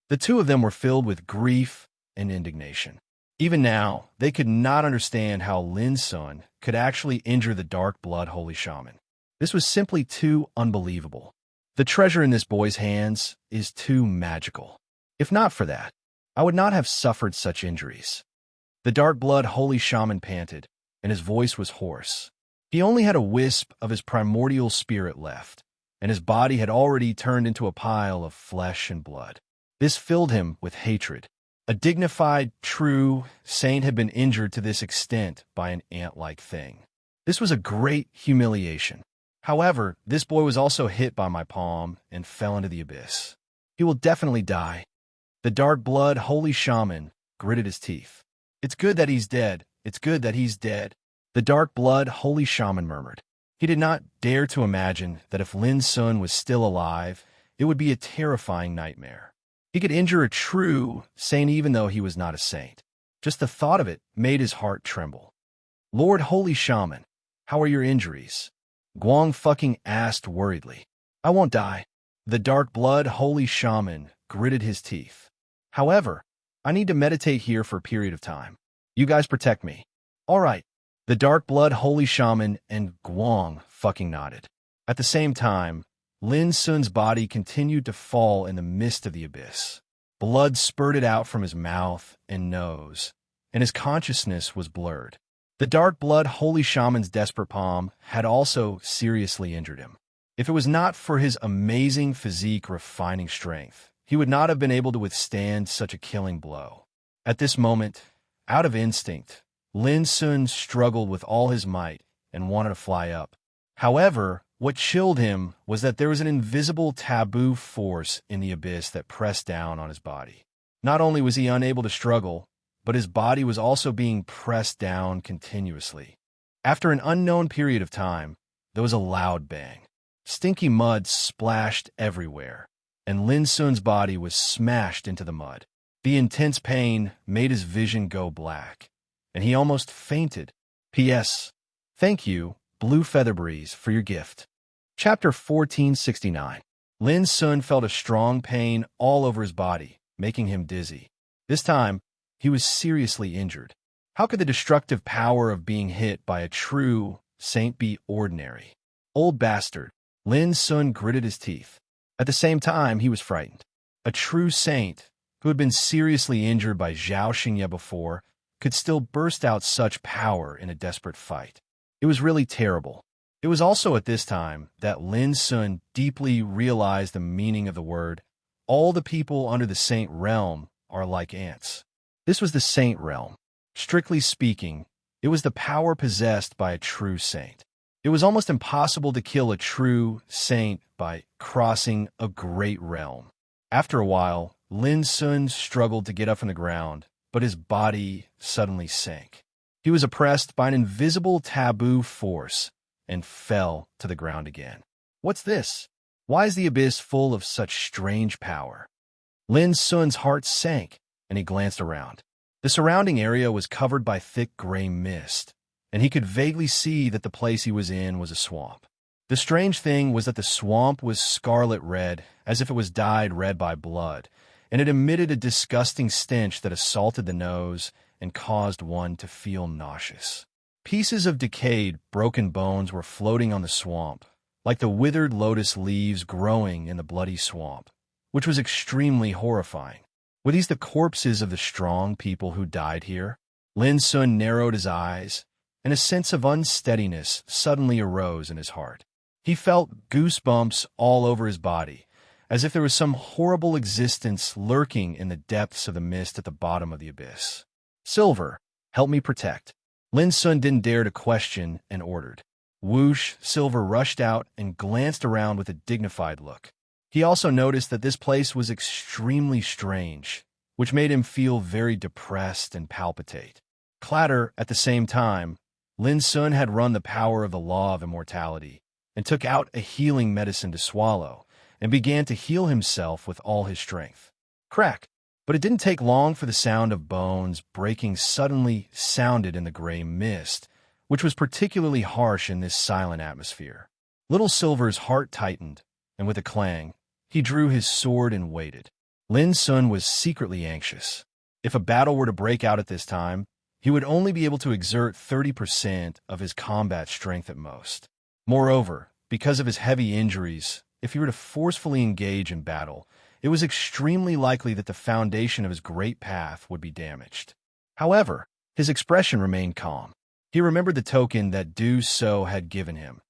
The two of them were filled with grief and indignation. Even now, they could not understand how Lin Sun could actually injure the dark blood holy shaman. This was simply too unbelievable. The treasure in this boy's hands is too magical. If not for that, I would not have suffered such injuries. The dark blood holy shaman panted, and his voice was hoarse. He only had a wisp of his primordial spirit left, and his body had already turned into a pile of flesh and blood. This filled him with hatred. A dignified, true saint had been injured to this extent by an ant-like thing. This was a great humiliation. However, this boy was also hit by my palm and fell into the abyss. He will definitely die. The dark blood holy shaman gritted his teeth. It's good that he's dead. It's good that he's dead. The dark blood holy shaman murmured. He did not dare to imagine that if Lin Sun was still alive, it would be a terrifying nightmare. He could injure a true saint even though he was not a saint. Just the thought of it made his heart tremble. Lord holy shaman, how are your injuries? Guang fucking asked worriedly. I won't die. The dark blood holy shaman gritted his teeth. However, I need to meditate here for a period of time. You guys protect me. All right. The dark blood holy shaman and Guang fucking nodded. At the same time, Lin Sun's body continued to fall in the mist of the abyss. Blood spurted out from his mouth and nose, and his consciousness was blurred. The dark blood holy shaman's desperate palm had also seriously injured him. If it was not for his amazing physique refining strength, he would not have been able to withstand such a killing blow. At this moment, out of instinct, Lin Sun struggled with all his might and wanted to fly up. However, what chilled him was that there was an invisible taboo force in the abyss that pressed down on his body. Not only was he unable to struggle, but his body was also being pressed down continuously. After an unknown period of time, there was a loud bang. Stinky mud splashed everywhere, and Lin Sun's body was smashed into the mud. The intense pain made his vision go black, and he almost fainted. P.S. Thank you, Blue Feather Breeze, for your gift. Chapter 1469. Lin Sun felt a strong pain all over his body, making him dizzy. This time, he was seriously injured. How could the destructive power of being hit by a true saint be ordinary? Old bastard. Lin Sun gritted his teeth. At the same time, he was frightened. A true saint, who had been seriously injured by Zhao Xingye before, could still burst out such power in a desperate fight. It was really terrible. It was also at this time that Lin Sun deeply realized the meaning of the word, all the people under the saint realm are like ants. This was the saint realm. Strictly speaking, it was the power possessed by a true saint. It was almost impossible to kill a true saint by crossing a great realm. After a while, Lin Sun struggled to get up from the ground, but his body suddenly sank. He was oppressed by an invisible taboo force and fell to the ground again. What's this? Why is the abyss full of such strange power? Lin Sun's heart sank, and he glanced around. The surrounding area was covered by thick gray mist, and he could vaguely see that the place he was in was a swamp. The strange thing was that the swamp was scarlet red, as if it was dyed red by blood, and it emitted a disgusting stench that assaulted the nose and caused one to feel nauseous. Pieces of decayed, broken bones were floating on the swamp, like the withered lotus leaves growing in the bloody swamp, which was extremely horrifying. Were these the corpses of the strong people who died here? Lin Sun narrowed his eyes, and a sense of unsteadiness suddenly arose in his heart. He felt goosebumps all over his body, as if there was some horrible existence lurking in the depths of the mist at the bottom of the abyss. Silver, help me protect. Lin Sun didn't dare to question and ordered. Whoosh, Silver rushed out and glanced around with a dignified look. He also noticed that this place was extremely strange, which made him feel very depressed and palpitate. Clatter, at the same time, Lin Sun had run the power of the law of immortality and took out a healing medicine to swallow and began to heal himself with all his strength. Crack! But it didn't take long for the sound of bones breaking suddenly sounded in the gray mist, which was particularly harsh in this silent atmosphere. Little Silver's heart tightened, and with a clang, he drew his sword and waited. Lin Sun was secretly anxious. If a battle were to break out at this time, he would only be able to exert 30% of his combat strength at most. Moreover, because of his heavy injuries, if he were to forcefully engage in battle, it was extremely likely that the foundation of his great path would be damaged. However, his expression remained calm. He remembered the token that Du So had given him,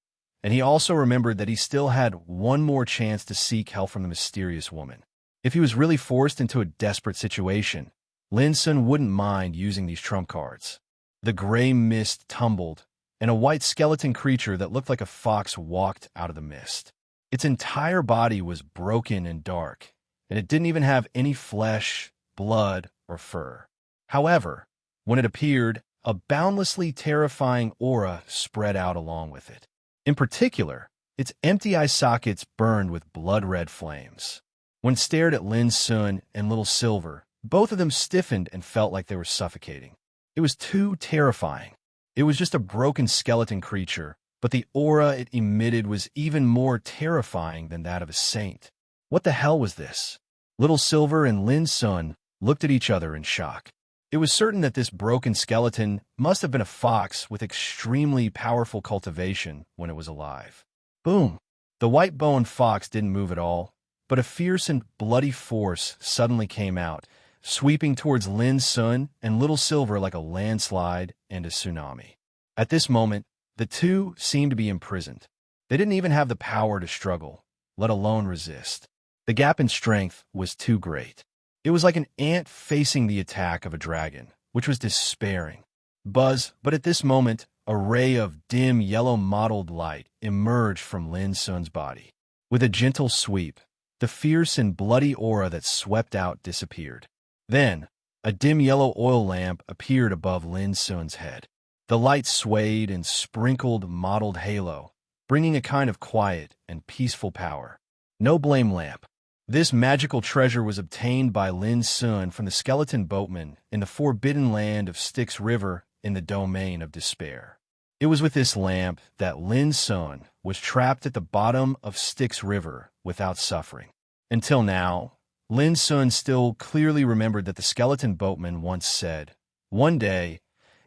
and he also remembered that he still had one more chance to seek help from the mysterious woman. If he was really forced into a desperate situation, Lin Sun wouldn't mind using these trump cards. The gray mist tumbled, and a white skeleton creature that looked like a fox walked out of the mist. Its entire body was broken and dark, and it didn't even have any flesh, blood, or fur. However, when it appeared, a boundlessly terrifying aura spread out along with it. In particular, its empty eye sockets burned with blood-red flames. When stared at Lin Sun and Little Silver, both of them stiffened and felt like they were suffocating. It was too terrifying. It was just a broken skeleton creature, but the aura it emitted was even more terrifying than that of a saint. What the hell was this? Little Silver and Lin Sun looked at each other in shock. It was certain that this broken skeleton must have been a fox with extremely powerful cultivation when it was alive. Boom! The white-boned fox didn't move at all, but a fierce and bloody force suddenly came out, sweeping towards Lin Sun and Little Silver like a landslide and a tsunami. At this moment, the two seemed to be imprisoned. They didn't even have the power to struggle, let alone resist. The gap in strength was too great. It was like an ant facing the attack of a dragon, which was despairing. But at this moment, a ray of dim yellow-mottled light emerged from Lin Sun's body. With a gentle sweep, the fierce and bloody aura that swept out disappeared. Then, a dim yellow oil lamp appeared above Lin Sun's head. The light swayed and sprinkled mottled halo, bringing a kind of quiet and peaceful power. No blame lamp. This magical treasure was obtained by Lin Sun from the skeleton boatman in the forbidden land of Styx River in the domain of despair. It was with this lamp that Lin Sun was trapped at the bottom of Styx River without suffering. Until now, Lin Sun still clearly remembered that the skeleton boatman once said, "One day,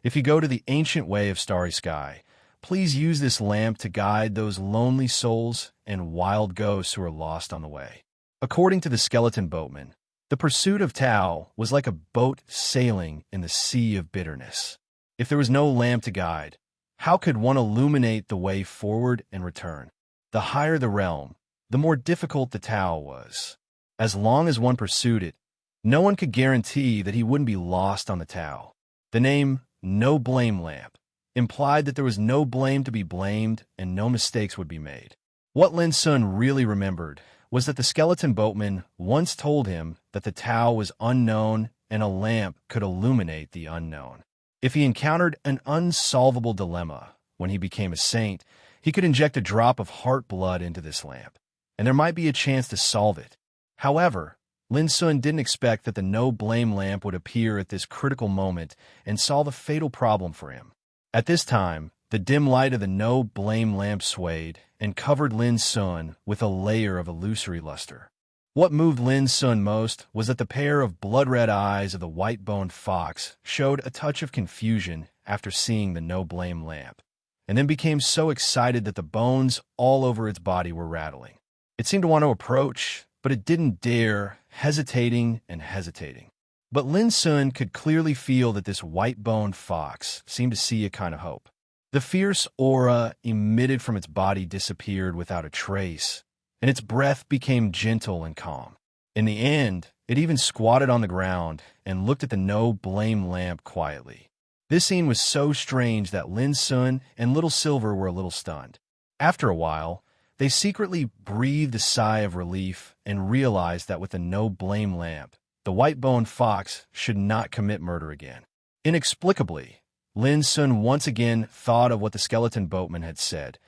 if you go to the ancient way of Starry Sky, please use this lamp to guide those lonely souls and wild ghosts who are lost on the way." According to the skeleton boatman, the pursuit of Tao was like a boat sailing in the sea of bitterness. If there was no lamp to guide, how could one illuminate the way forward and return? The higher the realm, the more difficult the Tao was. As long as one pursued it, no one could guarantee that he wouldn't be lost on the Tao. The name No Blame Lamp implied that there was no blame to be blamed and no mistakes would be made. What Lin Sun really remembered was that the skeleton boatman once told him that the Tao was unknown and a lamp could illuminate the unknown. If he encountered an unsolvable dilemma when he became a saint, he could inject a drop of heart blood into this lamp, and there might be a chance to solve it. However, Lin Sun didn't expect that the no-blame lamp would appear at this critical moment and solve a fatal problem for him. At this time, the dim light of the no-blame lamp swayed and covered Lin Sun with a layer of illusory luster. What moved Lin Sun most was that the pair of blood-red eyes of the white-boned fox showed a touch of confusion after seeing the no-blame lamp, and then became so excited that the bones all over its body were rattling. It seemed to want to approach, but it didn't dare, hesitating and hesitating. But Lin Sun could clearly feel that this white-boned fox seemed to see a kind of hope. The fierce aura emitted from its body disappeared without a trace, and its breath became gentle and calm. In the end, it even squatted on the ground and looked at the no-blame lamp quietly. This scene was so strange that Lin Sun and Little Silver were a little stunned. After a while, they secretly breathed a sigh of relief and realized that with the no-blame lamp, the white-boned fox should not commit murder again. Inexplicably, Lin Sun once again thought of what the skeleton boatman had said.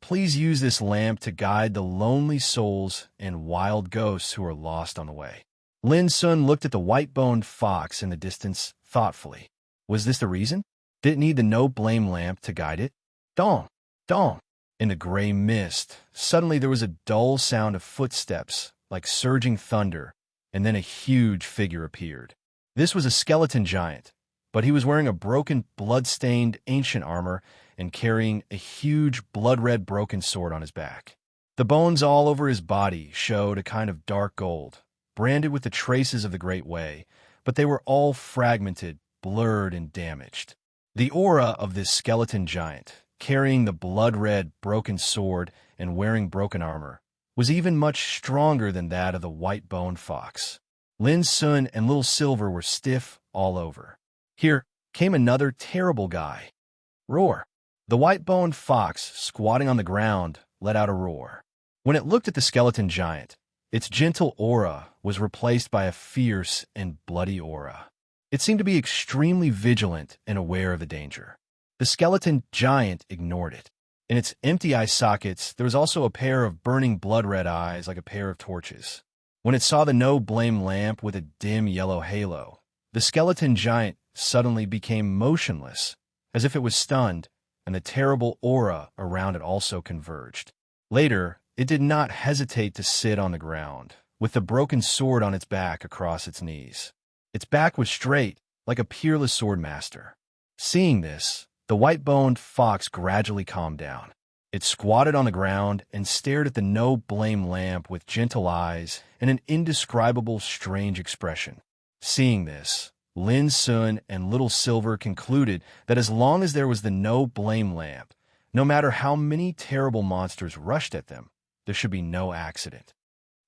Please use this lamp to guide the lonely souls and wild ghosts who are lost on the way. Lin Sun looked at the white-boned fox in the distance thoughtfully. Was this the reason? Did it need the no-blame lamp to guide it? Dong! Dong! In the gray mist, suddenly there was a dull sound of footsteps, like surging thunder, and then a huge figure appeared. This was a skeleton giant, but he was wearing a broken, blood-stained ancient armor and carrying a huge blood-red broken sword on his back. The bones all over his body showed a kind of dark gold, branded with the traces of the Great Way, but they were all fragmented, blurred, and damaged. The aura of this skeleton giant, carrying the blood-red broken sword and wearing broken armor, was even much stronger than that of the white-boned fox. Lin Sun and Little Silver were stiff all over. Here came another terrible guy. Roar! The white-boned fox, squatting on the ground, let out a roar. When it looked at the skeleton giant, its gentle aura was replaced by a fierce and bloody aura. It seemed to be extremely vigilant and aware of the danger. The skeleton giant ignored it. In its empty eye sockets, there was also a pair of burning blood-red eyes like a pair of torches. When it saw the no-blame lamp with a dim yellow halo, the skeleton giant suddenly became motionless, as if it was stunned, and the terrible aura around it also converged. Later, it did not hesitate to sit on the ground, with the broken sword on its back across its knees. Its back was straight, like a peerless swordmaster. Seeing this, the white-boned fox gradually calmed down. It squatted on the ground and stared at the no-blame lamp with gentle eyes and an indescribable strange expression. Seeing this, Lin Sun and Little Silver concluded that as long as there was the no-blame lamp, no matter how many terrible monsters rushed at them, there should be no accident.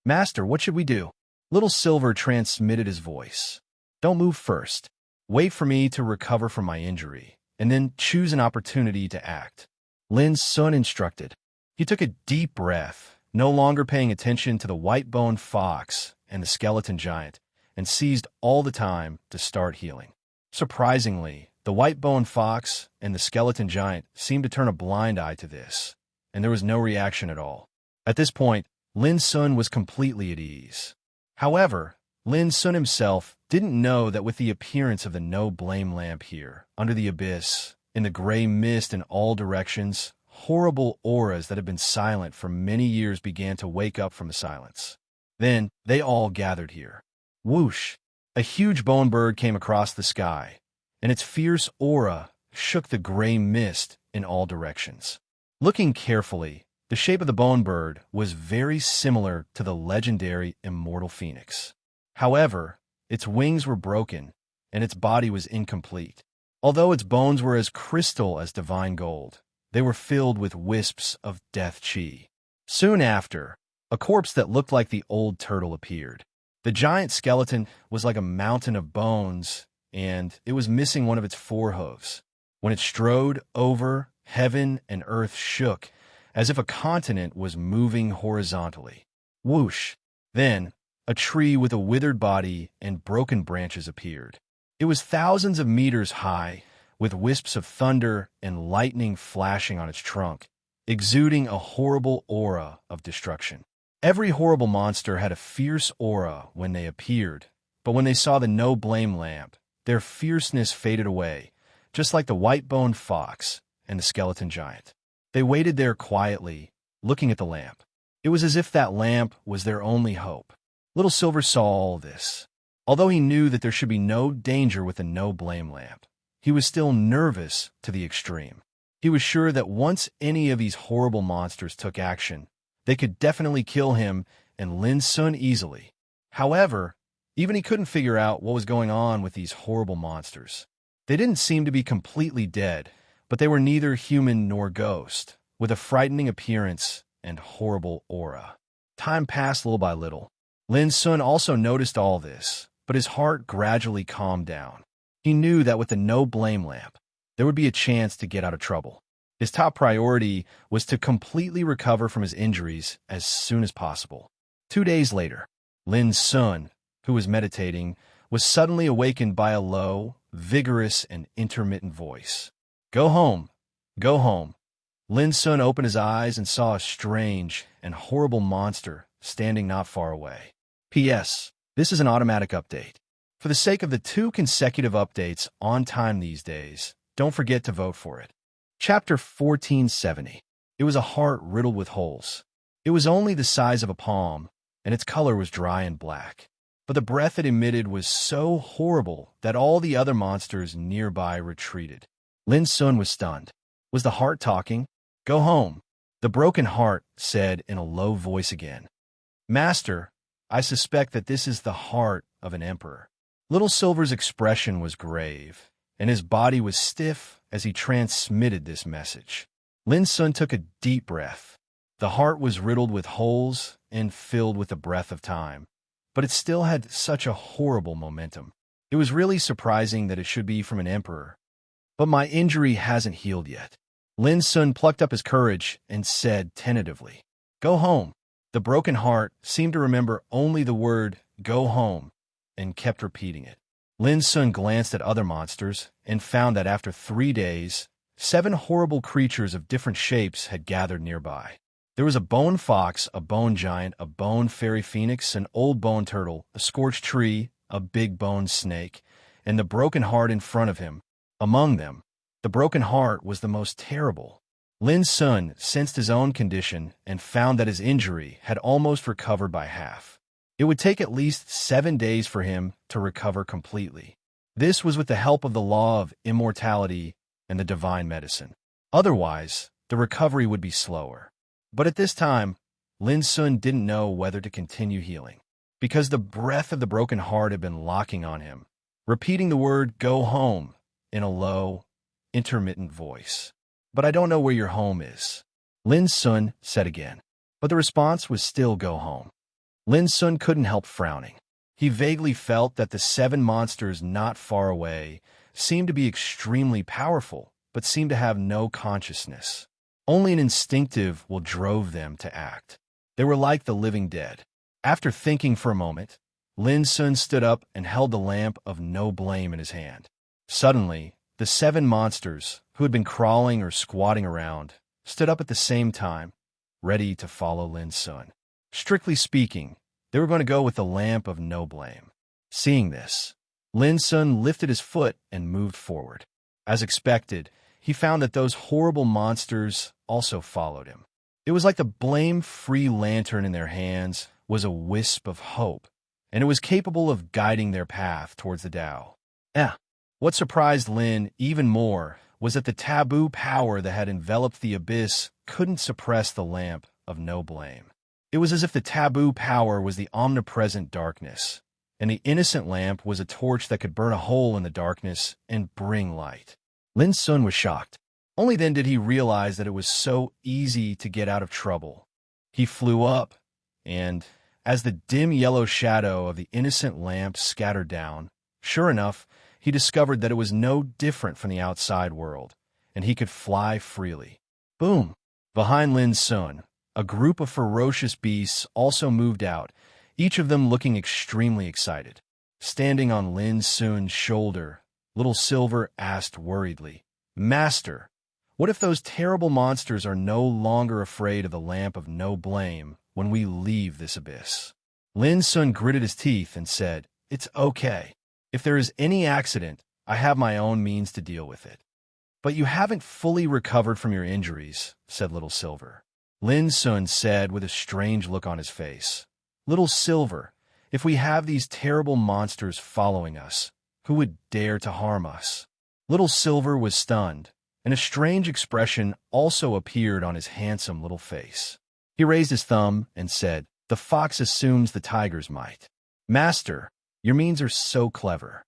Master, what should we do? Little Silver transmitted his voice. Don't move first. Wait for me to recover from my injury, and then choose an opportunity to act. Lin Sun instructed. He took a deep breath, no longer paying attention to the white-boned fox and the skeleton giant, and seized all the time to start healing. Surprisingly, the white-boned fox and the skeleton giant seemed to turn a blind eye to this, and there was no reaction at all. At this point, Lin Sun was completely at ease. However, Lin Sun himself didn't know that with the appearance of the no-blame lamp here, under the abyss, in the gray mist in all directions, horrible auras that had been silent for many years began to wake up from the silence. Then, they all gathered here. Whoosh! A huge bone bird came across the sky, and its fierce aura shook the gray mist in all directions. Looking carefully, the shape of the bone bird was very similar to the legendary immortal phoenix. However, its wings were broken, and its body was incomplete. Although its bones were as crystal as divine gold, they were filled with wisps of death chi. Soon after, a corpse that looked like the old turtle appeared. The giant skeleton was like a mountain of bones, and it was missing one of its forehooves. When it strode over, heaven and earth shook, as if a continent was moving horizontally. Whoosh! Then, A tree with a withered body and broken branches appeared. It was thousands of meters high, with wisps of thunder and lightning flashing on its trunk, exuding a horrible aura of destruction. Every horrible monster had a fierce aura when they appeared, but when they saw the no-blame lamp, their fierceness faded away, just like the white-boned fox and the skeleton giant. They waited there quietly, looking at the lamp. It was as if that lamp was their only hope. Little Silver saw all this. Although he knew that there should be no danger with the no-blame lamp, he was still nervous to the extreme. He was sure that once any of these horrible monsters took action, they could definitely kill him and Lin Sun easily. However, even he couldn't figure out what was going on with these horrible monsters. They didn't seem to be completely dead, but they were neither human nor ghost, with a frightening appearance and horrible aura. Time passed little by little. Lin Sun also noticed all this, but his heart gradually calmed down. He knew that with the no-blame lamp, there would be a chance to get out of trouble. His top priority was to completely recover from his injuries as soon as possible. 2 days later, Lin Sun, who was meditating, was suddenly awakened by a low, vigorous, and intermittent voice. "Go home. Go home." Lin Sun opened his eyes and saw a strange and horrible monster standing not far away. P.S. This is an automatic update. For the sake of the 2 consecutive updates on time these days, don't forget to vote for it. Chapter 1470. It was a heart riddled with holes. It was only the size of a palm, and its color was dry and black. But the breath it emitted was so horrible that all the other monsters nearby retreated. Lin Sun was stunned. Was the heart talking? "Go home," the broken heart said in a low voice again. "Master, I suspect that this is the heart of an emperor." Little Silver's expression was grave, and his body was stiff as he transmitted this message. Lin Sun took a deep breath. The heart was riddled with holes and filled with the breath of time, but it still had such a horrible momentum. It was really surprising that it should be from an emperor. "But my injury hasn't healed yet." Lin Sun plucked up his courage and said tentatively, "Go home." The broken heart seemed to remember only the word "go home" and kept repeating it. Lin Sun glanced at other monsters and found that after 3 days, 7 horrible creatures of different shapes had gathered nearby. There was a bone fox, a bone giant, a bone fairy phoenix, an old bone turtle, a scorched tree, a big bone snake, and the broken heart in front of him. Among them, the broken heart was the most terrible. Lin Sun sensed his own condition and found that his injury had almost recovered by half. It would take at least 7 days for him to recover completely. This was with the help of the law of immortality and the divine medicine. Otherwise, the recovery would be slower. But at this time, Lin Sun didn't know whether to continue healing, because the breath of the broken heart had been locking on him, repeating the word "go home" in a low, intermittent voice. "But I don't know where your home is," Lin Sun said again. But the response was still "go home." Lin Sun couldn't help frowning. He vaguely felt that the 7 monsters not far away seemed to be extremely powerful, but seemed to have no consciousness. Only an instinctive will drove them to act. They were like the living dead. After thinking for a moment, Lin Sun stood up and held the lamp of no blame in his hand. Suddenly, the 7 monsters, who had been crawling or squatting around, stood up at the same time, ready to follow Lin Sun. Strictly speaking, they were going to go with the lamp of no blame. Seeing this, Lin Sun lifted his foot and moved forward. As expected, he found that those horrible monsters also followed him. It was like the blame-free lantern in their hands was a wisp of hope, and it was capable of guiding their path towards the Tao. What surprised Lin even more was that the taboo power that had enveloped the abyss couldn't suppress the lamp of no blame. It was as if the taboo power was the omnipresent darkness, and the innocent lamp was a torch that could burn a hole in the darkness and bring light. Lin Sun was shocked. Only then did he realize that it was so easy to get out of trouble. He flew up, and, as the dim yellow shadow of the innocent lamp scattered down, sure enough, he discovered that it was no different from the outside world, and he could fly freely. Boom! Behind Lin Sun, a group of ferocious beasts also moved out, each of them looking extremely excited. Standing on Lin Sun's shoulder, Little Silver asked worriedly, "Master, what if those terrible monsters are no longer afraid of the lamp of no blame when we leave this abyss?" Lin Sun gritted his teeth and said, "It's okay. If there is any accident, I have my own means to deal with it." "But you haven't fully recovered from your injuries," said Little Silver. Lin Sun said with a strange look on his face, "Little Silver, if we have these terrible monsters following us, who would dare to harm us?" Little Silver was stunned, and a strange expression also appeared on his handsome little face. He raised his thumb and said, "The fox assumes the tiger's might." "Master, your means are so clever."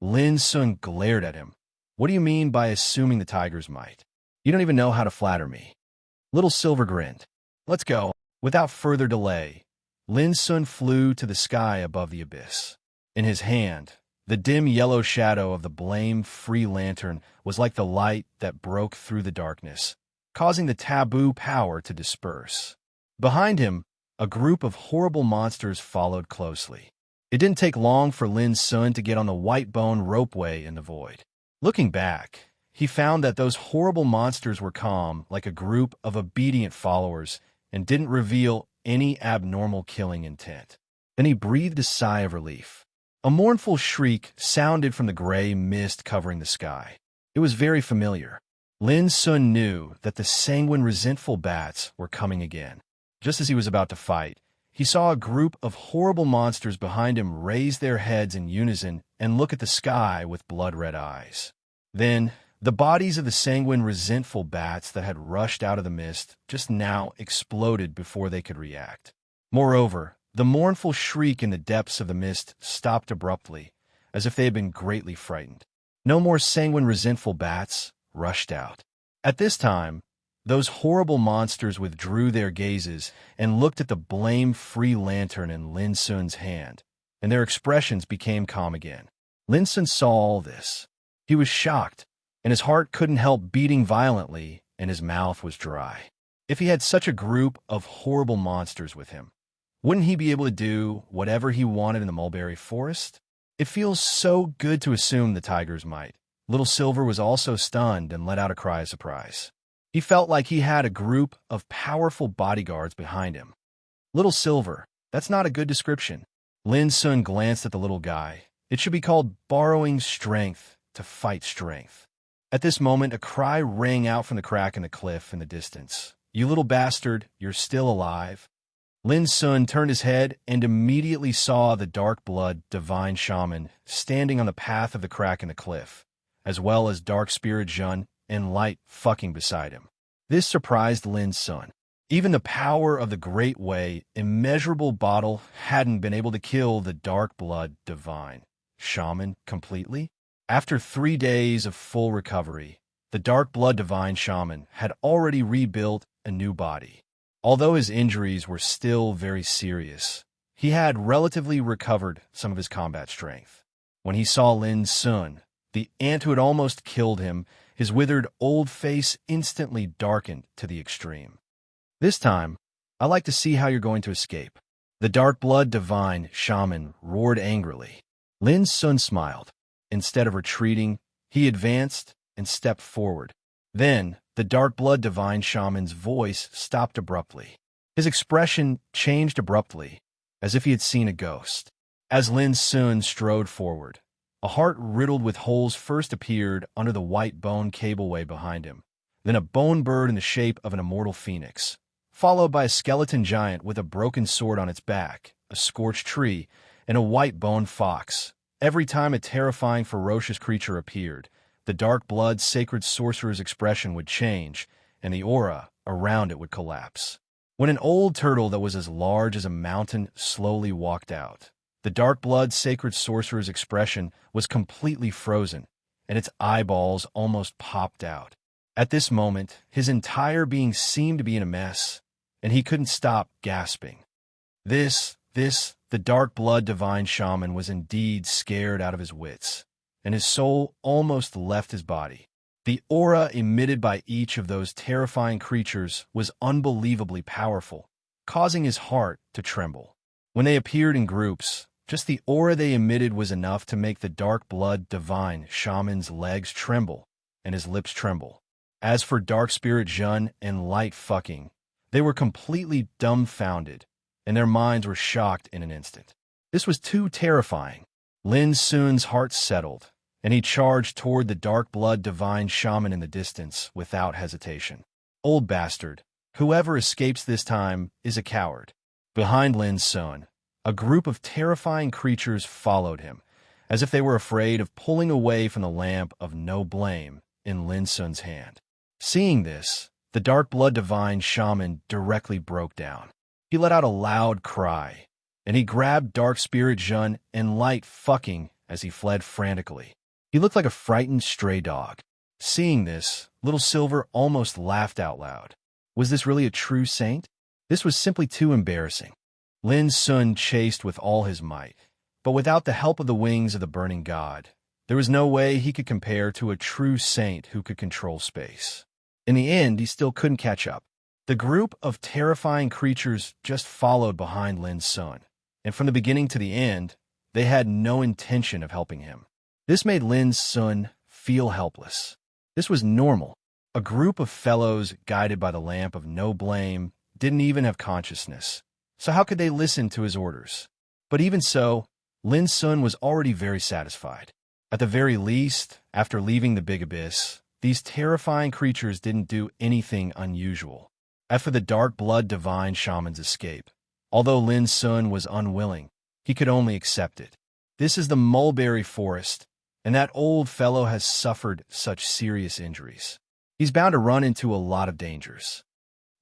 Lin Sun glared at him. "What do you mean by assuming the tiger's might? You don't even know how to flatter me." Little Silver grinned. "Let's go." Without further delay, Lin Sun flew to the sky above the abyss. In his hand, the dim yellow shadow of the blame-free lantern was like the light that broke through the darkness, causing the taboo power to disperse. Behind him, a group of horrible monsters followed closely. It didn't take long for Lin Sun to get on the white bone ropeway in the void. Looking back, he found that those horrible monsters were calm, like a group of obedient followers, and didn't reveal any abnormal killing intent. Then he breathed a sigh of relief. A mournful shriek sounded from the gray mist covering the sky. It was very familiar. Lin Sun knew that the sanguine, resentful bats were coming again. Just as he was about to fight, he saw a group of horrible monsters behind him raise their heads in unison and look at the sky with blood-red eyes. Then, the bodies of the sanguine, resentful bats that had rushed out of the mist just now exploded before they could react. Moreover, the mournful shriek in the depths of the mist stopped abruptly, as if they had been greatly frightened. No more sanguine, resentful bats rushed out. At this time, those horrible monsters withdrew their gazes and looked at the blame-free lantern in Lin Sun's hand, and their expressions became calm again. Lin Sun saw all this. He was shocked, and his heart couldn't help beating violently, and his mouth was dry. If he had such a group of horrible monsters with him, wouldn't he be able to do whatever he wanted in the mulberry forest? It feels so good to assume the tiger's might. Little Silver was also stunned and let out a cry of surprise. He felt like he had a group of powerful bodyguards behind him. "Little Silver, that's not a good description." Lin Sun glanced at the little guy. "It should be called borrowing strength to fight strength." At this moment, a cry rang out from the crack in the cliff in the distance. "You little bastard, you're still alive." Lin Sun turned his head and immediately saw the dark blood divine shaman standing on the path of the crack in the cliff, as well as dark spirit Jun and Light fucking beside him. This surprised Lin Sun. Even the power of the Great Way, immeasurable bottle, hadn't been able to kill the dark blood divine shaman completely. After 3 days of full recovery, the dark blood divine shaman had already rebuilt a new body. Although his injuries were still very serious, he had relatively recovered some of his combat strength. When he saw Lin Sun, the ant who had almost killed him, his withered old face instantly darkened to the extreme. "This time, I'd like to see how you're going to escape." The dark blood divine shaman roared angrily. Lin Sun smiled. Instead of retreating, he advanced and stepped forward. Then, the dark blood divine shaman's voice stopped abruptly. His expression changed abruptly, as if he had seen a ghost. As Lin Sun strode forward, a heart riddled with holes first appeared under the white bone cableway behind him, then a bone bird in the shape of an immortal phoenix, followed by a skeleton giant with a broken sword on its back, a scorched tree, and a white bone fox. Every time a terrifying, ferocious creature appeared, the dark blood sacred sorcerer's expression would change, and the aura around it would collapse. When an old turtle that was as large as a mountain slowly walked out, the dark blood sacred sorcerer's expression was completely frozen, and its eyeballs almost popped out. At this moment, his entire being seemed to be in a mess, and he couldn't stop gasping. The dark blood divine shaman was indeed scared out of his wits, and his soul almost left his body. The aura emitted by each of those terrifying creatures was unbelievably powerful, causing his heart to tremble. When they appeared in groups, just the aura they emitted was enough to make the dark blood divine shaman's legs tremble and his lips tremble. As for dark spirit Jun and light fucking, they were completely dumbfounded, and their minds were shocked in an instant. This was too terrifying. Lin Sun's heart settled, and he charged toward the dark blood divine shaman in the distance without hesitation. Old bastard, whoever escapes this time is a coward. Behind Lin Sun, a group of terrifying creatures followed him, as if they were afraid of pulling away from the lamp of no blame in Lin Sun's hand. Seeing this, the dark blood divine shaman directly broke down. He let out a loud cry, and he grabbed dark spirit Jun and light fucking as he fled frantically. He looked like a frightened stray dog. Seeing this, Little Silver almost laughed out loud. Was this really a true saint? This was simply too embarrassing. Lin Sun chased with all his might, but without the help of the wings of the burning god, there was no way he could compare to a true saint who could control space. In the end, he still couldn't catch up. The group of terrifying creatures just followed behind Lin Sun, and from the beginning to the end, they had no intention of helping him. This made Lin Sun feel helpless. This was normal. A group of fellows guided by the lamp of no blame didn't even have consciousness, so how could they listen to his orders? But even so, Lin Sun was already very satisfied. At the very least, after leaving the big abyss, these terrifying creatures didn't do anything unusual. As for the dark blood divine shaman's escape, although Lin Sun was unwilling, he could only accept it. This is the mulberry forest, and that old fellow has suffered such serious injuries. He's bound to run into a lot of dangers.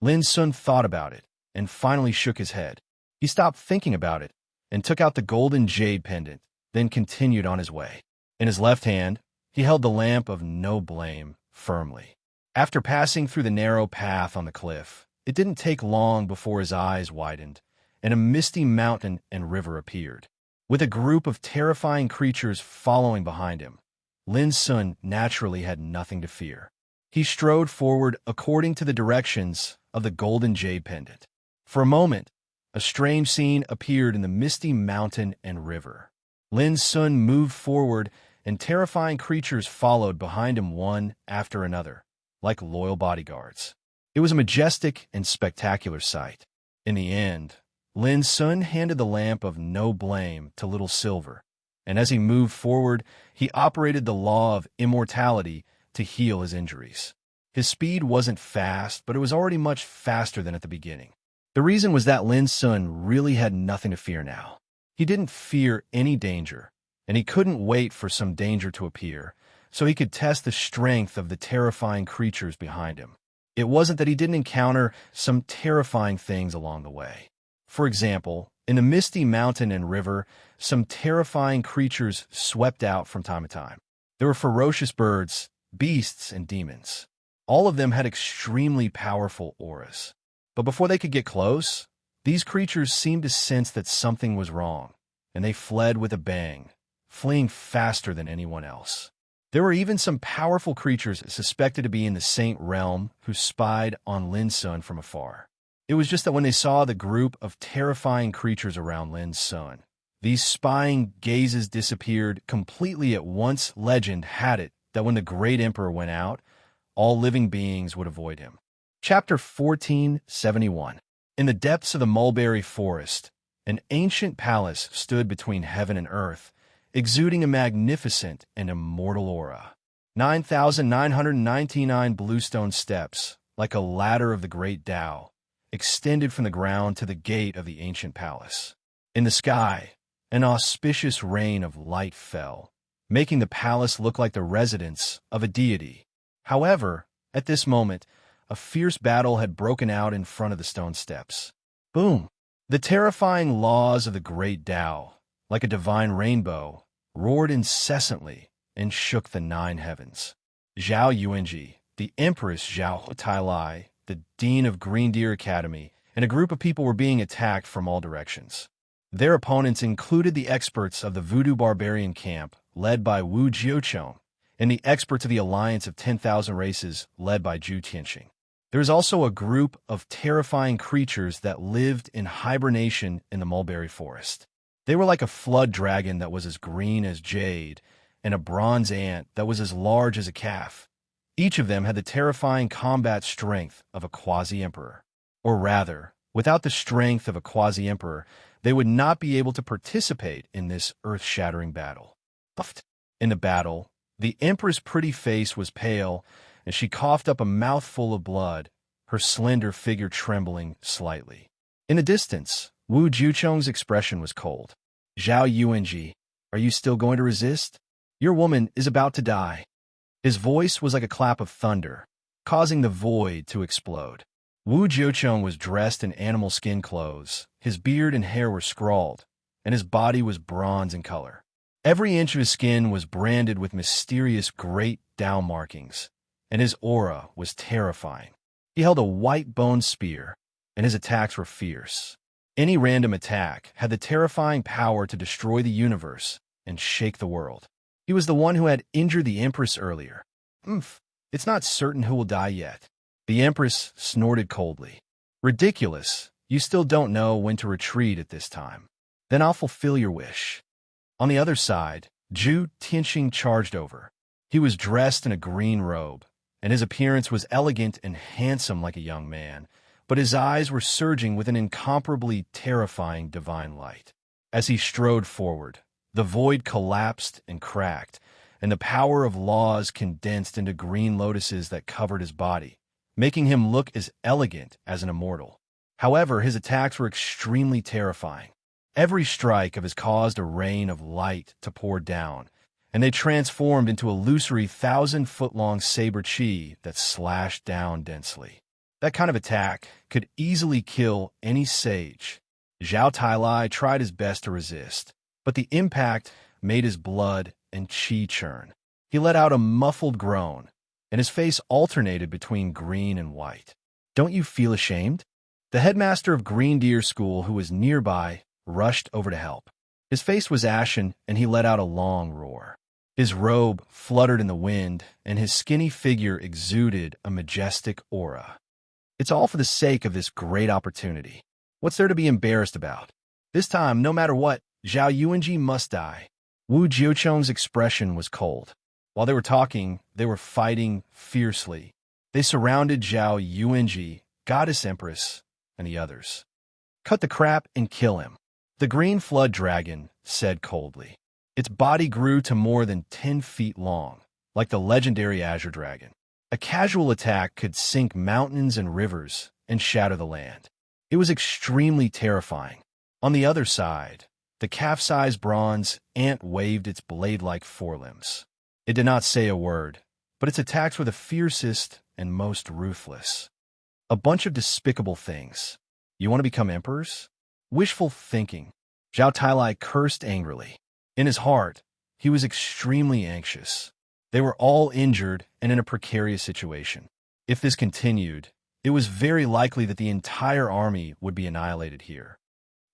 Lin Sun thought about it, and finally shook his head. He stopped thinking about it, and took out the golden jade pendant, then continued on his way. In his left hand, he held the lamp of no blame firmly. After passing through the narrow path on the cliff, it didn't take long before his eyes widened, and a misty mountain and river appeared. With a group of terrifying creatures following behind him, Lin Sun naturally had nothing to fear. He strode forward according to the directions of the golden jade pendant. For a moment, a strange scene appeared in the misty mountain and river. Lin Sun moved forward, and terrifying creatures followed behind him one after another, like loyal bodyguards. It was a majestic and spectacular sight. In the end, Lin Sun handed the lamp of no blame to Little Silver, and as he moved forward, he operated the law of immortality to heal his injuries. His speed wasn't fast, but it was already much faster than at the beginning. The reason was that Lin Sun really had nothing to fear now. He didn't fear any danger, and he couldn't wait for some danger to appear, so he could test the strength of the terrifying creatures behind him. It wasn't that he didn't encounter some terrifying things along the way. For example, in the misty mountain and river, some terrifying creatures swept out from time to time. There were ferocious birds, beasts, and demons. All of them had extremely powerful auras. But before they could get close, these creatures seemed to sense that something was wrong, and they fled with a bang, fleeing faster than anyone else. There were even some powerful creatures suspected to be in the Saint realm who spied on Lin Sun from afar. It was just that when they saw the group of terrifying creatures around Lin Sun, these spying gazes disappeared completely at once. Legend had it that when the great emperor went out, all living beings would avoid him. Chapter 1471. In the depths of the mulberry forest, an ancient palace stood between heaven and earth, exuding a magnificent and immortal aura. 9,999 bluestone steps, like a ladder of the great Tao, extended from the ground to the gate of the ancient palace. In the sky, an auspicious rain of light fell, making the palace look like the residence of a deity. However, at this moment, a fierce battle had broken out in front of the stone steps. Boom! The terrifying laws of the great Tao, like a divine rainbow, roared incessantly and shook the 9 heavens. Zhao Yuanji, the Empress Zhao Tailai, the Dean of Green Deer Academy, and a group of people were being attacked from all directions. Their opponents included the experts of the Voodoo Barbarian camp, led by Wu Jiuchong, and the experts of the Alliance of 10,000 Races, led by Zhu Tianxing. There is also a group of terrifying creatures that lived in hibernation in the mulberry forest. They were like a flood dragon that was as green as jade, and a bronze ant that was as large as a calf. Each of them had the terrifying combat strength of a quasi-emperor. Or rather, without the strength of a quasi-emperor, they would not be able to participate in this earth-shattering battle. In the battle, the empress' pretty face was pale, and she coughed up a mouthful of blood, her slender figure trembling slightly. In the distance, Wu Jiucheng's expression was cold. "Zhao Yuanji, are you still going to resist? Your woman is about to die." His voice was like a clap of thunder, causing the void to explode. Wu Jiucheng was dressed in animal skin clothes, his beard and hair were scrawled, and his body was bronze in color. Every inch of his skin was branded with mysterious great Tao markings, and his aura was terrifying. He held a white bone spear, and his attacks were fierce. Any random attack had the terrifying power to destroy the universe and shake the world. He was the one who had injured the Empress earlier. It's not certain who will die yet." The Empress snorted coldly. "Ridiculous. You still don't know when to retreat at this time. Then I'll fulfill your wish." On the other side, Zhu Tianxing charged over. He was dressed in a green robe, and his appearance was elegant and handsome like a young man, but his eyes were surging with an incomparably terrifying divine light. As he strode forward, the void collapsed and cracked, and the power of laws condensed into green lotuses that covered his body, making him look as elegant as an immortal. However, his attacks were extremely terrifying. Every strike of his caused a rain of light to pour down, and they transformed into a illusory 1,000-foot-long saber chi that slashed down densely. That kind of attack could easily kill any sage. Zhao Tailai tried his best to resist, but the impact made his blood and chi churn. He let out a muffled groan, and his face alternated between green and white. "Don't you feel ashamed?" The headmaster of Green Deer School, who was nearby, rushed over to help. His face was ashen, and he let out a long roar. His robe fluttered in the wind, and his skinny figure exuded a majestic aura. "It's all for the sake of this great opportunity. What's there to be embarrassed about? This time, no matter what, Zhao Yuanji must die." Wu Jiucheng's expression was cold. While they were talking, they were fighting fiercely. They surrounded Zhao Yuanji, Goddess Empress, and the others. "Cut the crap and kill him," the green flood dragon said coldly. Its body grew to more than 10 feet long, like the legendary Azure Dragon. A casual attack could sink mountains and rivers and shatter the land. It was extremely terrifying. On the other side, the calf-sized bronze ant waved its blade-like forelimbs. It did not say a word, but its attacks were the fiercest and most ruthless. A bunch of despicable things. You want to become emperors? Wishful thinking. Zhao Tailai cursed angrily. In his heart, he was extremely anxious. They were all injured and in a precarious situation. If this continued, it was very likely that the entire army would be annihilated here.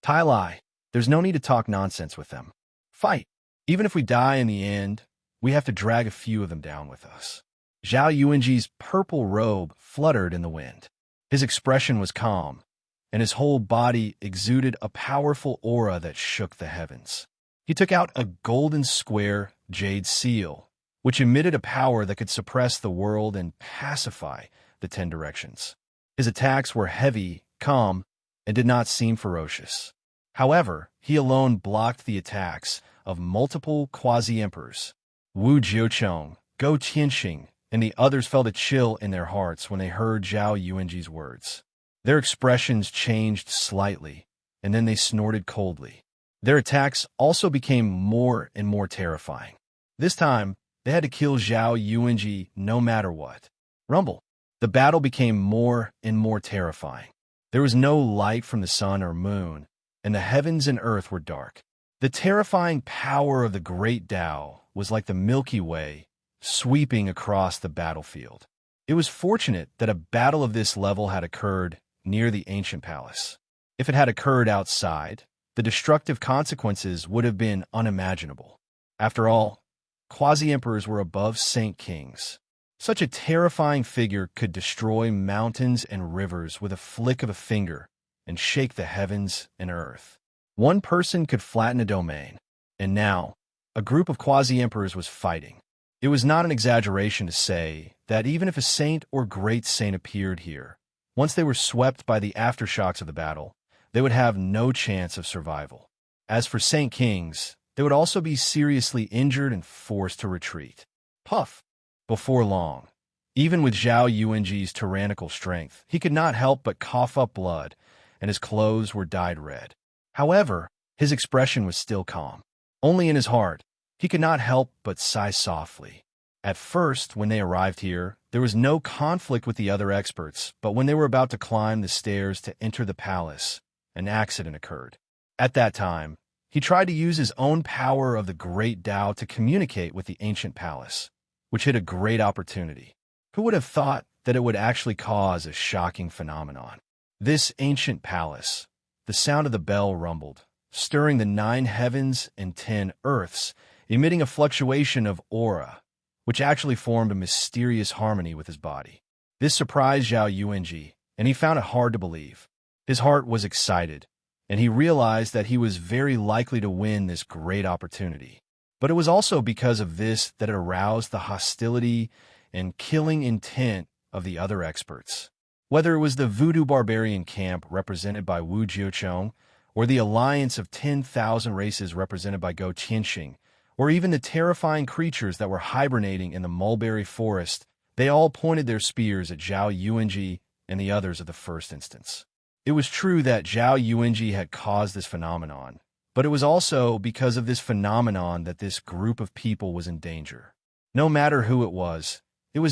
"Tailai, there's no need to talk nonsense with them. Fight. Even if we die in the end, we have to drag a few of them down with us." Zhao Yuanji's purple robe fluttered in the wind. His expression was calm, and his whole body exuded a powerful aura that shook the heavens. He took out a golden square jade seal, which emitted a power that could suppress the world and pacify the 10 directions. His attacks were heavy, calm, and did not seem ferocious. However, he alone blocked the attacks of multiple quasi-emperors. Wu Jiucheng, Go Tianxing, and the others felt a chill in their hearts when they heard Zhao Yuanji's words. Their expressions changed slightly, and then they snorted coldly. Their attacks also became more and more terrifying. This time, they had to kill Zhao Yuanji no matter what. Rumble. The battle became more and more terrifying. There was no light from the sun or moon, and the heavens and earth were dark. The terrifying power of the great Tao was like the Milky Way, sweeping across the battlefield. It was fortunate that a battle of this level had occurred near the ancient palace. If it had occurred outside, the destructive consequences would have been unimaginable. After all, quasi-emperors were above saint kings. Such a terrifying figure could destroy mountains and rivers with a flick of a finger and shake the heavens and earth. One person could flatten a domain, and now a group of quasi-emperors was fighting. It was not an exaggeration to say that even if a saint or great saint appeared here, once they were swept by the aftershocks of the battle, they would have no chance of survival. As for saint kings, they would also be seriously injured and forced to retreat. Puff! Before long, even with Zhao Yuanji's tyrannical strength, he could not help but cough up blood, and his clothes were dyed red. However, his expression was still calm. Only in his heart, he could not help but sigh softly. At first, when they arrived here, there was no conflict with the other experts, but when they were about to climb the stairs to enter the palace, an accident occurred. At that time, he tried to use his own power of the great Tao to communicate with the ancient palace, which hid a great opportunity. Who would have thought that it would actually cause a shocking phenomenon? This ancient palace, the sound of the bell rumbled, stirring the 9 heavens and 10 earths, emitting a fluctuation of aura, which actually formed a mysterious harmony with his body. This surprised Zhao Yuanji, and he found it hard to believe. His heart was excited, and he realized that he was very likely to win this great opportunity. But it was also because of this that it aroused the hostility and killing intent of the other experts. Whether it was the voodoo barbarian camp represented by Wu Jiuchong, or the alliance of 10,000 races represented by Go Qianxing, or even the terrifying creatures that were hibernating in the mulberry forest, they all pointed their spears at Zhao Yuanji and the others of the first instance. It was true that Zhao Yuanji had caused this phenomenon, but it was also because of this phenomenon that this group of people was in danger. No matter who it was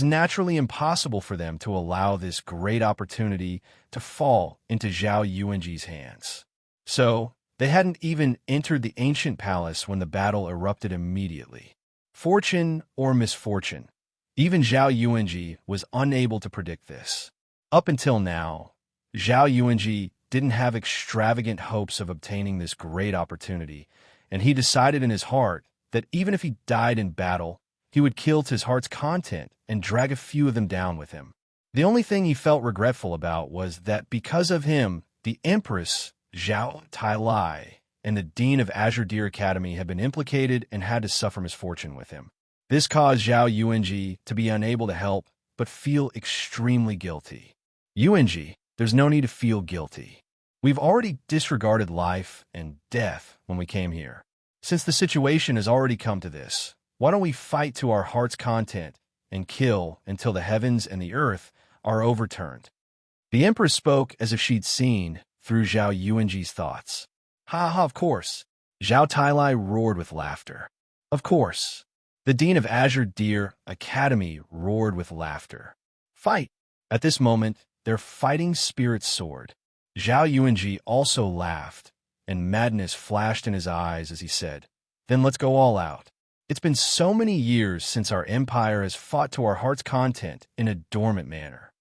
naturally impossible for them to allow this great opportunity to fall into Zhao Yuanji's hands. So, they hadn't even entered the ancient palace when the battle erupted immediately. Fortune or misfortune, even Zhao Yuanji was unable to predict this. Up until now, Zhao Yuanji didn't have extravagant hopes of obtaining this great opportunity, and he decided in his heart that even if he died in battle, he would kill to his heart's content and drag a few of them down with him. The only thing he felt regretful about was that because of him, the Empress, Zhao Tailai, and the Dean of Azure Deer Academy had been implicated and had to suffer misfortune with him. This caused Zhao Yuanji to be unable to help but feel extremely guilty. Yuanji, there's no need to feel guilty. We've already disregarded life and death when we came here. Since the situation has already come to this, why don't we fight to our heart's content and kill until the heavens and the earth are overturned? The Empress spoke as if she'd seen through Zhao Yuanji's thoughts. Ha ha, of course. Zhao Tailai roared with laughter. Of course. The Dean of Azure Deer Academy roared with laughter. Fight! At this moment, their fighting spirits soared. Zhao Yuanji also laughed, and madness flashed in his eyes as he said, "Then let's go all out." It's been so many years since our empire has fought to our heart's content in a dormant manner.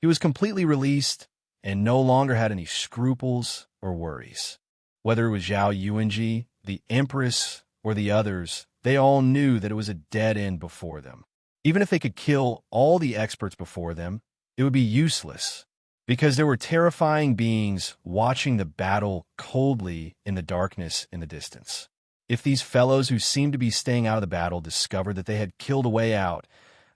He was completely released and no longer had any scruples or worries. Whether it was Zhao Yuanji, the Empress, or the others, they all knew that it was a dead end before them. Even if they could kill all the experts before them, it would be useless, because there were terrifying beings watching the battle coldly in the darkness in the distance. If these fellows who seemed to be staying out of the battle discovered that they had killed a way out,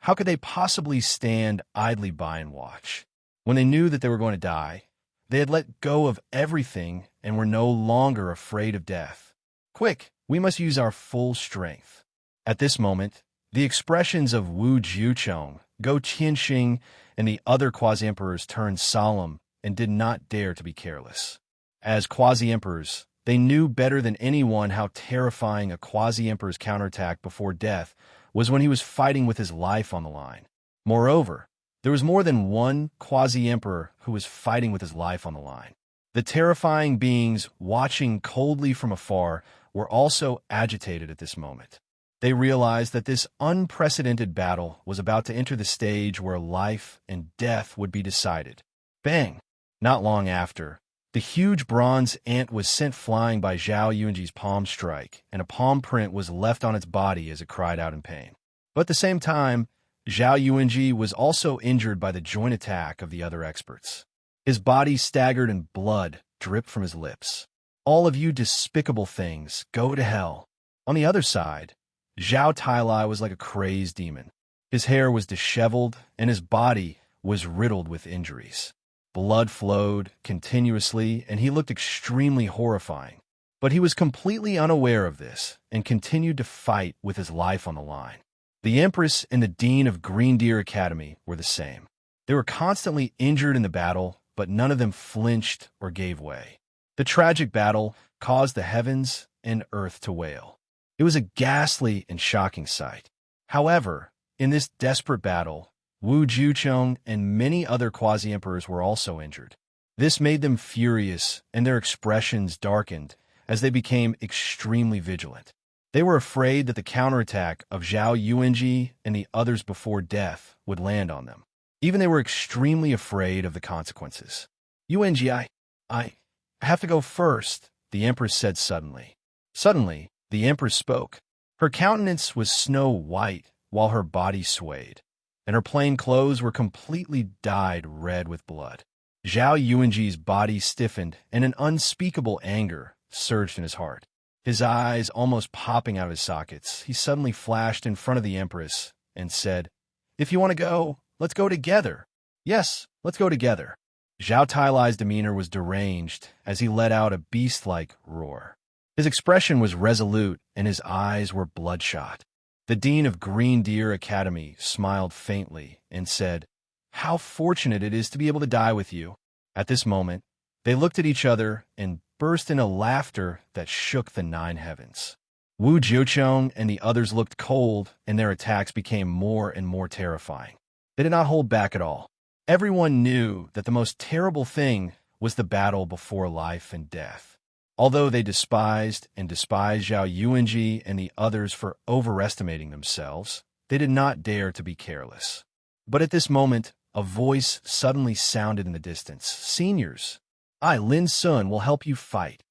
how could they possibly stand idly by and watch? When they knew that they were going to die, they had let go of everything and were no longer afraid of death. Quick, we must use our full strength. At this moment, the expressions of Wu Jiuchong, Go Qianxing, and the other quasi-emperors turned solemn and did not dare to be careless. As quasi-emperors, they knew better than anyone how terrifying a quasi-emperor's counterattack before death was when he was fighting with his life on the line. Moreover, there was more than one quasi-emperor who was fighting with his life on the line. The terrifying beings watching coldly from afar were also agitated at this moment. They realized that this unprecedented battle was about to enter the stage where life and death would be decided. Bang! Not long after, the huge bronze ant was sent flying by Zhao Yuanji's palm strike, and a palm print was left on its body as it cried out in pain. But at the same time, Zhao Yuanji was also injured by the joint attack of the other experts. His body staggered and blood dripped from his lips. All of you despicable things, go to hell. On the other side, Zhao Tailai was like a crazed demon. His hair was disheveled, and his body was riddled with injuries. Blood flowed continuously, and he looked extremely horrifying. But he was completely unaware of this and continued to fight with his life on the line. The Empress and the Dean of Green Deer Academy were the same. They were constantly injured in the battle, but none of them flinched or gave way. The tragic battle caused the heavens and earth to wail. It was a ghastly and shocking sight. However, in this desperate battle, Wu Jiucheng and many other quasi-emperors were also injured. This made them furious, and their expressions darkened as they became extremely vigilant. They were afraid that the counterattack of Zhao Yuanji and the others before death would land on them. Even they were extremely afraid of the consequences. Yuanji, I have to go first, the Empress said suddenly. Suddenly, the Empress spoke. Her countenance was snow white while her body swayed, and her plain clothes were completely dyed red with blood. Zhao Yuanji's body stiffened, and an unspeakable anger surged in his heart. His eyes almost popping out of his sockets, he suddenly flashed in front of the Empress and said, "If you want to go, let's go together." "Yes, let's go together." Zhao Tailai's demeanor was deranged as he let out a beast-like roar. His expression was resolute, and his eyes were bloodshot. The Dean of Green Deer Academy smiled faintly and said, "How fortunate it is to be able to die with you." At this moment, they looked at each other and burst into laughter that shook the 9 heavens. Wu Jiucheng and the others looked cold, and their attacks became more and more terrifying. They did not hold back at all. Everyone knew that the most terrible thing was the battle before life and death. Although they despised Zhao Yuanji and the others for overestimating themselves, they did not dare to be careless. But at this moment, a voice suddenly sounded in the distance. "Seniors, I, Lin Sun, will help you fight."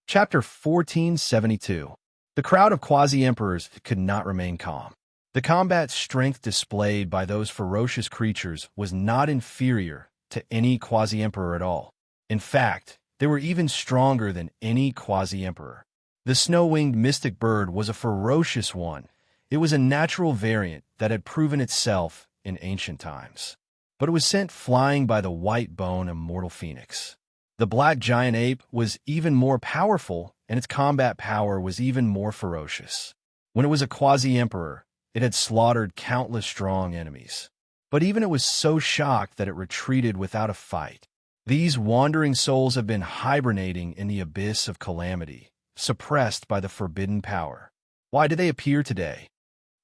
Chapter 1472. The crowd of quasi-emperors could not remain calm. The combat strength displayed by those ferocious creatures was not inferior to any quasi-emperor at all. In fact, they were even stronger than any quasi-emperor. The snow-winged mystic bird was a ferocious one. It was a natural variant that had proven itself in ancient times. But it was sent flying by the white-bone immortal phoenix. The black giant ape was even more powerful, and its combat power was even more ferocious. When it was a quasi-emperor, it had slaughtered countless strong enemies. But even it was so shocked that it retreated without a fight. These wandering souls have been hibernating in the abyss of calamity, suppressed by the forbidden power. Why do they appear today?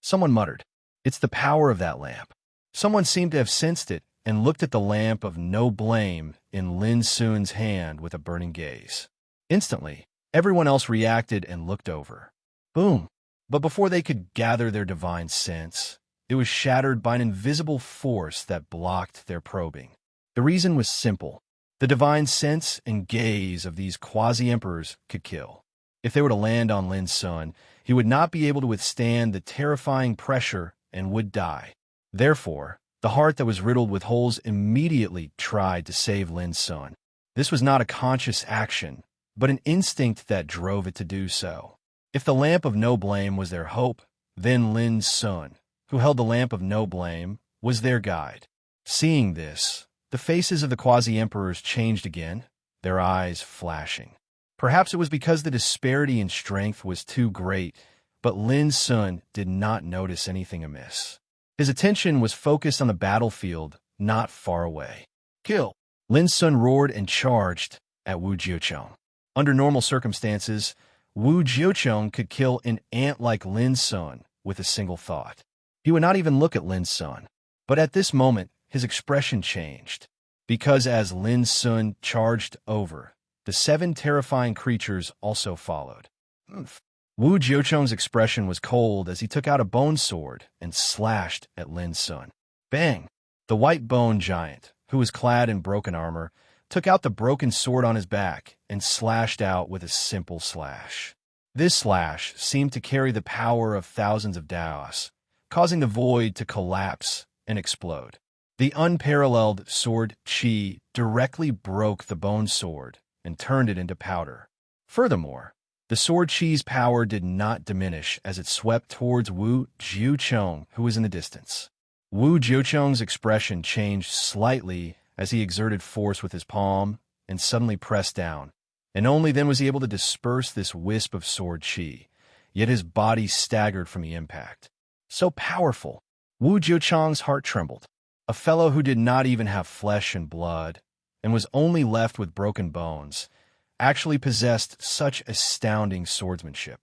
Someone muttered, "It's the power of that lamp." Someone seemed to have sensed it and looked at the lamp of no blame in Lin Sun's hand with a burning gaze. Instantly, everyone else reacted and looked over. Boom! But before they could gather their divine sense, it was shattered by an invisible force that blocked their probing. The reason was simple. The divine sense and gaze of these quasi-emperors could kill. If they were to land on Lin Sun, he would not be able to withstand the terrifying pressure and would die. Therefore, the heart that was riddled with holes immediately tried to save Lin Sun. This was not a conscious action, but an instinct that drove it to do so. If the lamp of no blame was their hope, then Lin Sun, who held the lamp of no blame, was their guide. Seeing this, the faces of the quasi-emperors changed again, their eyes flashing. Perhaps it was because the disparity in strength was too great, but Lin Sun did not notice anything amiss. His attention was focused on the battlefield, not far away. "Kill!" Lin Sun roared and charged at Wu Jiucheng. Under normal circumstances, Wu Jiucheng could kill an ant like Lin Sun with a single thought. He would not even look at Lin Sun. But at this moment, his expression changed, because as Lin Sun charged over, the 7 terrifying creatures also followed. Wu Jiucheng's expression was cold as he took out a bone sword and slashed at Lin Sun. Bang! The white bone giant, who was clad in broken armor, took out the broken sword on his back and slashed out with a simple slash. This slash seemed to carry the power of thousands of Daos, causing the void to collapse and explode. The unparalleled sword chi directly broke the bone sword and turned it into powder. Furthermore, the sword chi's power did not diminish as it swept towards Wu Jiucheng, who was in the distance. Wu Jiucheng's expression changed slightly as he exerted force with his palm and suddenly pressed down, and only then was he able to disperse this wisp of sword chi, yet his body staggered from the impact. So powerful! Wu Jiucheng's heart trembled. A fellow who did not even have flesh and blood, and was only left with broken bones, actually possessed such astounding swordsmanship.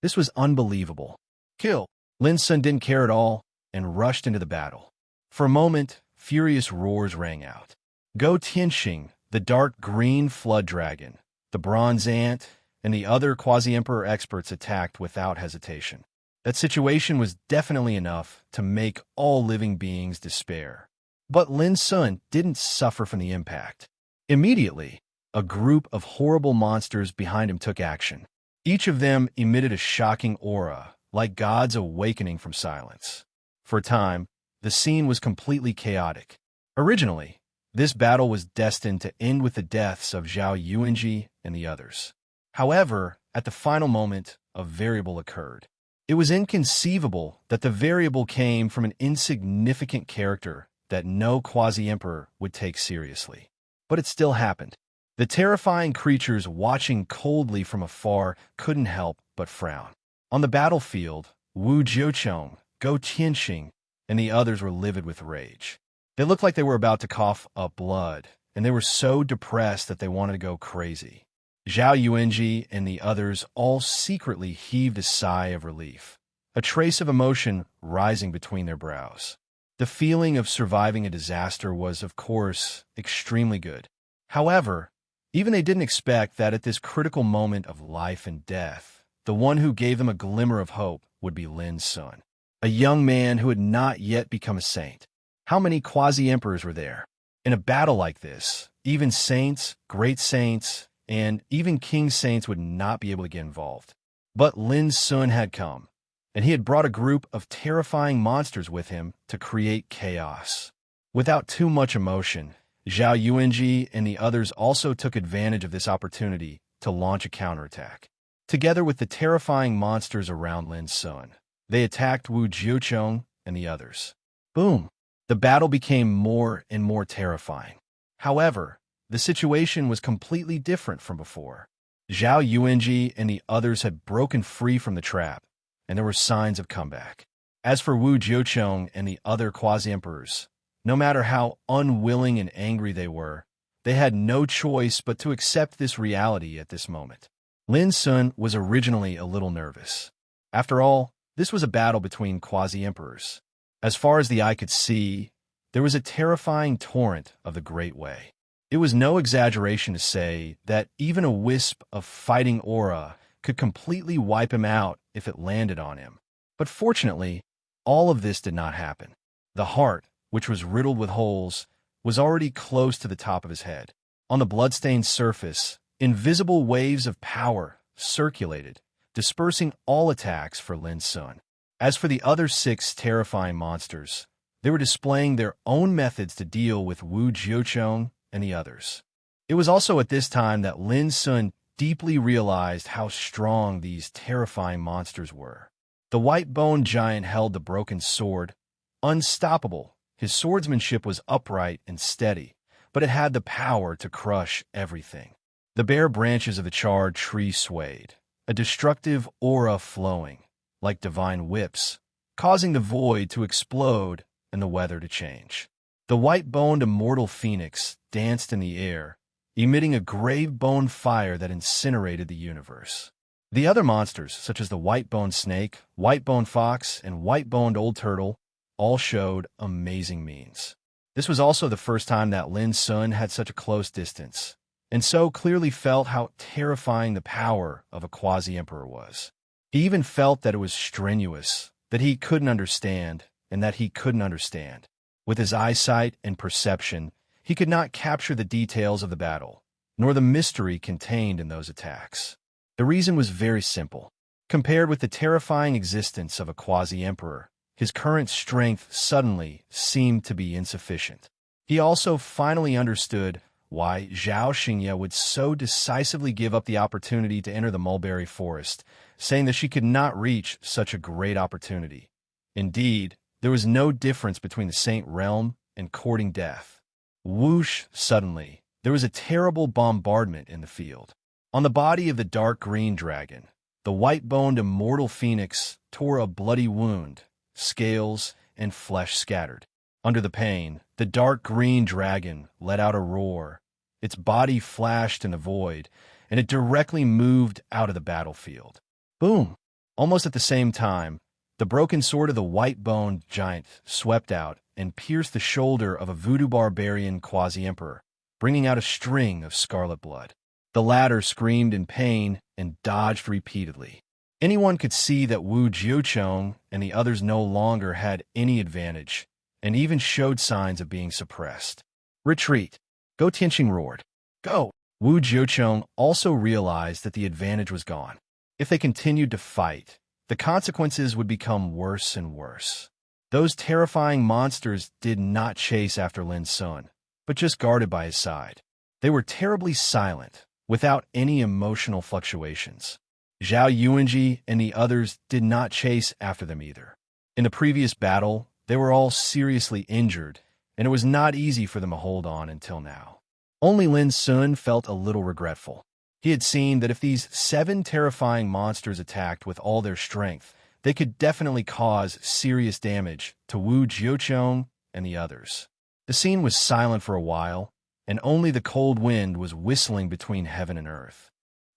This was unbelievable. Kill! Lin Sun didn't care at all and rushed into the battle. For a moment, furious roars rang out. Go Tianxing, the dark green flood dragon, the bronze ant, and the other quasi-emperor experts attacked without hesitation. That situation was definitely enough to make all living beings despair. But Lin Sun didn't suffer from the impact. Immediately, a group of horrible monsters behind him took action. Each of them emitted a shocking aura, like gods awakening from silence. For a time, the scene was completely chaotic. Originally, this battle was destined to end with the deaths of Zhao Yuanji and the others. However, at the final moment, a variable occurred. It was inconceivable that the variable came from an insignificant character that no quasi-emperor would take seriously. But it still happened. The terrifying creatures watching coldly from afar couldn't help but frown. On the battlefield, Wu Jiucheng, Go Tianxing, and the others were livid with rage. They looked like they were about to cough up blood, and they were so depressed that they wanted to go crazy. Zhao Yuanji and the others all secretly heaved a sigh of relief, a trace of emotion rising between their brows. The feeling of surviving a disaster was, of course, extremely good. However, even they didn't expect that at this critical moment of life and death, the one who gave them a glimmer of hope would be Lin Sun, a young man who had not yet become a saint. How many quasi-emperors were there? In a battle like this, even saints, great saints, and even king saints would not be able to get involved. But Lin Sun had come, and he had brought a group of terrifying monsters with him to create chaos. Without too much emotion, Zhao Yuanji and the others also took advantage of this opportunity to launch a counterattack. Together with the terrifying monsters around Lin Sun, they attacked Wu Jiucheng and the others. Boom! The battle became more and more terrifying. However, the situation was completely different from before. Zhao Yuanji and the others had broken free from the trap, and there were signs of comeback. As for Wu Jiucheng and the other quasi-emperors, no matter how unwilling and angry they were, they had no choice but to accept this reality at this moment. Lin Sun was originally a little nervous. After all, this was a battle between quasi-emperors. As far as the eye could see, there was a terrifying torrent of the Great Way. It was no exaggeration to say that even a wisp of fighting aura could completely wipe him out if it landed on him. But fortunately, all of this did not happen. The heart, which was riddled with holes, was already close to the top of his head. On the bloodstained surface, invisible waves of power circulated, dispersing all attacks for Lin Sun. As for the other 6 terrifying monsters, they were displaying their own methods to deal with Wu Jiucheng and the others. It was also at this time that Lin Sun deeply realized how strong these terrifying monsters were. The white-boned giant held the broken sword, unstoppable. His swordsmanship was upright and steady, but it had the power to crush everything. The bare branches of the charred tree swayed, a destructive aura flowing, like divine whips, causing the void to explode and the weather to change. The white-boned immortal phoenix danced in the air, emitting a grave-boned fire that incinerated the universe. The other monsters, such as the white-boned snake, white-boned fox, and white-boned old turtle, all showed amazing means. This was also the first time that Lin Sun had such a close distance, and so clearly felt how terrifying the power of a quasi-emperor was. He even felt that it was strenuous, that he couldn't understand, and that he couldn't understand. With his eyesight and perception, he could not capture the details of the battle, nor the mystery contained in those attacks. The reason was very simple. Compared with the terrifying existence of a quasi-emperor, his current strength suddenly seemed to be insufficient. He also finally understood why Zhao Xingye would so decisively give up the opportunity to enter the mulberry forest, saying that she could not reach such a great opportunity. Indeed, there was no difference between the Saint Realm and courting death. Whoosh! Suddenly, there was a terrible bombardment in the field. On the body of the dark green dragon, the white-boned immortal phoenix tore a bloody wound, scales and flesh scattered. Under the pain, the dark green dragon let out a roar. Its body flashed in the void, and it directly moved out of the battlefield. Boom! Almost at the same time, the broken sword of the white-boned giant swept out and pierced the shoulder of a voodoo barbarian quasi-emperor, bringing out a string of scarlet blood. The latter screamed in pain and dodged repeatedly. Anyone could see that Wu Jiucheng and the others no longer had any advantage, and even showed signs of being suppressed. Retreat! Go Tianqing roared. Go! Wu Jiucheng also realized that the advantage was gone. If they continued to fight, the consequences would become worse and worse. Those terrifying monsters did not chase after Lin Sun, but just guarded by his side. They were terribly silent, without any emotional fluctuations. Zhao Yuanji and the others did not chase after them either. In the previous battle, they were all seriously injured, and it was not easy for them to hold on until now. Only Lin Sun felt a little regretful. He had seen that if these 7 terrifying monsters attacked with all their strength, they could definitely cause serious damage to Wu Jiucheng and the others. The scene was silent for a while, and only the cold wind was whistling between heaven and earth.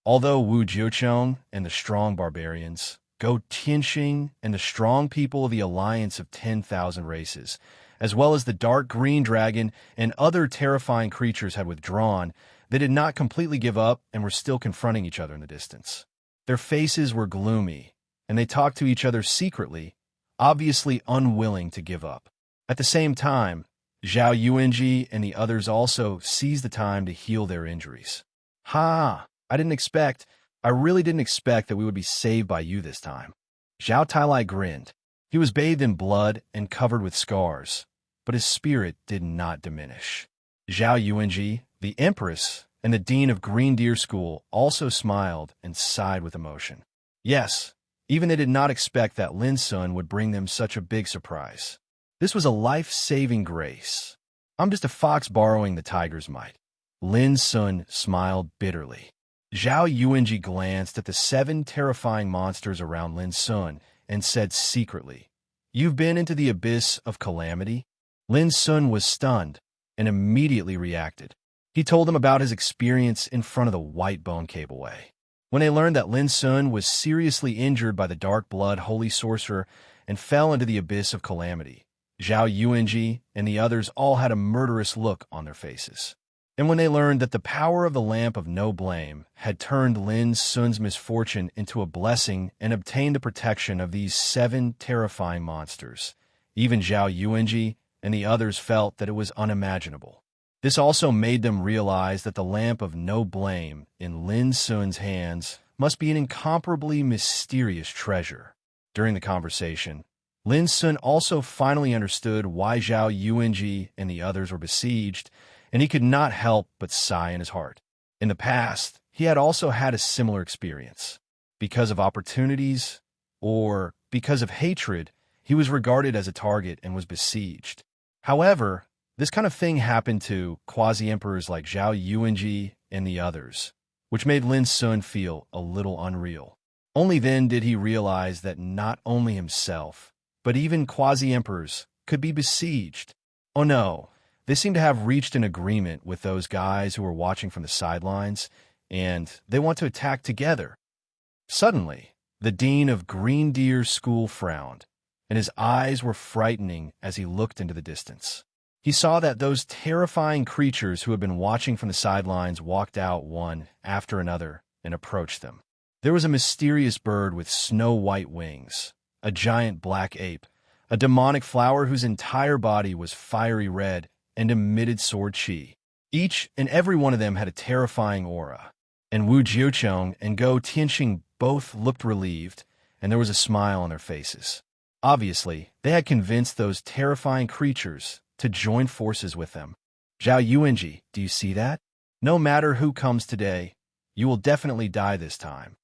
Although Wu Jiucheng and the strong barbarians, Go Tianqing and the strong people of the Alliance of 10,000 Races, as well as the dark green dragon and other terrifying creatures had withdrawn, they did not completely give up and were still confronting each other in the distance. Their faces were gloomy, and they talked to each other secretly, obviously unwilling to give up. At the same time, Zhao Yuanji and the others also seized the time to heal their injuries. Ha! I really didn't expect that we would be saved by you this time. Zhao Tailai grinned. He was bathed in blood and covered with scars, but his spirit did not diminish. Zhao Yuanji, the Empress, and the Dean of Green Deer School also smiled and sighed with emotion. Yes, even they did not expect that Lin Sun would bring them such a big surprise. This was a life-saving grace. I'm just a fox borrowing the tiger's might. Lin Sun smiled bitterly. Zhao Yuanji glanced at the 7 terrifying monsters around Lin Sun and said secretly, "You've been into the abyss of calamity?" Lin Sun was stunned and immediately reacted. He told them about his experience in front of the White Bone Cableway. When they learned that Lin Sun was seriously injured by the Dark Blood Holy Sorcerer and fell into the abyss of calamity, Zhao Yuanji and the others all had a murderous look on their faces. And when they learned that the power of the Lamp of No Blame had turned Lin Sun's misfortune into a blessing and obtained the protection of these 7 terrifying monsters, even Zhao Yuanji and the others felt that it was unimaginable. This also made them realize that the Lamp of No Blame in Lin Sun's hands must be an incomparably mysterious treasure. During the conversation, Lin Sun also finally understood why Zhao Yuanji and the others were besieged, and he could not help but sigh in his heart. In the past, he had also had a similar experience. Because of opportunities, or because of hatred, he was regarded as a target and was besieged. However, this kind of thing happened to quasi-emperors like Zhao Yuanji and the others, which made Lin Sun feel a little unreal. Only then did he realize that not only himself, but even quasi-emperors could be besieged. Oh no! They seem to have reached an agreement with those guys who were watching from the sidelines, and they want to attack together. Suddenly, the Dean of Green Deer School frowned, and his eyes were frightening as he looked into the distance. He saw that those terrifying creatures who had been watching from the sidelines walked out one after another and approached them. There was a mysterious bird with snow-white wings, a giant black ape, a demonic flower whose entire body was fiery red, and emitted sword chi. Each and every one of them had a terrifying aura, and Wu Jiucheng and Go Tianqing both looked relieved, and there was a smile on their faces. Obviously, they had convinced those terrifying creatures to join forces with them. Zhao Yuanji, do you see that? No matter who comes today, you will definitely die this time.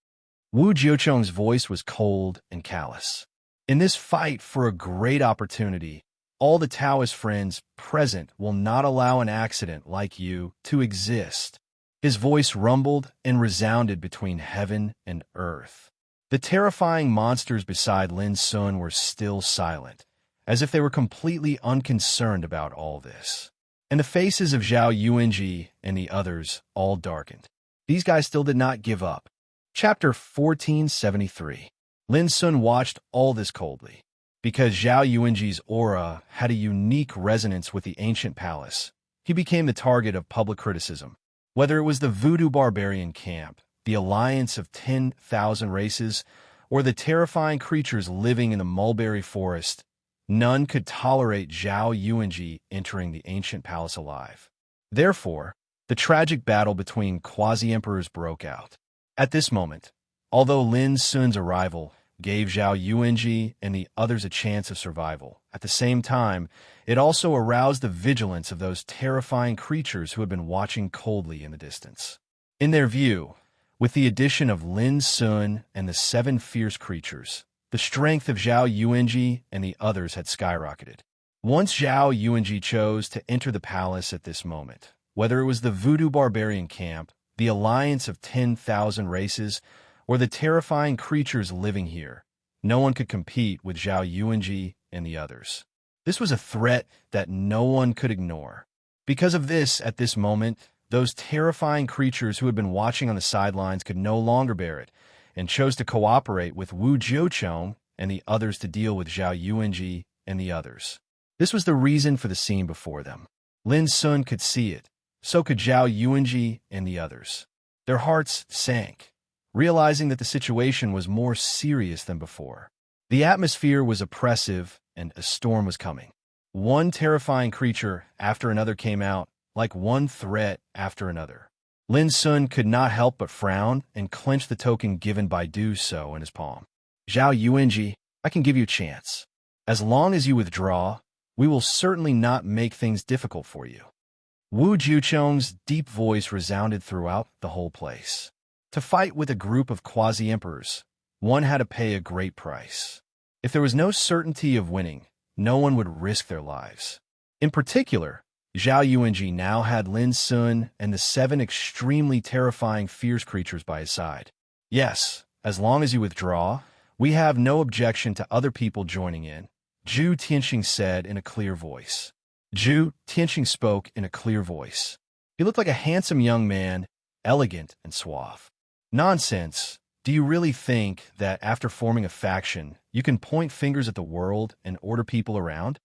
Wu Jiucheng's voice was cold and callous. In this fight for a great opportunity, all the Taoist friends present will not allow an accident like you to exist. His voice rumbled and resounded between heaven and earth. The terrifying monsters beside Lin Sun were still silent, as if they were completely unconcerned about all this. And the faces of Zhao Yuanji and the others all darkened. These guys still did not give up. Chapter 1473. Lin Sun watched all this coldly. Because Zhao Yuanji's aura had a unique resonance with the ancient palace, he became the target of public criticism. Whether it was the voodoo barbarian camp, the alliance of 10,000 races, or the terrifying creatures living in the mulberry forest, none could tolerate Zhao Yuanji entering the ancient palace alive. Therefore, the tragic battle between quasi-emperors broke out. At this moment, although Lin Sun's arrival gave Zhao Yuanji and the others a chance of survival, at the same time, it also aroused the vigilance of those terrifying creatures who had been watching coldly in the distance. In their view, with the addition of Lin Sun and the 7 fierce creatures, the strength of Zhao Yuanji and the others had skyrocketed. Once Zhao Yuanji chose to enter the palace at this moment, whether it was the voodoo barbarian camp, the alliance of 10,000 races, or the terrifying creatures living here, no one could compete with Zhao Yuanji and the others. This was a threat that no one could ignore. Because of this, at this moment, those terrifying creatures who had been watching on the sidelines could no longer bear it, and chose to cooperate with Wu Jiucheng and the others to deal with Zhao Yuanji and the others. This was the reason for the scene before them. Lin Sun could see it, so could Zhao Yuanji and the others. Their hearts sank, realizing that the situation was more serious than before. The atmosphere was oppressive, and a storm was coming. One terrifying creature after another came out, like one threat after another. Lin Sun could not help but frown and clench the token given by Do So in his palm. Zhao Yuanji, I can give you a chance. As long as you withdraw, we will certainly not make things difficult for you. Wu Jiucheng's deep voice resounded throughout the whole place. To fight with a group of quasi-emperors, one had to pay a great price. If there was no certainty of winning, no one would risk their lives. In particular, Zhao Yuanji now had Lin Sun and the 7 extremely terrifying fierce creatures by his side. Yes, as long as you withdraw, we have no objection to other people joining in, Zhu Tianxing said in a clear voice. Zhu Tianxing spoke in a clear voice. He looked like a handsome young man, elegant and suave. Nonsense. Do you really think that after forming a faction, you can point fingers at the world and order people around?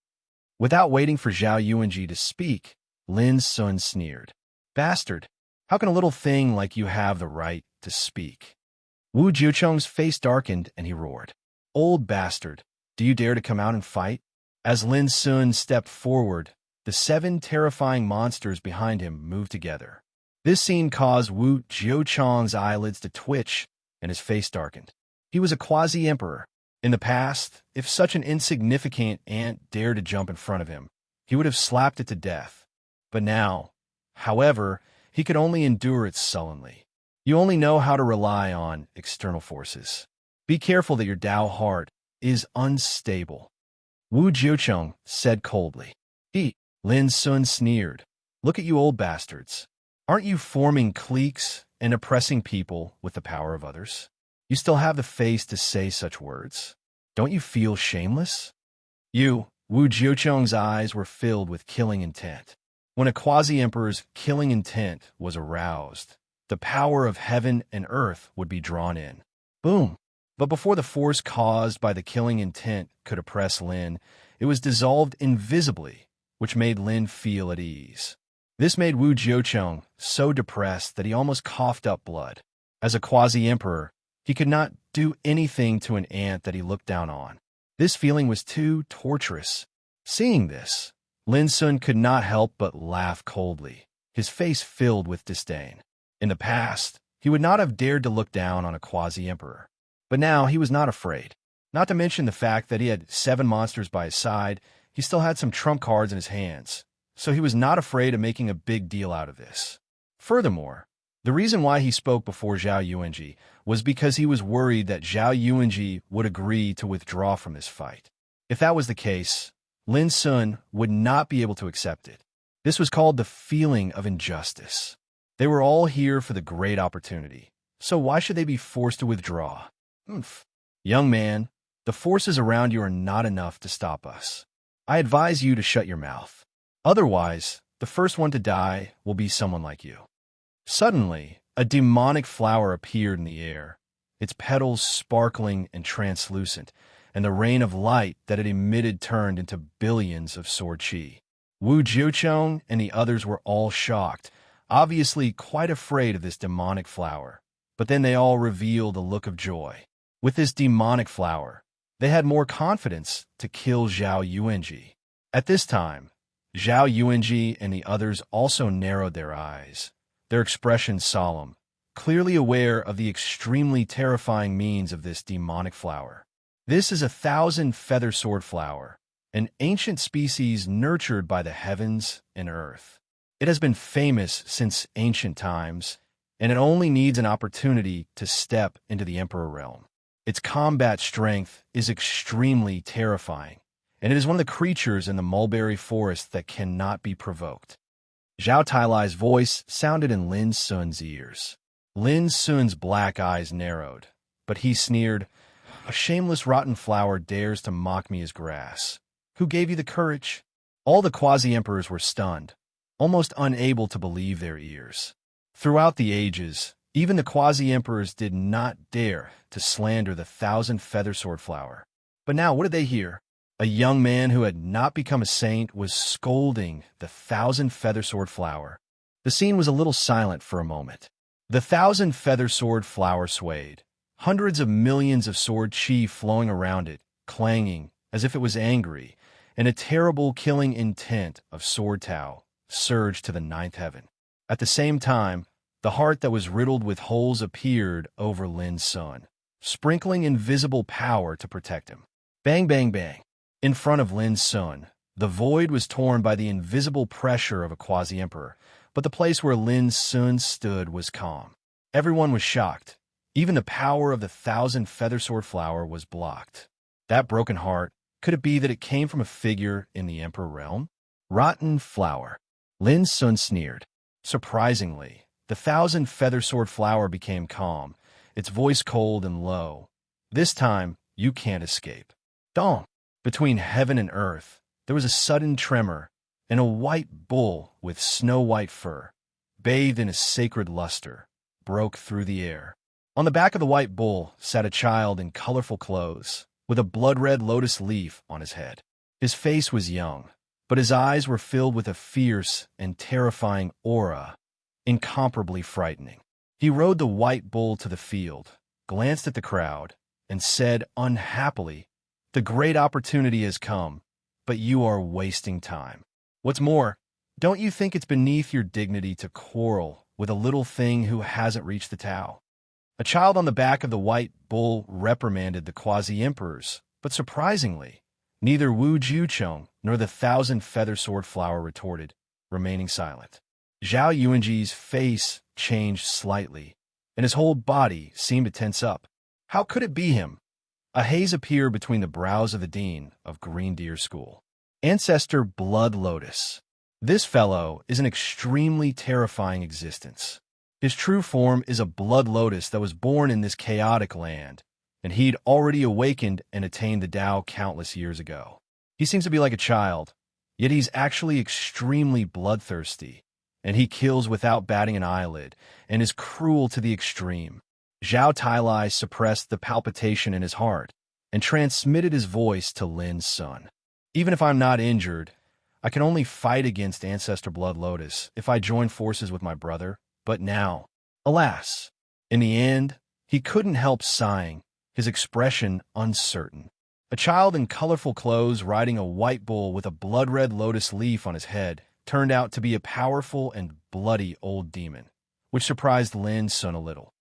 Without waiting for Zhao Yuanji to speak, Lin Sun sneered. Bastard, how can a little thing like you have the right to speak? Wu Jiucheng's face darkened and he roared. Old bastard, do you dare to come out and fight? As Lin Sun stepped forward, the 7 terrifying monsters behind him moved together. This scene caused Wu Jiucheng's eyelids to twitch and his face darkened. He was a quasi-emperor. In the past, if such an insignificant ant dared to jump in front of him, he would have slapped it to death. But now, however, he could only endure it sullenly. You only know how to rely on external forces. Be careful that your Tao heart is unstable. Wu Jiucheng said coldly. Lin Sun sneered. Look at you old bastards. Aren't you forming cliques and oppressing people with the power of others? You still have the face to say such words. Don't you feel shameless? Wu Jiucheng's eyes were filled with killing intent. When a quasi-emperor's killing intent was aroused, the power of heaven and earth would be drawn in. Boom! But before the force caused by the killing intent could oppress Lin, it was dissolved invisibly, which made Lin feel at ease. This made Wu Jiucheng so depressed that he almost coughed up blood. As a quasi-emperor, he could not do anything to an ant that he looked down on. This feeling was too torturous. Seeing this, Lin Sun could not help but laugh coldly, his face filled with disdain. In the past, he would not have dared to look down on a quasi-emperor. But now he was not afraid. Not to mention the fact that he had 7 monsters by his side, he still had some trump cards in his hands, so he was not afraid of making a big deal out of this. Furthermore, the reason why he spoke before Zhao Yuanji was because he was worried that Zhao Yuanji would agree to withdraw from this fight. If that was the case, Lin Sun would not be able to accept it. This was called the feeling of injustice. They were all here for the great opportunity, so why should they be forced to withdraw? Oomph. Young man, the forces around you are not enough to stop us. I advise you to shut your mouth. Otherwise, the first one to die will be someone like you. Suddenly, a demonic flower appeared in the air, its petals sparkling and translucent, and the rain of light that it emitted turned into billions of sword chi. Wu Jiuchong and the others were all shocked, obviously quite afraid of this demonic flower, but then they all revealed a look of joy. With this demonic flower, they had more confidence to kill Zhao Yuanji. At this time, Zhao Yuanji and the others also narrowed their eyes, their expressions solemn, clearly aware of the extremely terrifying means of this demonic flower. This is a 1,000-feather sword flower, an ancient species nurtured by the heavens and earth. It has been famous since ancient times, and it only needs an opportunity to step into the Emperor realm. Its combat strength is extremely terrifying, and it is one of the creatures in the mulberry forest that cannot be provoked. Zhao Tailai's voice sounded in Lin Sun's ears. Lin Sun's black eyes narrowed, but he sneered, "A shameless rotten flower dares to mock me as grass. Who gave you the courage?" All the quasi-emperors were stunned, almost unable to believe their ears. Throughout the ages, even the quasi-emperors did not dare to slander the 1,000-feather sword flower. But now, what did they hear? A young man who had not become a saint was scolding the 1,000-feather sword flower. The scene was a little silent for a moment. The 1,000-feather sword flower swayed, hundreds of millions of sword chi flowing around it, clanging as if it was angry, and a terrible killing intent of sword Tao surged to the 9th heaven. At the same time, the heart that was riddled with holes appeared over Lin Sun, sprinkling invisible power to protect him. Bang, bang, bang. In front of Lin Sun, the void was torn by the invisible pressure of a quasi-emperor, but the place where Lin Sun stood was calm. Everyone was shocked. Even the power of the 1,000-feather sword flower was blocked. That broken heart, could it be that it came from a figure in the Emperor realm? Rotten flower. Lin Sun sneered. Surprisingly, the 1,000-feather sword flower became calm, its voice cold and low. This time, you can't escape. Dong! Between heaven and earth, there was a sudden tremor, and a white bull with snow-white fur, bathed in a sacred luster, broke through the air. On the back of the white bull sat a child in colorful clothes, with a blood-red lotus leaf on his head. His face was young, but his eyes were filled with a fierce and terrifying aura, incomparably frightening. He rode the white bull to the field, glanced at the crowd, and said unhappily, "The great opportunity has come, but you are wasting time. What's more, don't you think it's beneath your dignity to quarrel with a little thing who hasn't reached the Tao?" A child on the back of the white bull reprimanded the quasi-emperors, but surprisingly, neither Wu Jiuchong nor the 1,000-feather sword flower retorted, remaining silent. Zhao Yuanji's face changed slightly, and his whole body seemed to tense up. How could it be him? A haze appeared between the brows of the dean of Green Deer School. Ancestor Blood Lotus. This fellow is an extremely terrifying existence. His true form is a blood lotus that was born in this chaotic land, and he'd already awakened and attained the Tao countless years ago. He seems to be like a child, yet he's actually extremely bloodthirsty, and he kills without batting an eyelid, and is cruel to the extreme. Zhao Tailai suppressed the palpitation in his heart, and transmitted his voice to Lin Sun. Even if I'm not injured, I can only fight against Ancestor Blood Lotus if I join forces with my brother. But now, alas, in the end, he couldn't help sighing, his expression uncertain. A child in colorful clothes riding a white bull with a blood-red lotus leaf on his head turned out to be a powerful and bloody old demon, which surprised Lin Sun a little.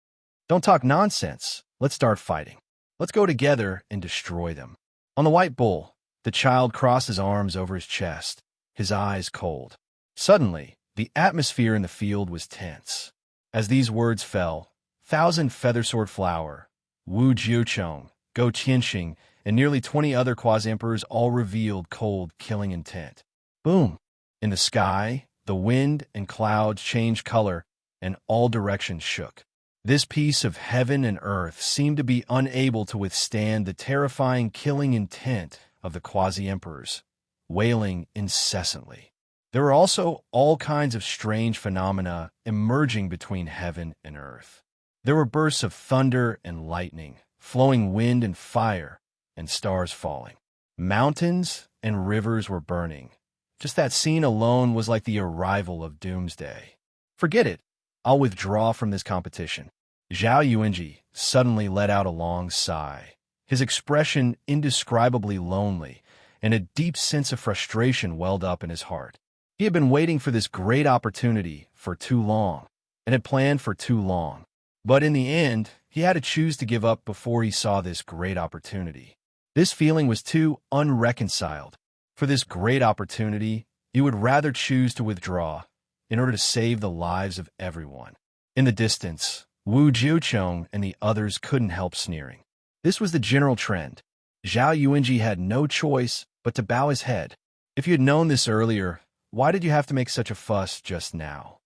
"Don't talk nonsense. Let's start fighting." Let's go together and destroy them. On the white bull, the child crossed his arms over his chest, his eyes cold. Suddenly, the atmosphere in the field was tense. As these words fell, Thousand Feathersword Flower, Wu Jiuchong, Go Qianxing, and nearly 20 other quasi-emperors all revealed cold, killing intent. Boom! In the sky, the wind and clouds changed color, and all directions shook. This piece of heaven and earth seemed to be unable to withstand the terrifying killing intent of the quasi-emperors, wailing incessantly. There were also all kinds of strange phenomena emerging between heaven and earth. There were bursts of thunder and lightning, flowing wind and fire, and stars falling. Mountains and rivers were burning. Just that scene alone was like the arrival of doomsday. Forget it. I'll withdraw from this competition. Zhao Yuanji suddenly let out a long sigh, his expression indescribably lonely, and a deep sense of frustration welled up in his heart. He had been waiting for this great opportunity for too long, and had planned for too long. But in the end, he had to choose to give up before he saw this great opportunity. This feeling was too unreconciled. For this great opportunity, he would rather choose to withdraw in order to save the lives of everyone. In the distance, Wu Jiuchong and the others couldn't help sneering. This was the general trend. Zhao Yuanji had no choice but to bow his head. If you had known this earlier, why did you have to make such a fuss just now?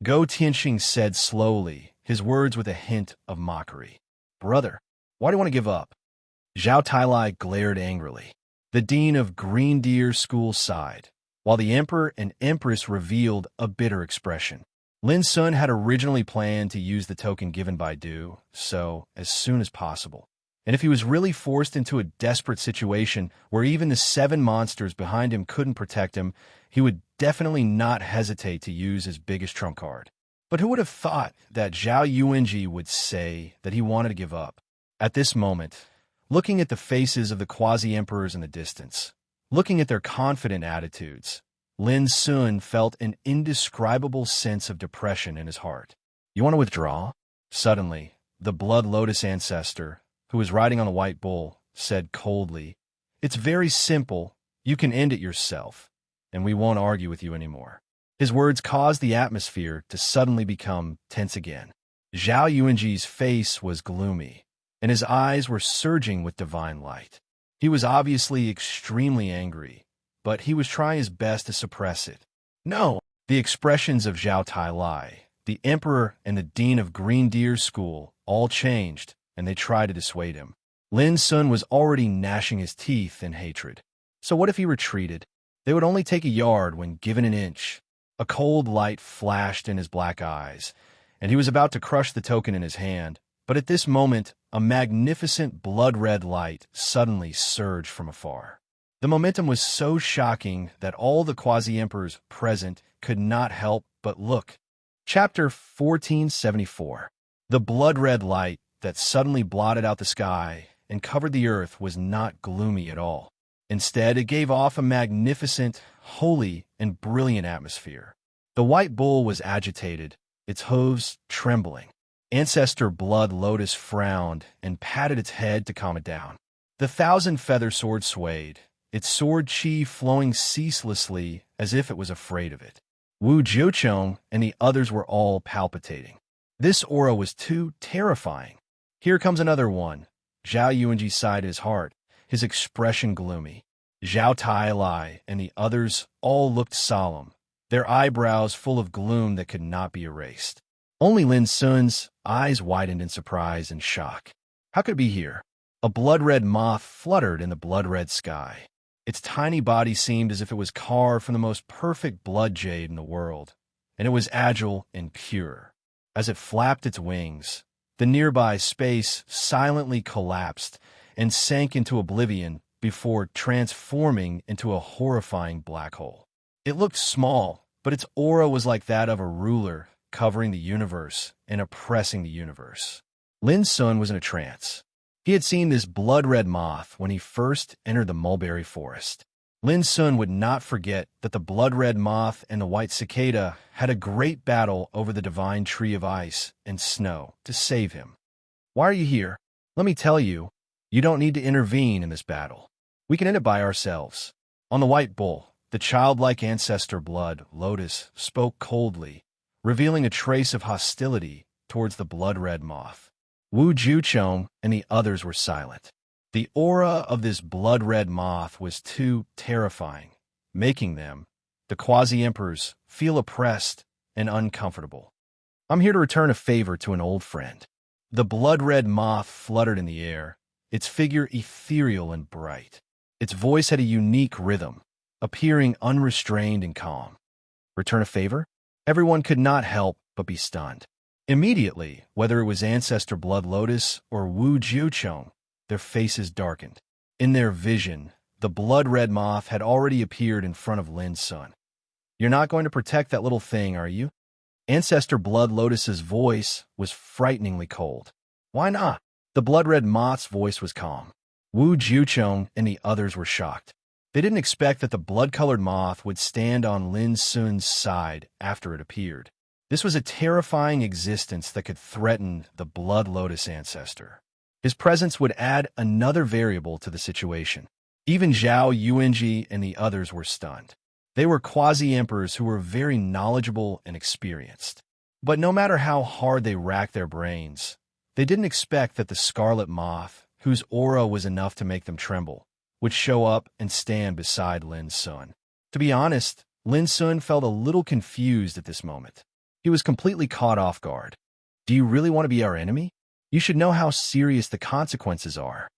Go Tianxing said slowly, his words with a hint of mockery. Brother, why do you want to give up? Zhao Tailai glared angrily. The dean of Green Deer School sighed, while the emperor and empress revealed a bitter expression. Lin Sun had originally planned to use the token given by Du, so as soon as possible. And if he was really forced into a desperate situation where even the 7 monsters behind him couldn't protect him, he would definitely not hesitate to use his biggest trump card. But who would have thought that Zhao Yuanji would say that he wanted to give up? At this moment, looking at the faces of the quasi-emperors in the distance, looking at their confident attitudes, Lin Sun felt an indescribable sense of depression in his heart. You want to withdraw? Suddenly, the Blood Lotus ancestor, who was riding on the white bull, said coldly, It's very simple. You can end it yourself, and we won't argue with you anymore. His words caused the atmosphere to suddenly become tense again. Zhao Yuanji's face was gloomy, and his eyes were surging with divine light. He was obviously extremely angry, but he was trying his best to suppress it. No! The expressions of Zhao Tailai, the emperor and the dean of Green Deer School, all changed, and they tried to dissuade him. Lin Sun was already gnashing his teeth in hatred. So what if he retreated? They would only take a yard when given an inch. A cold light flashed in his black eyes, and he was about to crush the token in his hand. But at this moment, a magnificent blood-red light suddenly surged from afar. The momentum was so shocking that all the quasi-emperors present could not help but look. Chapter 1474. The blood-red light that suddenly blotted out the sky and covered the earth was not gloomy at all. Instead, it gave off a magnificent, holy, and brilliant atmosphere. The white bull was agitated, its hooves trembling. Ancestor Blood Lotus frowned and patted its head to calm it down. The 1,000-feather sword swayed, its sword chi flowing ceaselessly as if it was afraid of it. Wu Jiuchong and the others were all palpitating. This aura was too terrifying. Here comes another one. Zhao Yuanji sighed his heart, his expression gloomy. Zhao Tailai and the others all looked solemn, their eyebrows full of gloom that could not be erased. Only Lin Sun's eyes widened in surprise and shock. How could it be here? A blood-red moth fluttered in the blood-red sky. Its tiny body seemed as if it was carved from the most perfect blood jade in the world, and it was agile and pure. As it flapped its wings, the nearby space silently collapsed and sank into oblivion before transforming into a horrifying black hole. It looked small, but its aura was like that of a ruler covering the universe and oppressing the universe. Lin Sun was in a trance. He had seen this blood-red moth when he first entered the mulberry forest. Lin Sun would not forget that the blood-red moth and the white cicada had a great battle over the divine tree of ice and snow to save him. Why are you here? Let me tell you, You don't need to intervene in this battle. We can end it by ourselves." On the white bull, the childlike ancestor blood, Lotus, spoke coldly, revealing a trace of hostility towards the blood-red moth. Wu Juchong and the others were silent. The aura of this blood-red moth was too terrifying, making them, the quasi-emperors, feel oppressed and uncomfortable. "I'm here to return a favor to an old friend." The blood-red moth fluttered in the air, its figure ethereal and bright. Its voice had a unique rhythm, appearing unrestrained and calm. Return a favor? Everyone could not help but be stunned. Immediately, whether it was Ancestor Blood Lotus or Wu Jiuchong, their faces darkened. In their vision, the blood-red moth had already appeared in front of Lin Sun. "You're not going to protect that little thing, are you?" Ancestor Blood Lotus's voice was frighteningly cold. "Why not?" The blood-red moth's voice was calm. Wu Jiuchong and the others were shocked. They didn't expect that the blood-colored moth would stand on Lin Sun's side after it appeared. This was a terrifying existence that could threaten the Blood Lotus ancestor. His presence would add another variable to the situation. Even Zhao Yuanji and the others were stunned. They were quasi-emperors who were very knowledgeable and experienced. But no matter how hard they racked their brains, they didn't expect that the scarlet moth, whose aura was enough to make them tremble, would show up and stand beside Lin Sun. To be honest, Lin Sun felt a little confused at this moment. He was completely caught off guard. "Do you really want to be our enemy? You should know how serious the consequences are."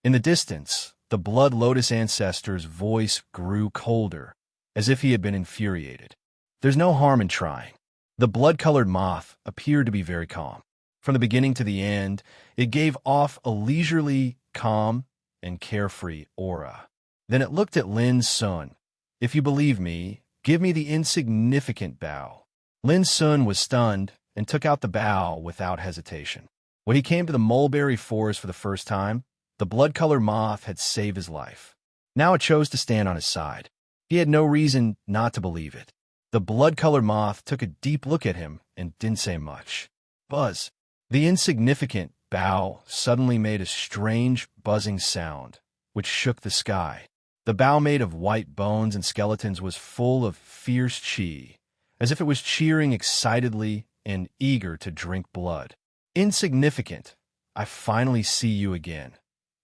In the distance, the Blood Lotus ancestor's voice grew colder, as if he had been infuriated. "There's no harm in trying." The blood-colored moth appeared to be very calm. From the beginning to the end, it gave off a leisurely, calm, and carefree aura. Then it looked at Lin Sun. "If you believe me, give me the insignificant bow." Lin Sun was stunned and took out the bow without hesitation. When he came to the mulberry forest for the first time, the blood-colored moth had saved his life. Now it chose to stand on his side. He had no reason not to believe it. The blood-colored moth took a deep look at him and didn't say much. Buzz. The insignificant bow suddenly made a strange, buzzing sound, which shook the sky. The bow made of white bones and skeletons was full of fierce chi, as if it was cheering excitedly and eager to drink blood. "Insignificant, I finally see you again."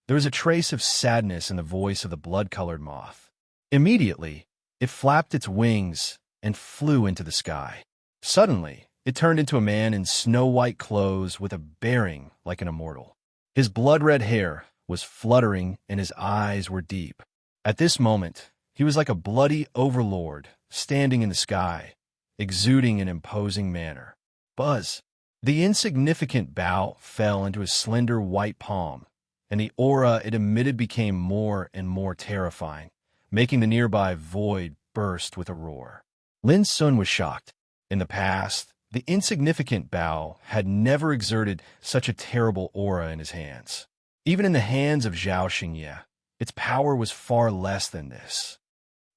There was a trace of sadness in the voice of the blood-colored moth. Immediately, it flapped its wings and flew into the sky. Suddenly, it turned into a man in snow-white clothes with a bearing like an immortal. His blood-red hair was fluttering and his eyes were deep. At this moment, he was like a bloody overlord standing in the sky, exuding an imposing manner. Buzz. The insignificant bow fell into his slender white palm, and the aura it emitted became more and more terrifying, making the nearby void burst with a roar. Lin Sun was shocked. In the past, the insignificant bow had never exerted such a terrible aura in his hands. Even in the hands of Zhao Xingye, its power was far less than this.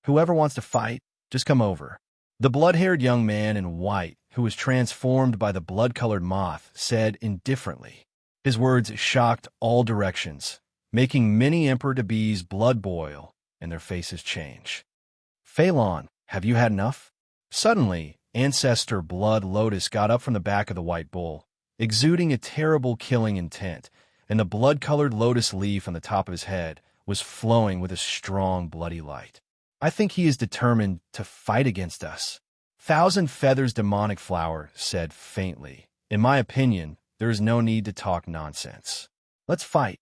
"Whoever wants to fight, just come over." The blood-haired young man in white, who was transformed by the blood-colored moth, said indifferently. His words shocked all directions, making many Emperor-to-be's blood boil and their faces change. "Fei Lan, have you had enough?" Suddenly, Ancestor Blood Lotus got up from the back of the white bull, exuding a terrible killing intent, and the blood-colored lotus leaf on the top of his head was flowing with a strong bloody light. "I think he is determined to fight against us." Thousand Feathers Demonic Flower said faintly, "In my opinion, there is no need to talk nonsense. Let's fight."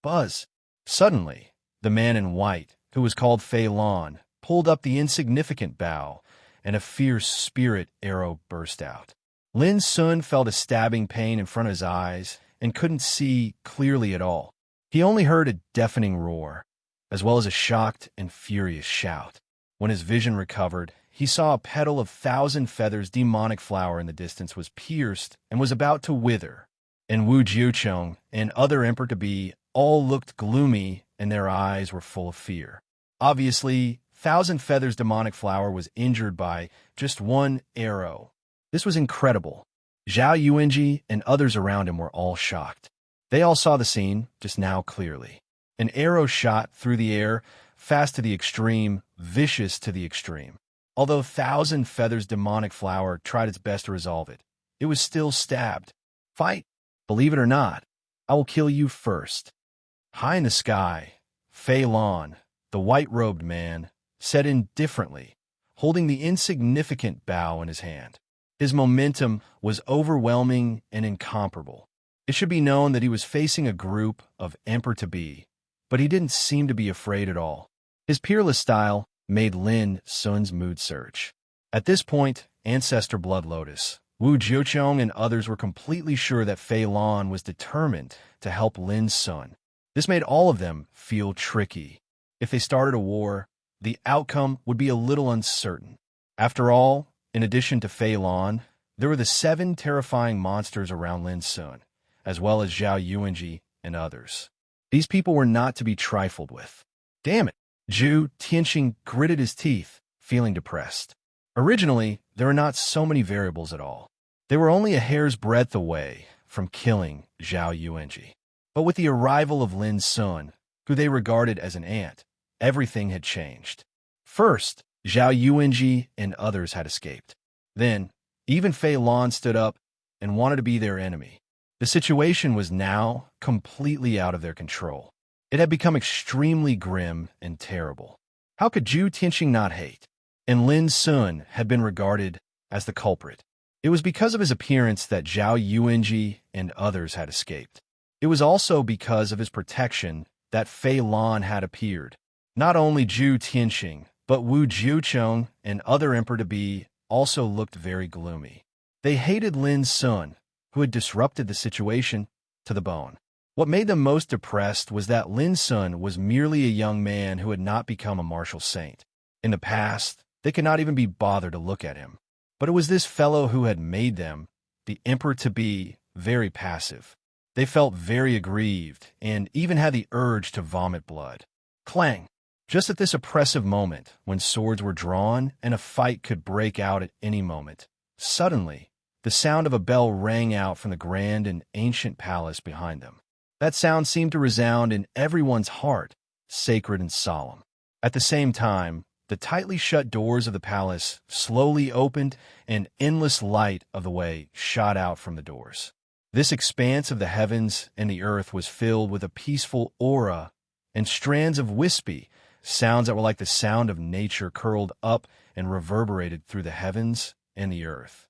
Buzz. Suddenly, the man in white, who was called Fei Lan, pulled up the insignificant bow, and a fierce spirit arrow burst out. Lin Sun felt a stabbing pain in front of his eyes and couldn't see clearly at all. He only heard a deafening roar, as well as a shocked and furious shout. When his vision recovered, he saw a petal of Thousand Feathers demonic flower in the distance was pierced and was about to wither. And Wu Jiuchong and other Emperor-to-be all looked gloomy and their eyes were full of fear. Obviously, Thousand Feathers demonic flower was injured by just one arrow. This was incredible. Zhao Yuanji and others around him were all shocked. They all saw the scene, just now clearly. An arrow shot through the air, fast to the extreme, vicious to the extreme. Although Thousand Feathers' demonic flower tried its best to resolve it, it was still stabbed. Fight! Believe it or not, I will kill you first. High in the sky, Fei Lon, the white-robed man, said indifferently, holding the insignificant bough in his hand. His momentum was overwhelming and incomparable. It should be known that he was facing a group of Emperor-to-be, but he didn't seem to be afraid at all. His peerless style made Lin Sun's mood surge. At this point, Ancestor Blood Lotus, Wu Jiuchong and others were completely sure that Fei Lon was determined to help Lin Sun. This made all of them feel tricky. If they started a war, the outcome would be a little uncertain. After all, in addition to Fei Lon, there were the 7 terrifying monsters around Lin Sun, as well as Zhao Yuanji and others. These people were not to be trifled with. Damn it! Zhu Tianxing gritted his teeth, feeling depressed. Originally, there were not so many variables at all. They were only a hair's breadth away from killing Zhao Yuanji. But with the arrival of Lin Sun, who they regarded as an ant, everything had changed. First, Zhao Yuanji and others had escaped. Then, even Fei Lon stood up and wanted to be their enemy. The situation was now completely out of their control. It had become extremely grim and terrible. How could Zhu Tianxing not hate? And Lin Sun had been regarded as the culprit. It was because of his appearance that Zhao Yuanji and others had escaped. It was also because of his protection that Fei Lon had appeared. Not only Zhu Tianxing, but Wu Jiuchong and other Emperor-to-be also looked very gloomy. They hated Lin Sun, who had disrupted the situation, to the bone. What made them most depressed was that Lin Sun was merely a young man who had not become a martial saint. In the past, they could not even be bothered to look at him. But it was this fellow who had made them, the Emperor-to-be, very passive. They felt very aggrieved and even had the urge to vomit blood. Clang! Just at this oppressive moment, when swords were drawn and a fight could break out at any moment, suddenly, the sound of a bell rang out from the grand and ancient palace behind them. That sound seemed to resound in everyone's heart, sacred and solemn. At the same time, the tightly shut doors of the palace slowly opened and endless light of the way shot out from the doors. This expanse of the heavens and the earth was filled with a peaceful aura and strands of wispy sounds that were like the sound of nature curled up and reverberated through the heavens and the earth.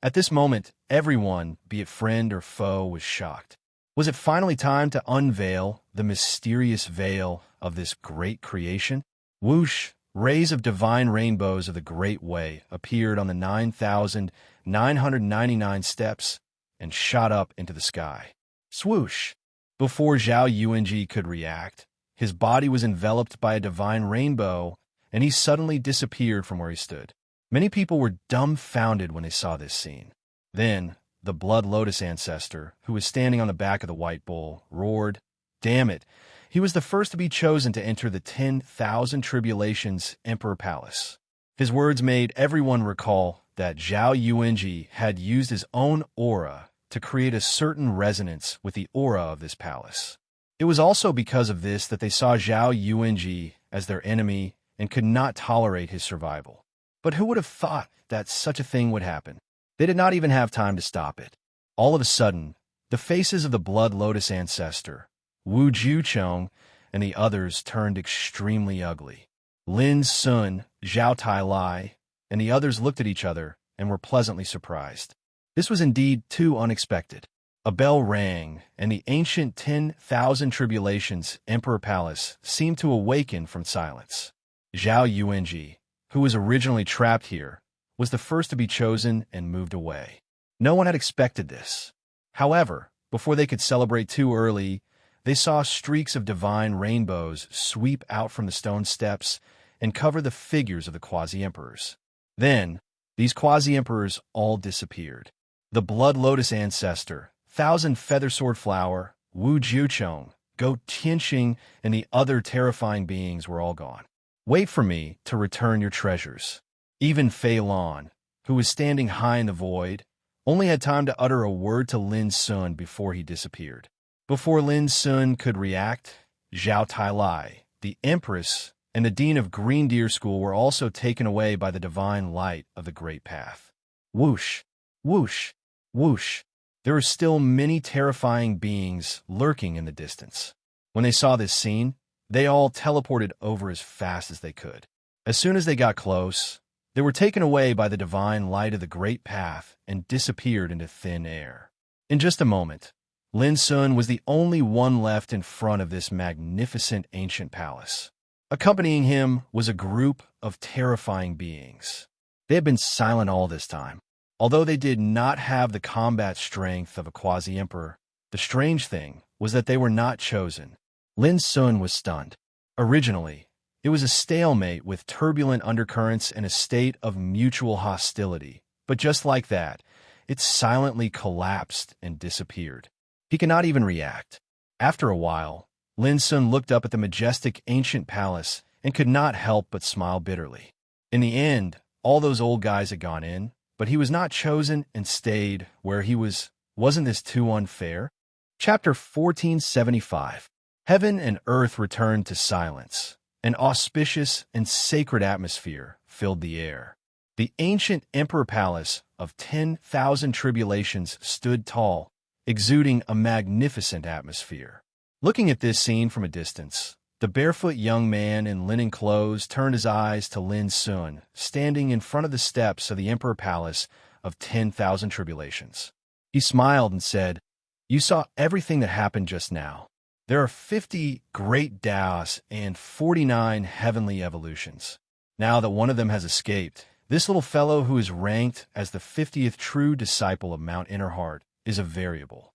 At this moment, everyone, be it friend or foe, was shocked. Was it finally time to unveil the mysterious veil of this great creation? Whoosh! Rays of divine rainbows of the Great Way appeared on the 9,999 steps and shot up into the sky. Swoosh! Before Zhao Yuanji could react, his body was enveloped by a divine rainbow, and he suddenly disappeared from where he stood. Many people were dumbfounded when they saw this scene. Then, the Blood Lotus ancestor, who was standing on the back of the white bull, roared, "Damn it! He was the first to be chosen to enter the 10,000 Tribulations Emperor Palace." His words made everyone recall that Zhao Yuanji had used his own aura to create a certain resonance with the aura of this palace. It was also because of this that they saw Zhao Yuanji as their enemy and could not tolerate his survival. But who would have thought that such a thing would happen? They did not even have time to stop it. All of a sudden, the faces of the Blood Lotus ancestor, Wu Jiuchong, and the others turned extremely ugly. Lin Sun, Zhao Tai and the others looked at each other and were pleasantly surprised. This was indeed too unexpected. A bell rang, and the ancient 10,000 Tribulations Emperor Palace seemed to awaken from silence. Zhao Yuanji, who was originally trapped here, was the first to be chosen and moved away. No one had expected this. However, before they could celebrate too early, they saw streaks of divine rainbows sweep out from the stone steps and cover the figures of the quasi-emperors. Then, these quasi-emperors all disappeared. The Blood Lotus ancestor, Thousand Feather Sword Flower, Wu Jiuchong, Goat Tianxing, and the other terrifying beings were all gone. Wait for me to return your treasures. Even Fei Lon, who was standing high in the void, only had time to utter a word to Lin Sun before he disappeared. Before Lin Sun could react, Zhao Tailai, the Empress, and the Dean of Green Deer School were also taken away by the divine light of the Great Path. Whoosh, whoosh, whoosh. There were still many terrifying beings lurking in the distance. When they saw this scene, they all teleported over as fast as they could. As soon as they got close, they were taken away by the divine light of the Great Path and disappeared into thin air. In just a moment, Lin Sun was the only one left in front of this magnificent ancient palace. Accompanying him was a group of terrifying beings. They had been silent all this time. Although they did not have the combat strength of a quasi-emperor, the strange thing was that they were not chosen. Lin Sun was stunned. Originally, it was a stalemate with turbulent undercurrents and a state of mutual hostility. But just like that, it silently collapsed and disappeared. He could not even react. After a while, Lin Sun looked up at the majestic ancient palace and could not help but smile bitterly. In the end, all those old guys had gone in, but he was not chosen and stayed where he was. Wasn't this too unfair? Chapter 1475. Heaven and earth returned to silence. An auspicious and sacred atmosphere filled the air. The ancient emperor palace of 10,000 tribulations stood tall, exuding a magnificent atmosphere. Looking at this scene from a distance, the barefoot young man in linen clothes turned his eyes to Lin Sun, standing in front of the steps of the emperor palace of 10,000 tribulations. He smiled and said, "You saw everything that happened just now. There are 50 great Taoists and 49 heavenly evolutions. Now that one of them has escaped, this little fellow who is ranked as the 50th true disciple of Mount Innerheart is a variable."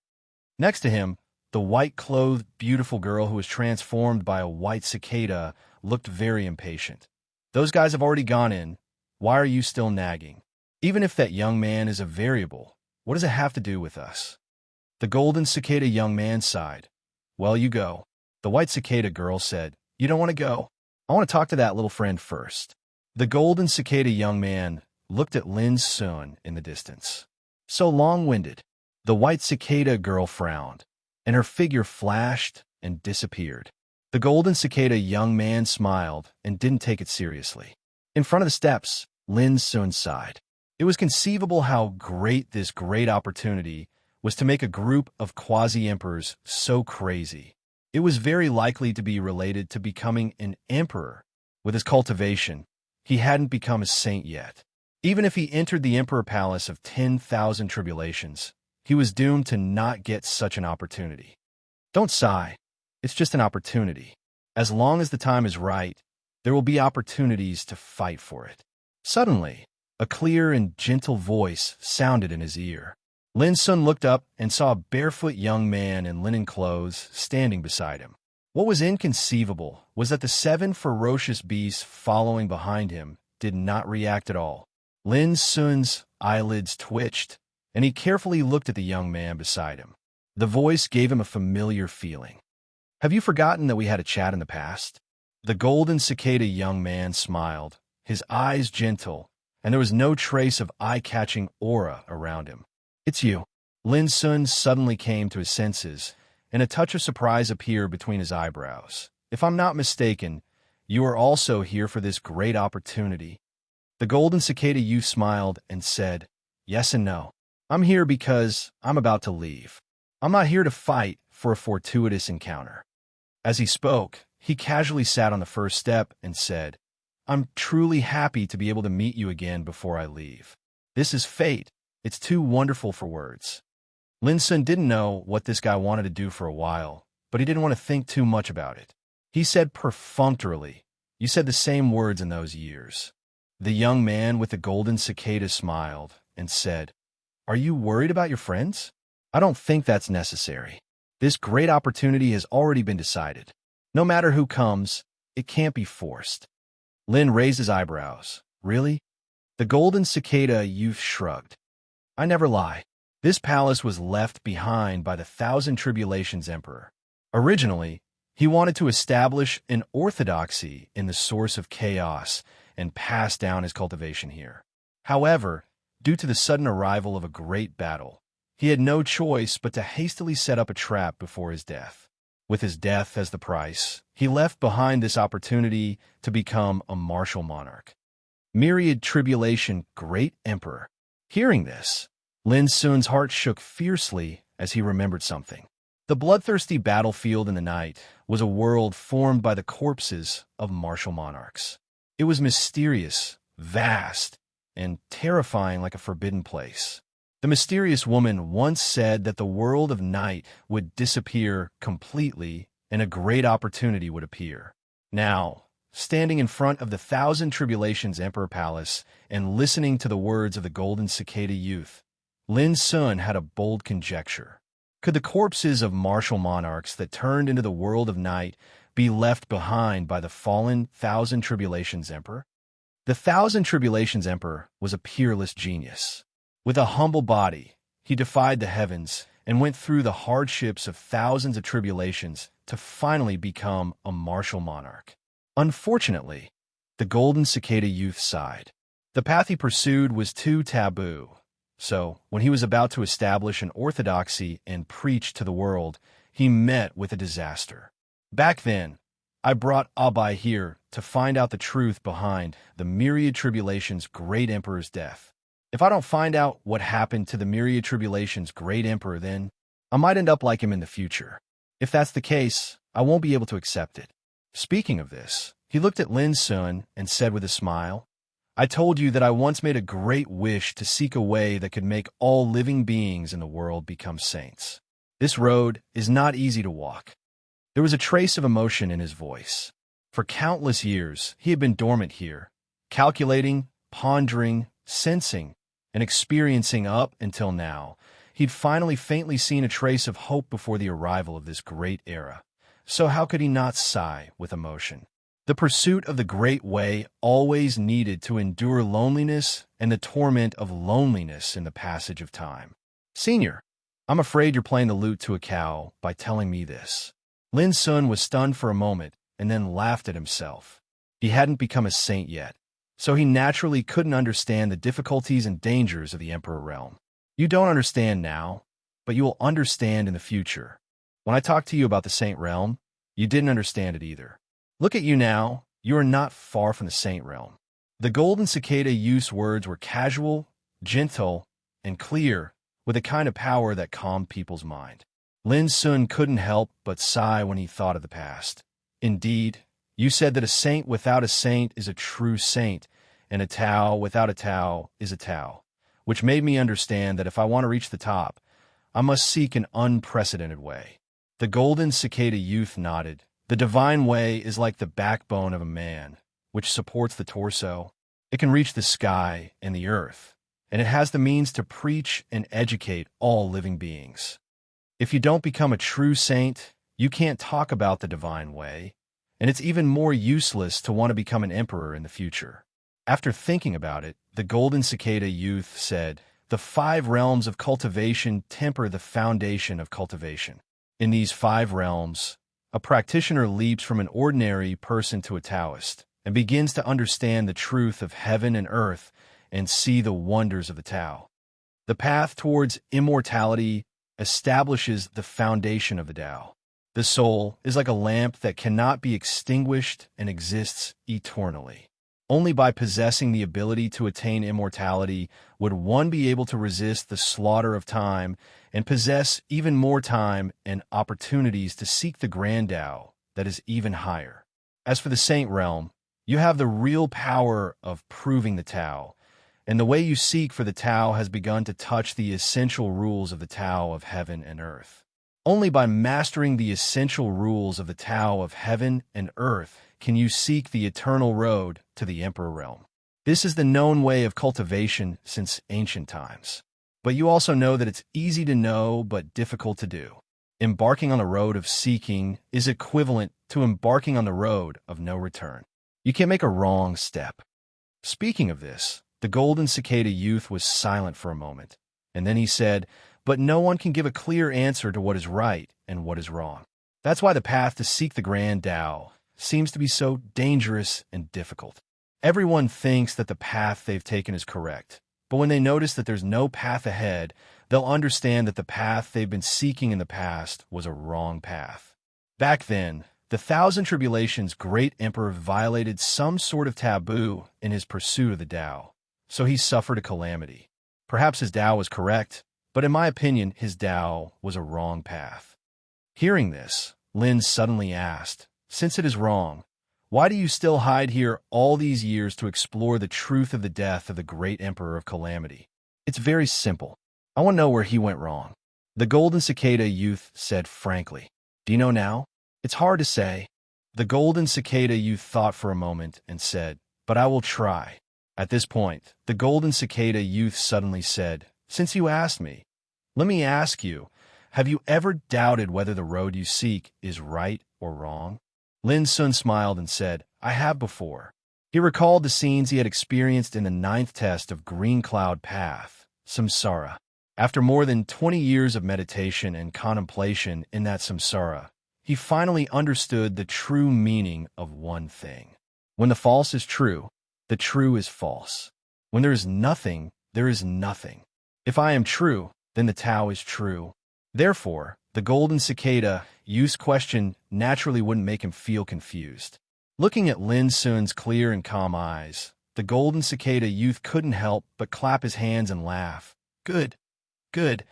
Next to him, the white-clothed, beautiful girl who was transformed by a white cicada looked very impatient. "Those guys have already gone in. Why are you still nagging? Even if that young man is a variable, what does it have to do with us?" The golden cicada young man sighed. "Well, you go." The white cicada girl said, "You don't want to go? I want to talk to that little friend first." The golden cicada young man looked at Lin Sun in the distance. "So long-winded." The white cicada girl frowned, and her figure flashed and disappeared. The golden cicada young man smiled and didn't take it seriously. In front of the steps, Lin Sun sighed. It was conceivable how great this great opportunity was to make a group of quasi-emperors so crazy. It was very likely to be related to becoming an emperor. With his cultivation, he hadn't become a saint yet. Even if he entered the emperor palace of 10,000 tribulations, he was doomed to not get such an opportunity. Don't sigh. It's just an opportunity. As long as the time is right, there will be opportunities to fight for it. Suddenly, a clear and gentle voice sounded in his ear. Lin Sun looked up and saw a barefoot young man in linen clothes standing beside him. What was inconceivable was that the 7 ferocious beasts following behind him did not react at all. Lin Sun's eyelids twitched, and he carefully looked at the young man beside him. The voice gave him a familiar feeling. "Have you forgotten that we had a chat in the past?" The golden cicada young man smiled, his eyes gentle, and there was no trace of eye-catching aura around him. "It's you." Lin Sun suddenly came to his senses, and a touch of surprise appeared between his eyebrows. "If I'm not mistaken, you are also here for this great opportunity." The golden cicada youth smiled and said, "Yes and no. I'm here because I'm about to leave. I'm not here to fight for a fortuitous encounter." As he spoke, he casually sat on the first step and said, "I'm truly happy to be able to meet you again before I leave. This is fate. It's too wonderful for words." Lin Sun didn't know what this guy wanted to do for a while, but he didn't want to think too much about it. He said perfunctorily, "You said the same words in those years." The young man with the golden cicada smiled and said, "Are you worried about your friends? I don't think that's necessary. This great opportunity has already been decided. No matter who comes, it can't be forced." Lin raised his eyebrows. "Really?" The golden cicada youth shrugged. "I never lie. This palace was left behind by the 1,000 Tribulations Emperor. Originally, he wanted to establish an orthodoxy in the source of chaos and pass down his cultivation here. However, due to the sudden arrival of a great battle. He had no choice but to hastily set up a trap before his death. With his death as the price, he left behind this opportunity to become a martial monarch. Myriad tribulation, great emperor. Hearing this, Lin Sun's heart shook fiercely as he remembered something. The bloodthirsty battlefield in the night was a world formed by the corpses of martial monarchs. It was mysterious, vast, and terrifying like a forbidden place. The mysterious woman once said that the world of night would disappear completely and a great opportunity would appear. Now, standing in front of the Thousand Tribulations Emperor Palace and listening to the words of the Golden Cicada youth, Lin Sun had a bold conjecture. Could the corpses of martial monarchs that turned into the world of night be left behind by the fallen Thousand Tribulations Emperor? The Thousand Tribulations Emperor was a peerless genius. With a humble body, he defied the heavens and went through the hardships of thousands of tribulations to finally become a martial monarch. Unfortunately, the Golden Cicada youth sighed. The path he pursued was too taboo. So, when he was about to establish an orthodoxy and preach to the world, he met with a disaster. Back then, I brought Abai here to find out the truth behind the myriad tribulations' great emperor's death. If I don't find out what happened to the myriad tribulations' great emperor, then I might end up like him in the future. If that's the case, I won't be able to accept it. Speaking of this, he looked at Lin Sun and said with a smile, I told you that I once made a great wish to seek a way that could make all living beings in the world become saints. This road is not easy to walk. There was a trace of emotion in his voice. For countless years, he had been dormant here, calculating, pondering, sensing, and experiencing up until now. He'd finally faintly seen a trace of hope before the arrival of this great era. So how could he not sigh with emotion? The pursuit of the great way always needed to endure loneliness and the torment of loneliness in the passage of time. Senior, I'm afraid you're playing the lute to a cow by telling me this. Lin Sun was stunned for a moment and then laughed at himself. He hadn't become a saint yet, so he naturally couldn't understand the difficulties and dangers of the Emperor realm. You don't understand now, but you will understand in the future. When I talked to you about the saint realm, you didn't understand it either. Look at you now, you are not far from the saint realm. The Golden Cicada youth's words were casual, gentle, and clear, with a kind of power that calmed people's mind. Lin Sun couldn't help but sigh when he thought of the past. Indeed, you said that a saint without a saint is a true saint, and a Tao without a Tao is a Tao, which made me understand that if I want to reach the top, I must seek an unprecedented way. The Golden Cicada youth nodded. The divine way is like the backbone of a man, which supports the torso. It can reach the sky and the earth, and it has the means to preach and educate all living beings. If you don't become a true saint, you can't talk about the divine way, and it's even more useless to want to become an emperor in the future. After thinking about it, the Golden Cicada youth said, the 5 realms of cultivation temper the foundation of cultivation. In these 5 realms, a practitioner leaps from an ordinary person to a Taoist and begins to understand the truth of heaven and earth and see the wonders of the Tao. The path towards immortality establishes the foundation of the Tao. The soul is like a lamp that cannot be extinguished and exists eternally. Only by possessing the ability to attain immortality would one be able to resist the slaughter of time and possess even more time and opportunities to seek the grand Tao that is even higher. As for the saint realm, you have the real power of proving the Tao, and the way you seek for the Tao has begun to touch the essential rules of the Tao of heaven and earth. Only by mastering the essential rules of the Tao of heaven and earth can you seek the eternal road to the Emperor realm. This is the known way of cultivation since ancient times. But you also know that it's easy to know but difficult to do. Embarking on the road of seeking is equivalent to embarking on the road of no return. You can't make a wrong step. Speaking of this, the Golden Cicada youth was silent for a moment, and then he said, but no one can give a clear answer to what is right and what is wrong. That's why the path to seek the grand Tao seems to be so dangerous and difficult. Everyone thinks that the path they've taken is correct, But when they notice that there's no path ahead, they'll understand that the path they've been seeking in the past was a wrong path. Back then, the Thousand Tribulations' great emperor violated some sort of taboo in his pursuit of the Tao, so he suffered a calamity. Perhaps his Tao was correct, but in my opinion, his Tao was a wrong path. Hearing this, Lin suddenly asked, "Since it is wrong, why do you still hide here all these years to explore the truth of the death of the great Emperor of Calamity?" "It's very simple. I want to know where he went wrong," the Golden Cicada youth said frankly. "Do you know now?" "It's hard to say." The Golden Cicada youth thought for a moment and said, "But I will try." At this point, the Golden Cicada youth suddenly said, "Since you asked me, let me ask you, have you ever doubted whether the road you seek is right or wrong?" Lin Sun smiled and said, "I have before." He recalled the scenes he had experienced in the 9th test of Green Cloud Path, samsara. After more than 20 years of meditation and contemplation in that samsara, he finally understood the true meaning of one thing. When the false is true, the true is false. When there is nothing, there is nothing. If I am true, then the Tao is true. Therefore, the Golden Cicada youth's question naturally wouldn't make him feel confused. Looking at Lin Sun's clear and calm eyes, the Golden Cicada youth couldn't help but clap his hands and laugh. "Good, good.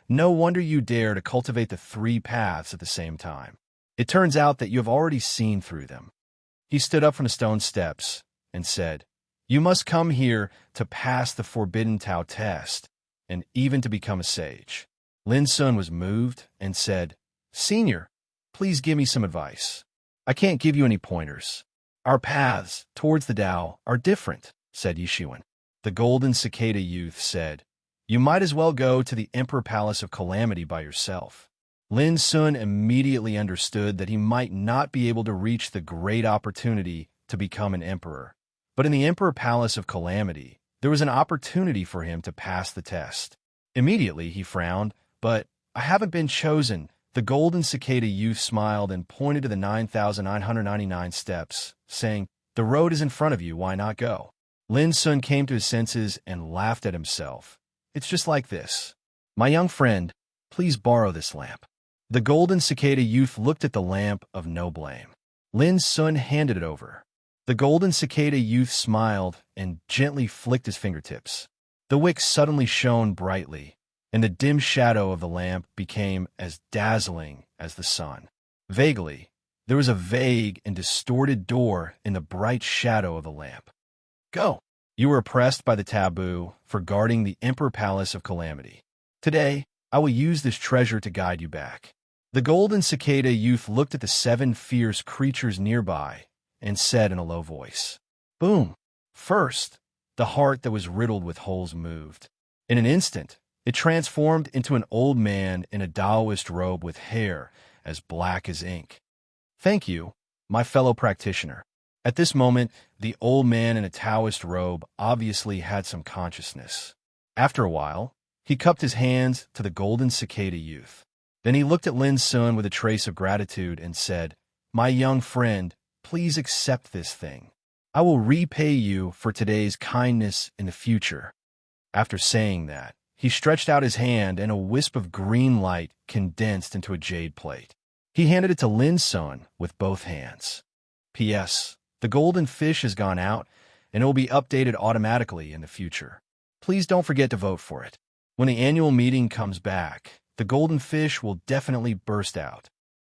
No wonder you dare to cultivate the 3 paths at the same time. It turns out that you have already seen through them." He stood up from the stone steps and said, "You must come here to pass the Forbidden Tao test, and even to become a sage." Lin Sun was moved and said, "Senior, please give me some advice." "I can't give you any pointers. Our paths towards the Tao are different," said Yishuan. The Golden Cicada youth said, "You might as well go to the Emperor Palace of Calamity by yourself." Lin Sun immediately understood that he might not be able to reach the great opportunity to become an emperor. But in the Emperor Palace of Calamity, there was an opportunity for him to pass the test. Immediately, he frowned, "But I haven't been chosen." The Golden Cicada youth smiled and pointed to the 9,999 steps, saying, "The road is in front of you, why not go?" Lin Sun came to his senses and laughed at himself. "It's just like this. My young friend, please borrow this lamp." The Golden Cicada youth looked at the lamp of no blame. Lin Sun handed it over. The Golden Cicada youth smiled and gently flicked his fingertips. The wick suddenly shone brightly, and the dim shadow of the lamp became as dazzling as the sun. Vaguely, there was a vague and distorted door in the bright shadow of the lamp. "Go." You were oppressed by the taboo for guarding the Emperor Palace of Calamity. Today, I will use this treasure to guide you back. The Golden Cicada youth looked at the 7 fierce creatures nearby and said in a low voice, "Boom." First, the heart that was riddled with holes moved. In an instant, it transformed into an old man in a Taoist robe with hair as black as ink. "Thank you, my fellow practitioner." At this moment, the old man in a Taoist robe obviously had some consciousness. After a while, he cupped his hands to the Golden Cicada youth. Then he looked at Lin Sun with a trace of gratitude and said, "My young friend, please accept this thing. I will repay you for today's kindness in the future." After saying that, he stretched out his hand and a wisp of green light condensed into a jade plate. He handed it to Lin Sun with both hands. "P.S. The golden fish has gone out, and it will be updated automatically in the future. Please don't forget to vote for it. When the annual meeting comes back, the golden fish will definitely burst out."